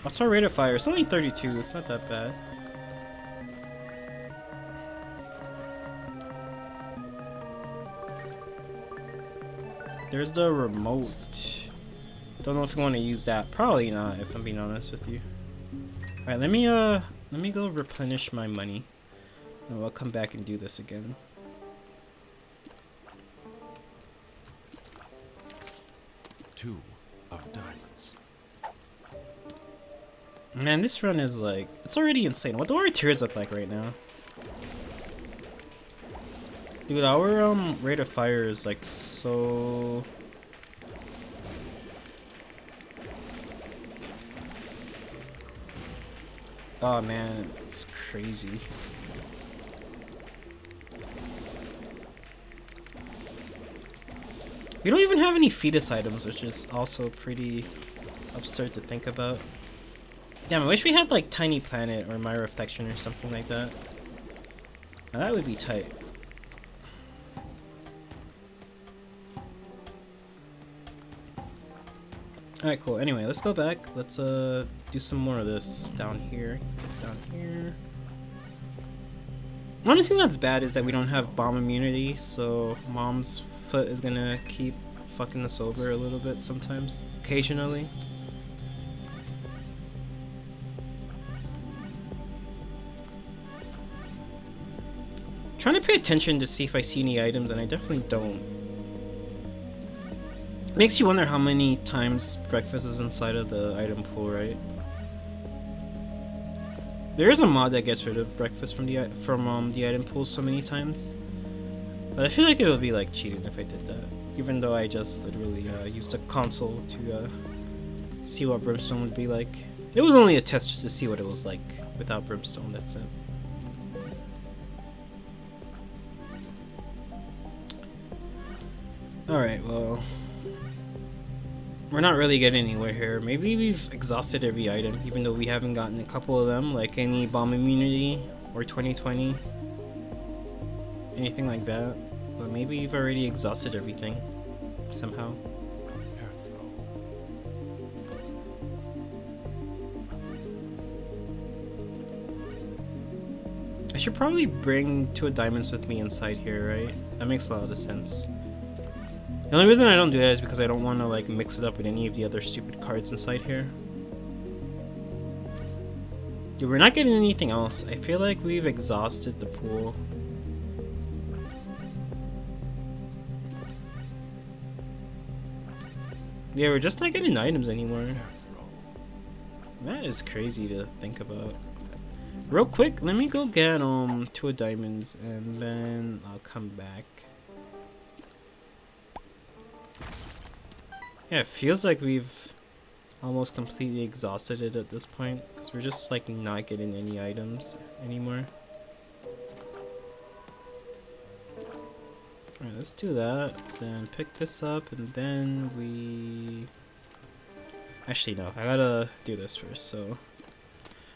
What's our rate of fire? It's only 32, it's not that bad. There's the remote. Don't know if you want to use that. Probably not, if I'm being honest with you. Alright, let me go replenish my money. And we'll come back and do this again. Two of diamonds. Man, this run is like, it's already insane. What do our tiers look like right now? Dude, our rate of fire is like so... Oh man, it's crazy. We don't even have any fetus items, which is also pretty absurd to think about. Damn, I wish we had like Tiny Planet or My Reflection or something like that. Now that would be tight. Alright, cool. Anyway, let's go back. Let's do some more of this down here. Down here. One thing that's bad is that we don't have bomb immunity, so mom's foot is gonna keep fucking us over a little bit sometimes. Occasionally. Trying to pay attention to see if I see any items, and I definitely don't. Makes you wonder how many times breakfast is inside of the item pool, right? There is a mod that gets rid of breakfast from the item pool so many times, but I feel like it would be like cheating if I did that. Even though I just literally used a console to see what Brimstone would be like. It was only a test just to see what it was like without Brimstone. That's it. Alright, well, we're not really getting anywhere here. Maybe we've exhausted every item, even though we haven't gotten a couple of them, like any bomb immunity or 2020, anything like that. But maybe we've already exhausted everything somehow. I should probably bring 2 diamonds with me inside here, right? That makes a lot of sense. The only reason I don't do that is because I don't want to like mix it up with any of the other stupid cards inside here. Dude, we're not getting anything else. I feel like we've exhausted the pool. Yeah, we're just not getting items anymore. That is crazy to think about. Real quick, let me go get 2 diamonds and then I'll come back. Yeah, it feels like we've almost completely exhausted it at this point, because we're just like not getting any items anymore. Alright, let's do that, then pick this up, and then we... Actually no, I gotta do this first, so...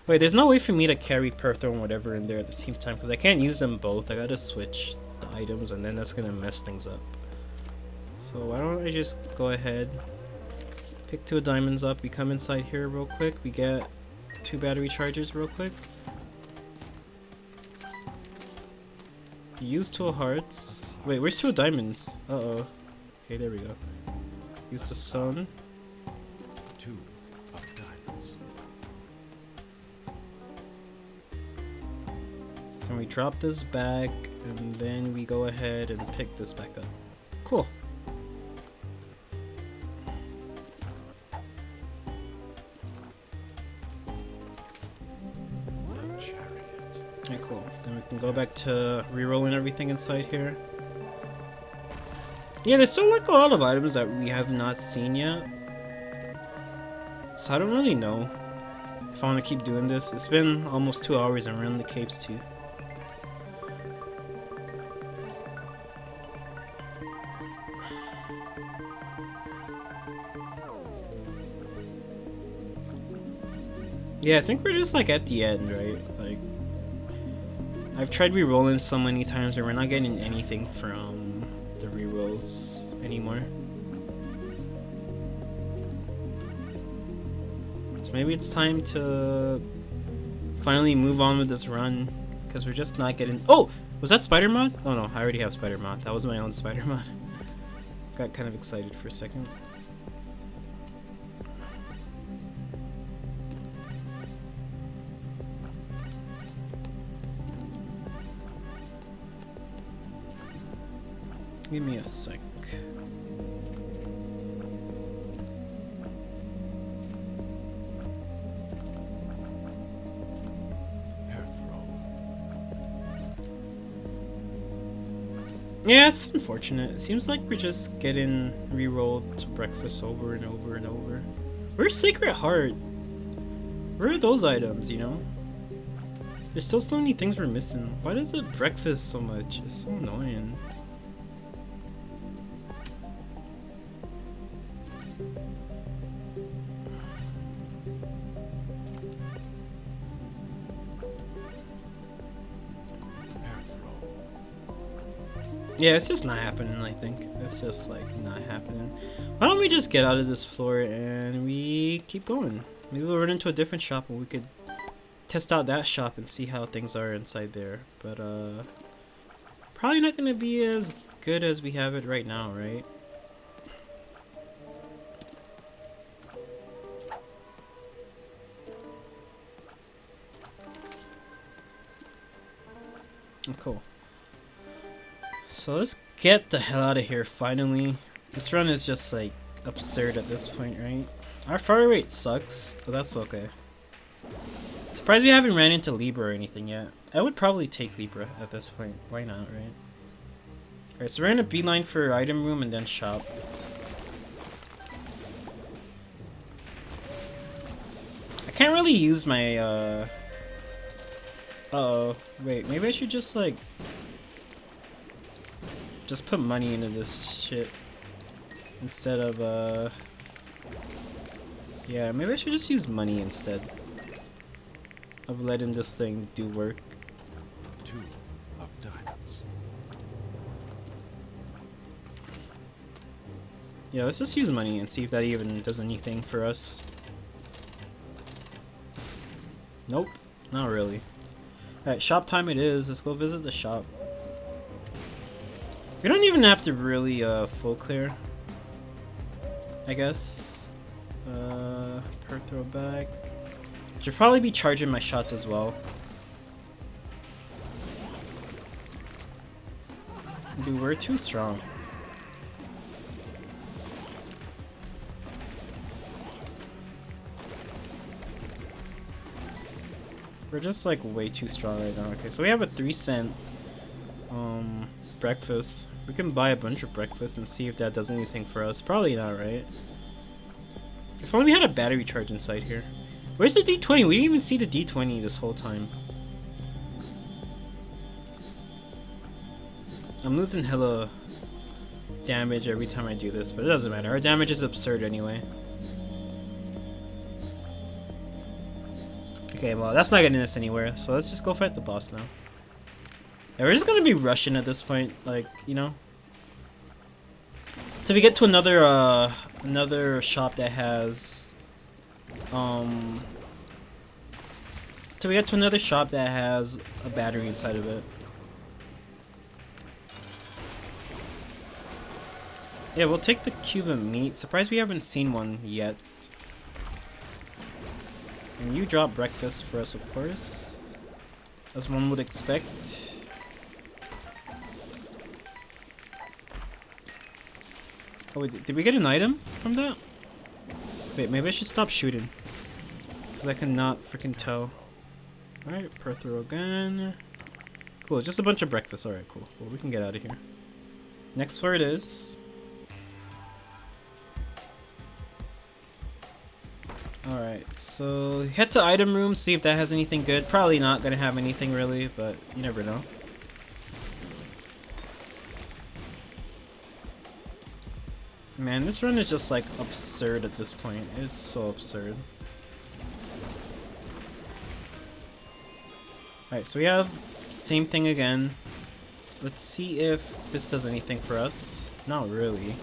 Wait, there's no way for me to carry Perthro and whatever in there at the same time, because I can't use them both. I gotta switch the items, and then that's gonna mess things up. So why don't I just go ahead, pick 2 diamonds up, we come inside here real quick, we get 2 battery chargers real quick. Use 2 hearts. Wait, where's 2 diamonds? Uh-oh. Okay, there we go. Use the sun. 2 of diamonds. And we drop this back, and then we go ahead and pick this back up. Cool. Okay, cool. Then we can go back to re-rolling everything inside here. Yeah, there's still like a lot of items that we have not seen yet. So I don't really know if I want to keep doing this. It's been almost 2 hours and we're in the caves too. Yeah, I think we're just like at the end, right? Like, I've tried re-rolling so many times and we're not getting anything from the re-rolls anymore. So maybe it's time to finally move on with this run, because we're just not getting... Oh! Was that spider mod? Oh no, I already have spider mod. That was my own spider mod. Got kind of excited for a second. Give me a sec. Yeah, it's unfortunate. It seems like we're just getting re-rolled to breakfast over and over and over. Where's Sacred Heart? Where are those items, you know? There's still so many things we're missing. Why does it breakfast so much? It's so annoying. Yeah, it's just not happening, I think. It's just like not happening. Why don't we just get out of this floor and we keep going? Maybe we'll run into a different shop and we could test out that shop and see how things are inside there. But probably not gonna be as good as we have it right now, right? Oh, cool. So let's get the hell out of here finally. This run is just like absurd at this point, right? Our fire rate sucks, but that's okay. Surprised we haven't ran into Libra or anything yet. I would probably take Libra at this point. Why not, right? Alright, so we're in a beeline for item room and then shop. I can't really use my uh-oh. Wait, maybe I should just like just put money into this shit instead of yeah, maybe I should just use money instead of letting this thing do work. 2 of diamonds. Yeah, let's just use money and see if that even does anything for us. Nope, not really. Alright, shop time it is. Let's go visit the shop. We don't even have to really full clear, I guess. Per throwback. Should probably be charging my shots as well. Dude, we're too strong. We're just like way too strong right now. Okay, so we have a 3-cent breakfast. We can buy a bunch of breakfast and see if that does anything for us. Probably not, right? If only we had a battery charge inside here. Where's the D20? We didn't even see the D20 this whole time. I'm losing hella damage every time I do this, but it doesn't matter. Our damage is absurd anyway. Okay, well, that's not getting us anywhere, so let's just go fight the boss now. Yeah, we're just gonna be rushing at this point, like, you know? Till we get to another, another shop that has, till we get to another shop that has a battery inside of it. Yeah, we'll take the Cuban meat. Surprised we haven't seen one yet. And you drop breakfast for us, of course, as one would expect. Oh wait, did we get an item from that? Wait, maybe I should stop shooting, because I cannot freaking tell. Alright, per throw again. Cool, just a bunch of breakfast. Alright, cool. Well, we can get out of here. Next floor it is. Alright, so head to item room, see if that has anything good. Probably not gonna have anything really, but you never know. Man, this run is just like absurd at this point. It's so absurd. Alright, so we have same thing again. Let's see if this does anything for us. Not really.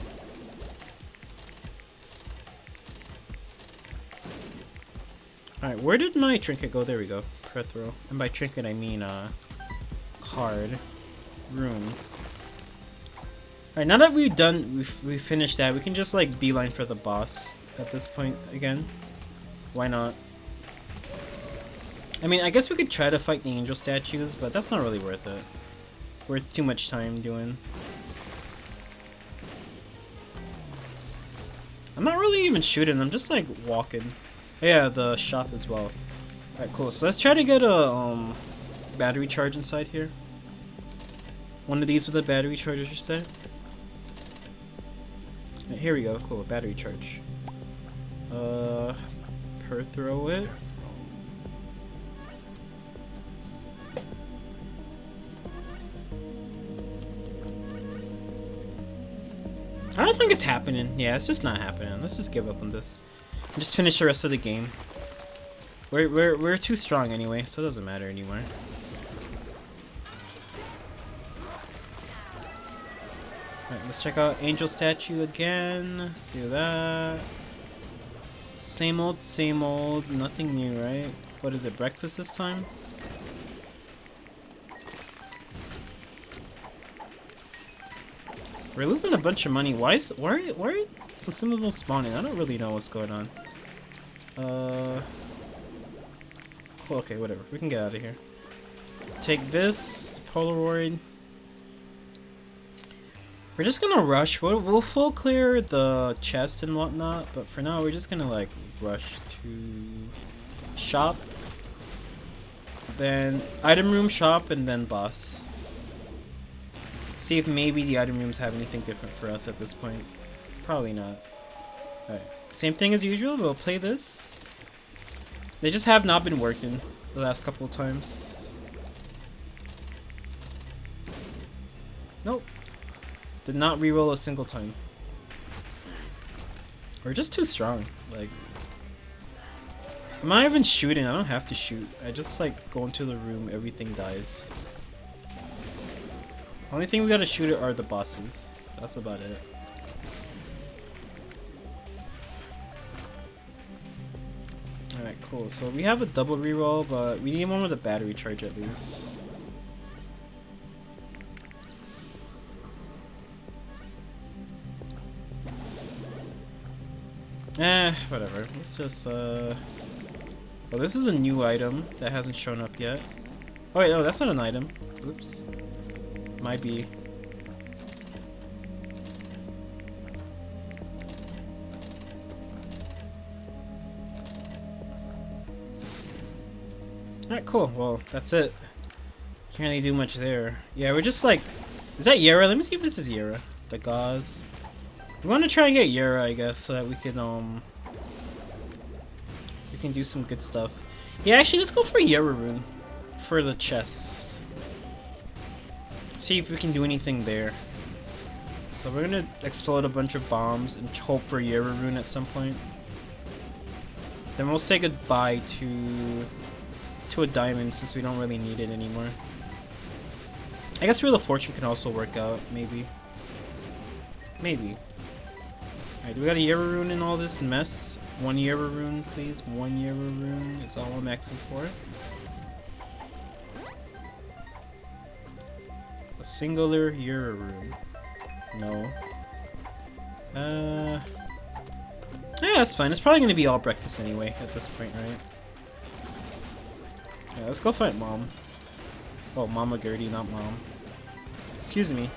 Alright, where did my trinket go? There we go. Prethro. And by trinket I mean card. Room. Alright, now that we've finished that, we can just like beeline for the boss at this point again. Why not? I mean, I guess we could try to fight the angel statues, but that's not really worth it. Worth too much time doing. I'm not really even shooting, I'm just like walking. Yeah, the shop as well. Alright, cool. So let's try to get a battery charge inside here. One of these with a battery charge, I should say. Right, here we go. Cool, battery charge. Per throw it. I don't think it's happening. Yeah, it's just not happening. Let's just give up on this. And just finish the rest of the game. We're too strong anyway, so it doesn't matter anymore. Alright, let's check out Angel Statue again. Do that. Same old, nothing new, right? What is it, breakfast this time? We're losing a bunch of money. Why are consumables spawning? I don't really know what's going on. Cool, okay, whatever. We can get out of here. Take this, Polaroid. We're just gonna rush. We'll full clear the chest and whatnot, but for now we're just gonna like rush to shop, then item room, shop, and then boss. See if maybe the item rooms have anything different for us at this point. Probably not. Alright, same thing as usual. We'll play this. They just have not been working the last couple of times. Nope. Did not reroll a single time. We're just too strong. Like, I'm not even shooting. I don't have to shoot. I just like go into the room. Everything dies. Only thing we gotta shoot at are the bosses. That's about it. Alright, cool. So we have a double reroll, but we need one with a battery charge at least. Whatever. Let's just, well, this is a new item that hasn't shown up yet. Oh wait, no, that's not an item. Oops. Might be. Alright, cool. Well, that's it. Can't really do much there. Yeah, we're just like... Is that Yera? Let me see if this is Yera. The gauze. We want to try and get Yera, I guess, so that we can do some good stuff. Yeah, actually, let's go for Yera rune for the chest. See if we can do anything there. So we're gonna explode a bunch of bombs and hope for Yera rune at some point. Then we'll say goodbye to a diamond since we don't really need it anymore. I guess Wheel of Fortune can also work out, maybe. Maybe. Alright, do we got a Yera rune in all this mess? One Yera rune, please. One Yera rune is all I'm asking for. A singular Yera rune. No. Yeah, that's fine. It's probably gonna be all breakfast anyway at this point, right? Yeah, let's go fight Mom. Oh, Mama Gertie, not Mom. Excuse me.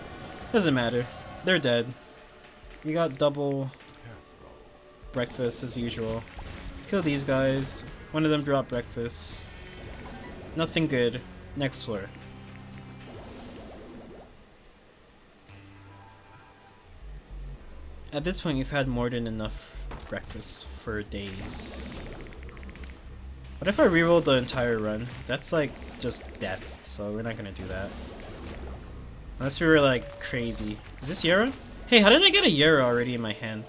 Doesn't matter. They're dead. We got double breakfast as usual. Kill these guys. One of them dropped breakfast. Nothing good. Next floor. At this point, we've had more than enough breakfast for days. What if I reroll the entire run? That's like just death, so we're not gonna do that. Unless we were like crazy. Is this Yera? Hey, how did I get a Yera already in my hand?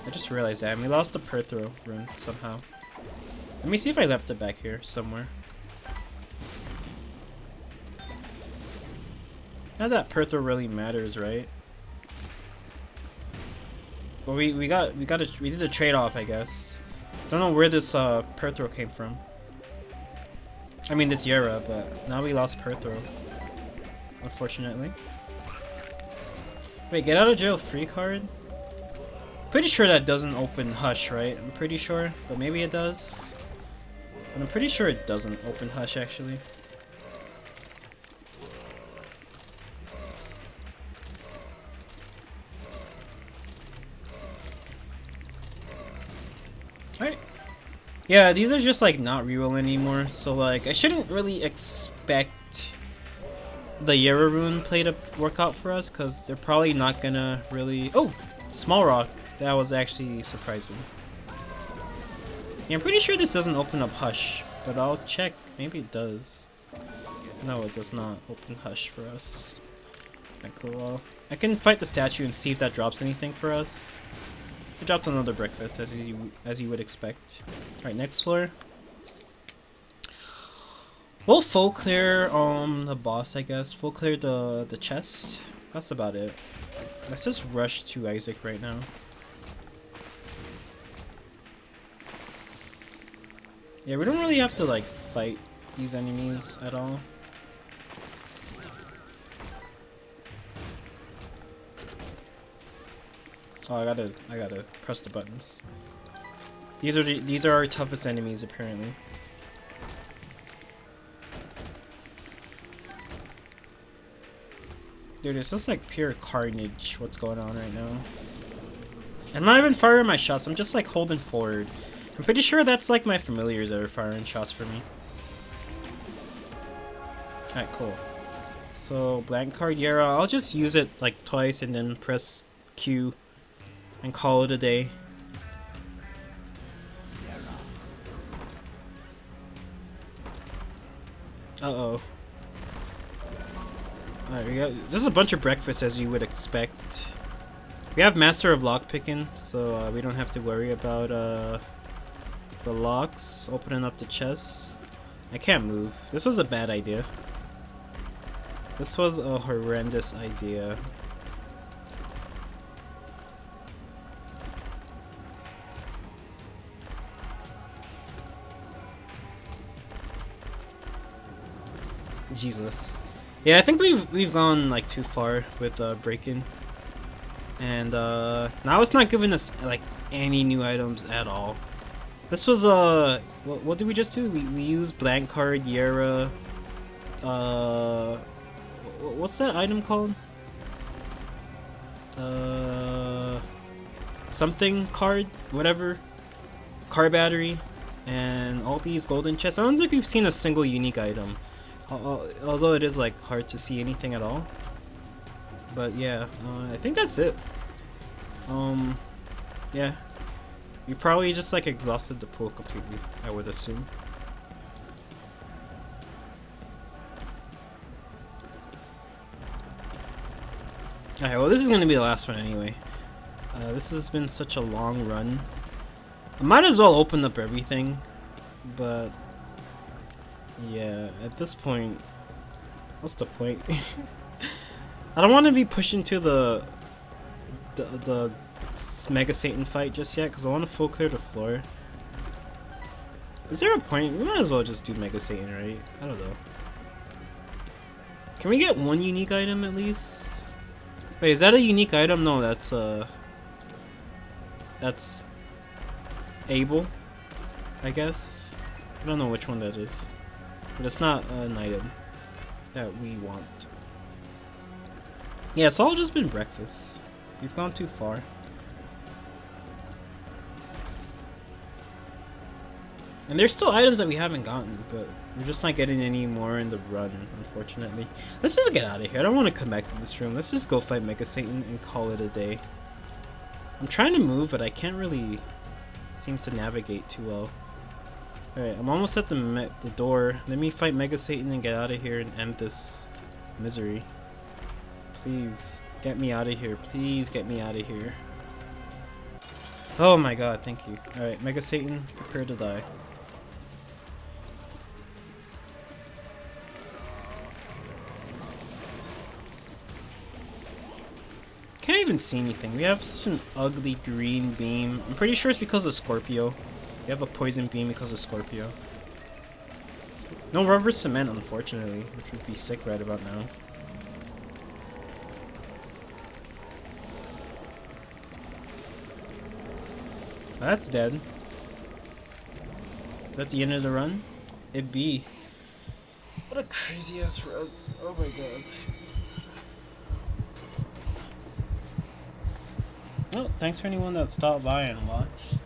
I just realized that. And we lost the Perthro rune somehow. Let me see if I left it back here somewhere. Not that Perthro really matters, right? Well, we did a trade-off, I guess. Don't know where this Perthro came from. I mean this Yera, but now we lost Perthro. Unfortunately. Wait, get out of jail free card? Pretty sure that doesn't open Hush, right? I'm pretty sure, but maybe it does. But I'm pretty sure it doesn't open Hush, actually. Alright. Yeah, these are just like not reroll anymore, so like I shouldn't really expect the Yera rune play to work out for us, because they're probably not gonna really... Oh! Small rock. That was actually surprising. Yeah, I'm pretty sure this doesn't open up Hush, but I'll check. Maybe it does. No, it does not open Hush for us. Alright, cool. Well, I can fight the statue and see if that drops anything for us. It dropped another breakfast, as you would expect. Alright, next floor. We'll full clear the boss, I guess. Full clear the chest. That's about it. Let's just rush to Isaac right now. Yeah, we don't really have to like fight these enemies at all. Oh, I gotta press the buttons. These are our toughest enemies apparently. Dude, it's just like pure carnage what's going on right now. I'm not even firing my shots, I'm just like holding forward. I'm pretty sure that's like my familiars that are firing shots for me. Alright, cool. So, blank card Yara, I'll just use it like twice and then press Q and call it a day. Uh-oh. Alright, we got just a bunch of breakfast as you would expect. We have Master of Lockpicking, so we don't have to worry about the locks opening up the chests. I can't move. This was a bad idea. This was a horrendous idea. Jesus. Yeah, I think we've gone like too far with breaking. And now it's not giving us like any new items at all. This was what did we just do? We used blank card Yara. What's that item called? Something card, whatever. Car battery, and all these golden chests. I don't think we've seen a single unique item. Although it is like hard to see anything at all. But yeah, I think that's it. Yeah. We probably just like exhausted the pool completely, I would assume. Alright, well this is gonna be the last one anyway. This has been such a long run. I might as well open up everything, but yeah, at this point, what's the point? I don't want to be pushing to the Mega Satan fight just yet, because I want to full clear the floor. Is there a point? We might as well just do Mega Satan, right? I don't know. Can we get one unique item at least? Wait, is that a unique item? No, that's Able, I guess. I don't know which one that is, but it's not an item that we want. Yeah, it's all just been breakfast. We've gone too far. And there's still items that we haven't gotten, but we're just not getting any more in the run, unfortunately. Let's just get out of here. I don't want to come back to this room. Let's just go fight Mega Satan and call it a day. I'm trying to move, but I can't really seem to navigate too well. Alright, I'm almost at the door. Let me fight Mega Satan and get out of here and end this misery. Please, get me out of here. Please get me out of here. Oh my god, thank you. Alright, Mega Satan, prepare to die. Can't even see anything. We have such an ugly green beam. I'm pretty sure it's because of Scorpio. We have a poison beam because of Scorpio. No rubber cement, unfortunately, which would be sick right about now. That's dead. Is that the end of the run? It be. What a crazy ass run. Oh my god. Well, thanks for anyone that stopped by and watched.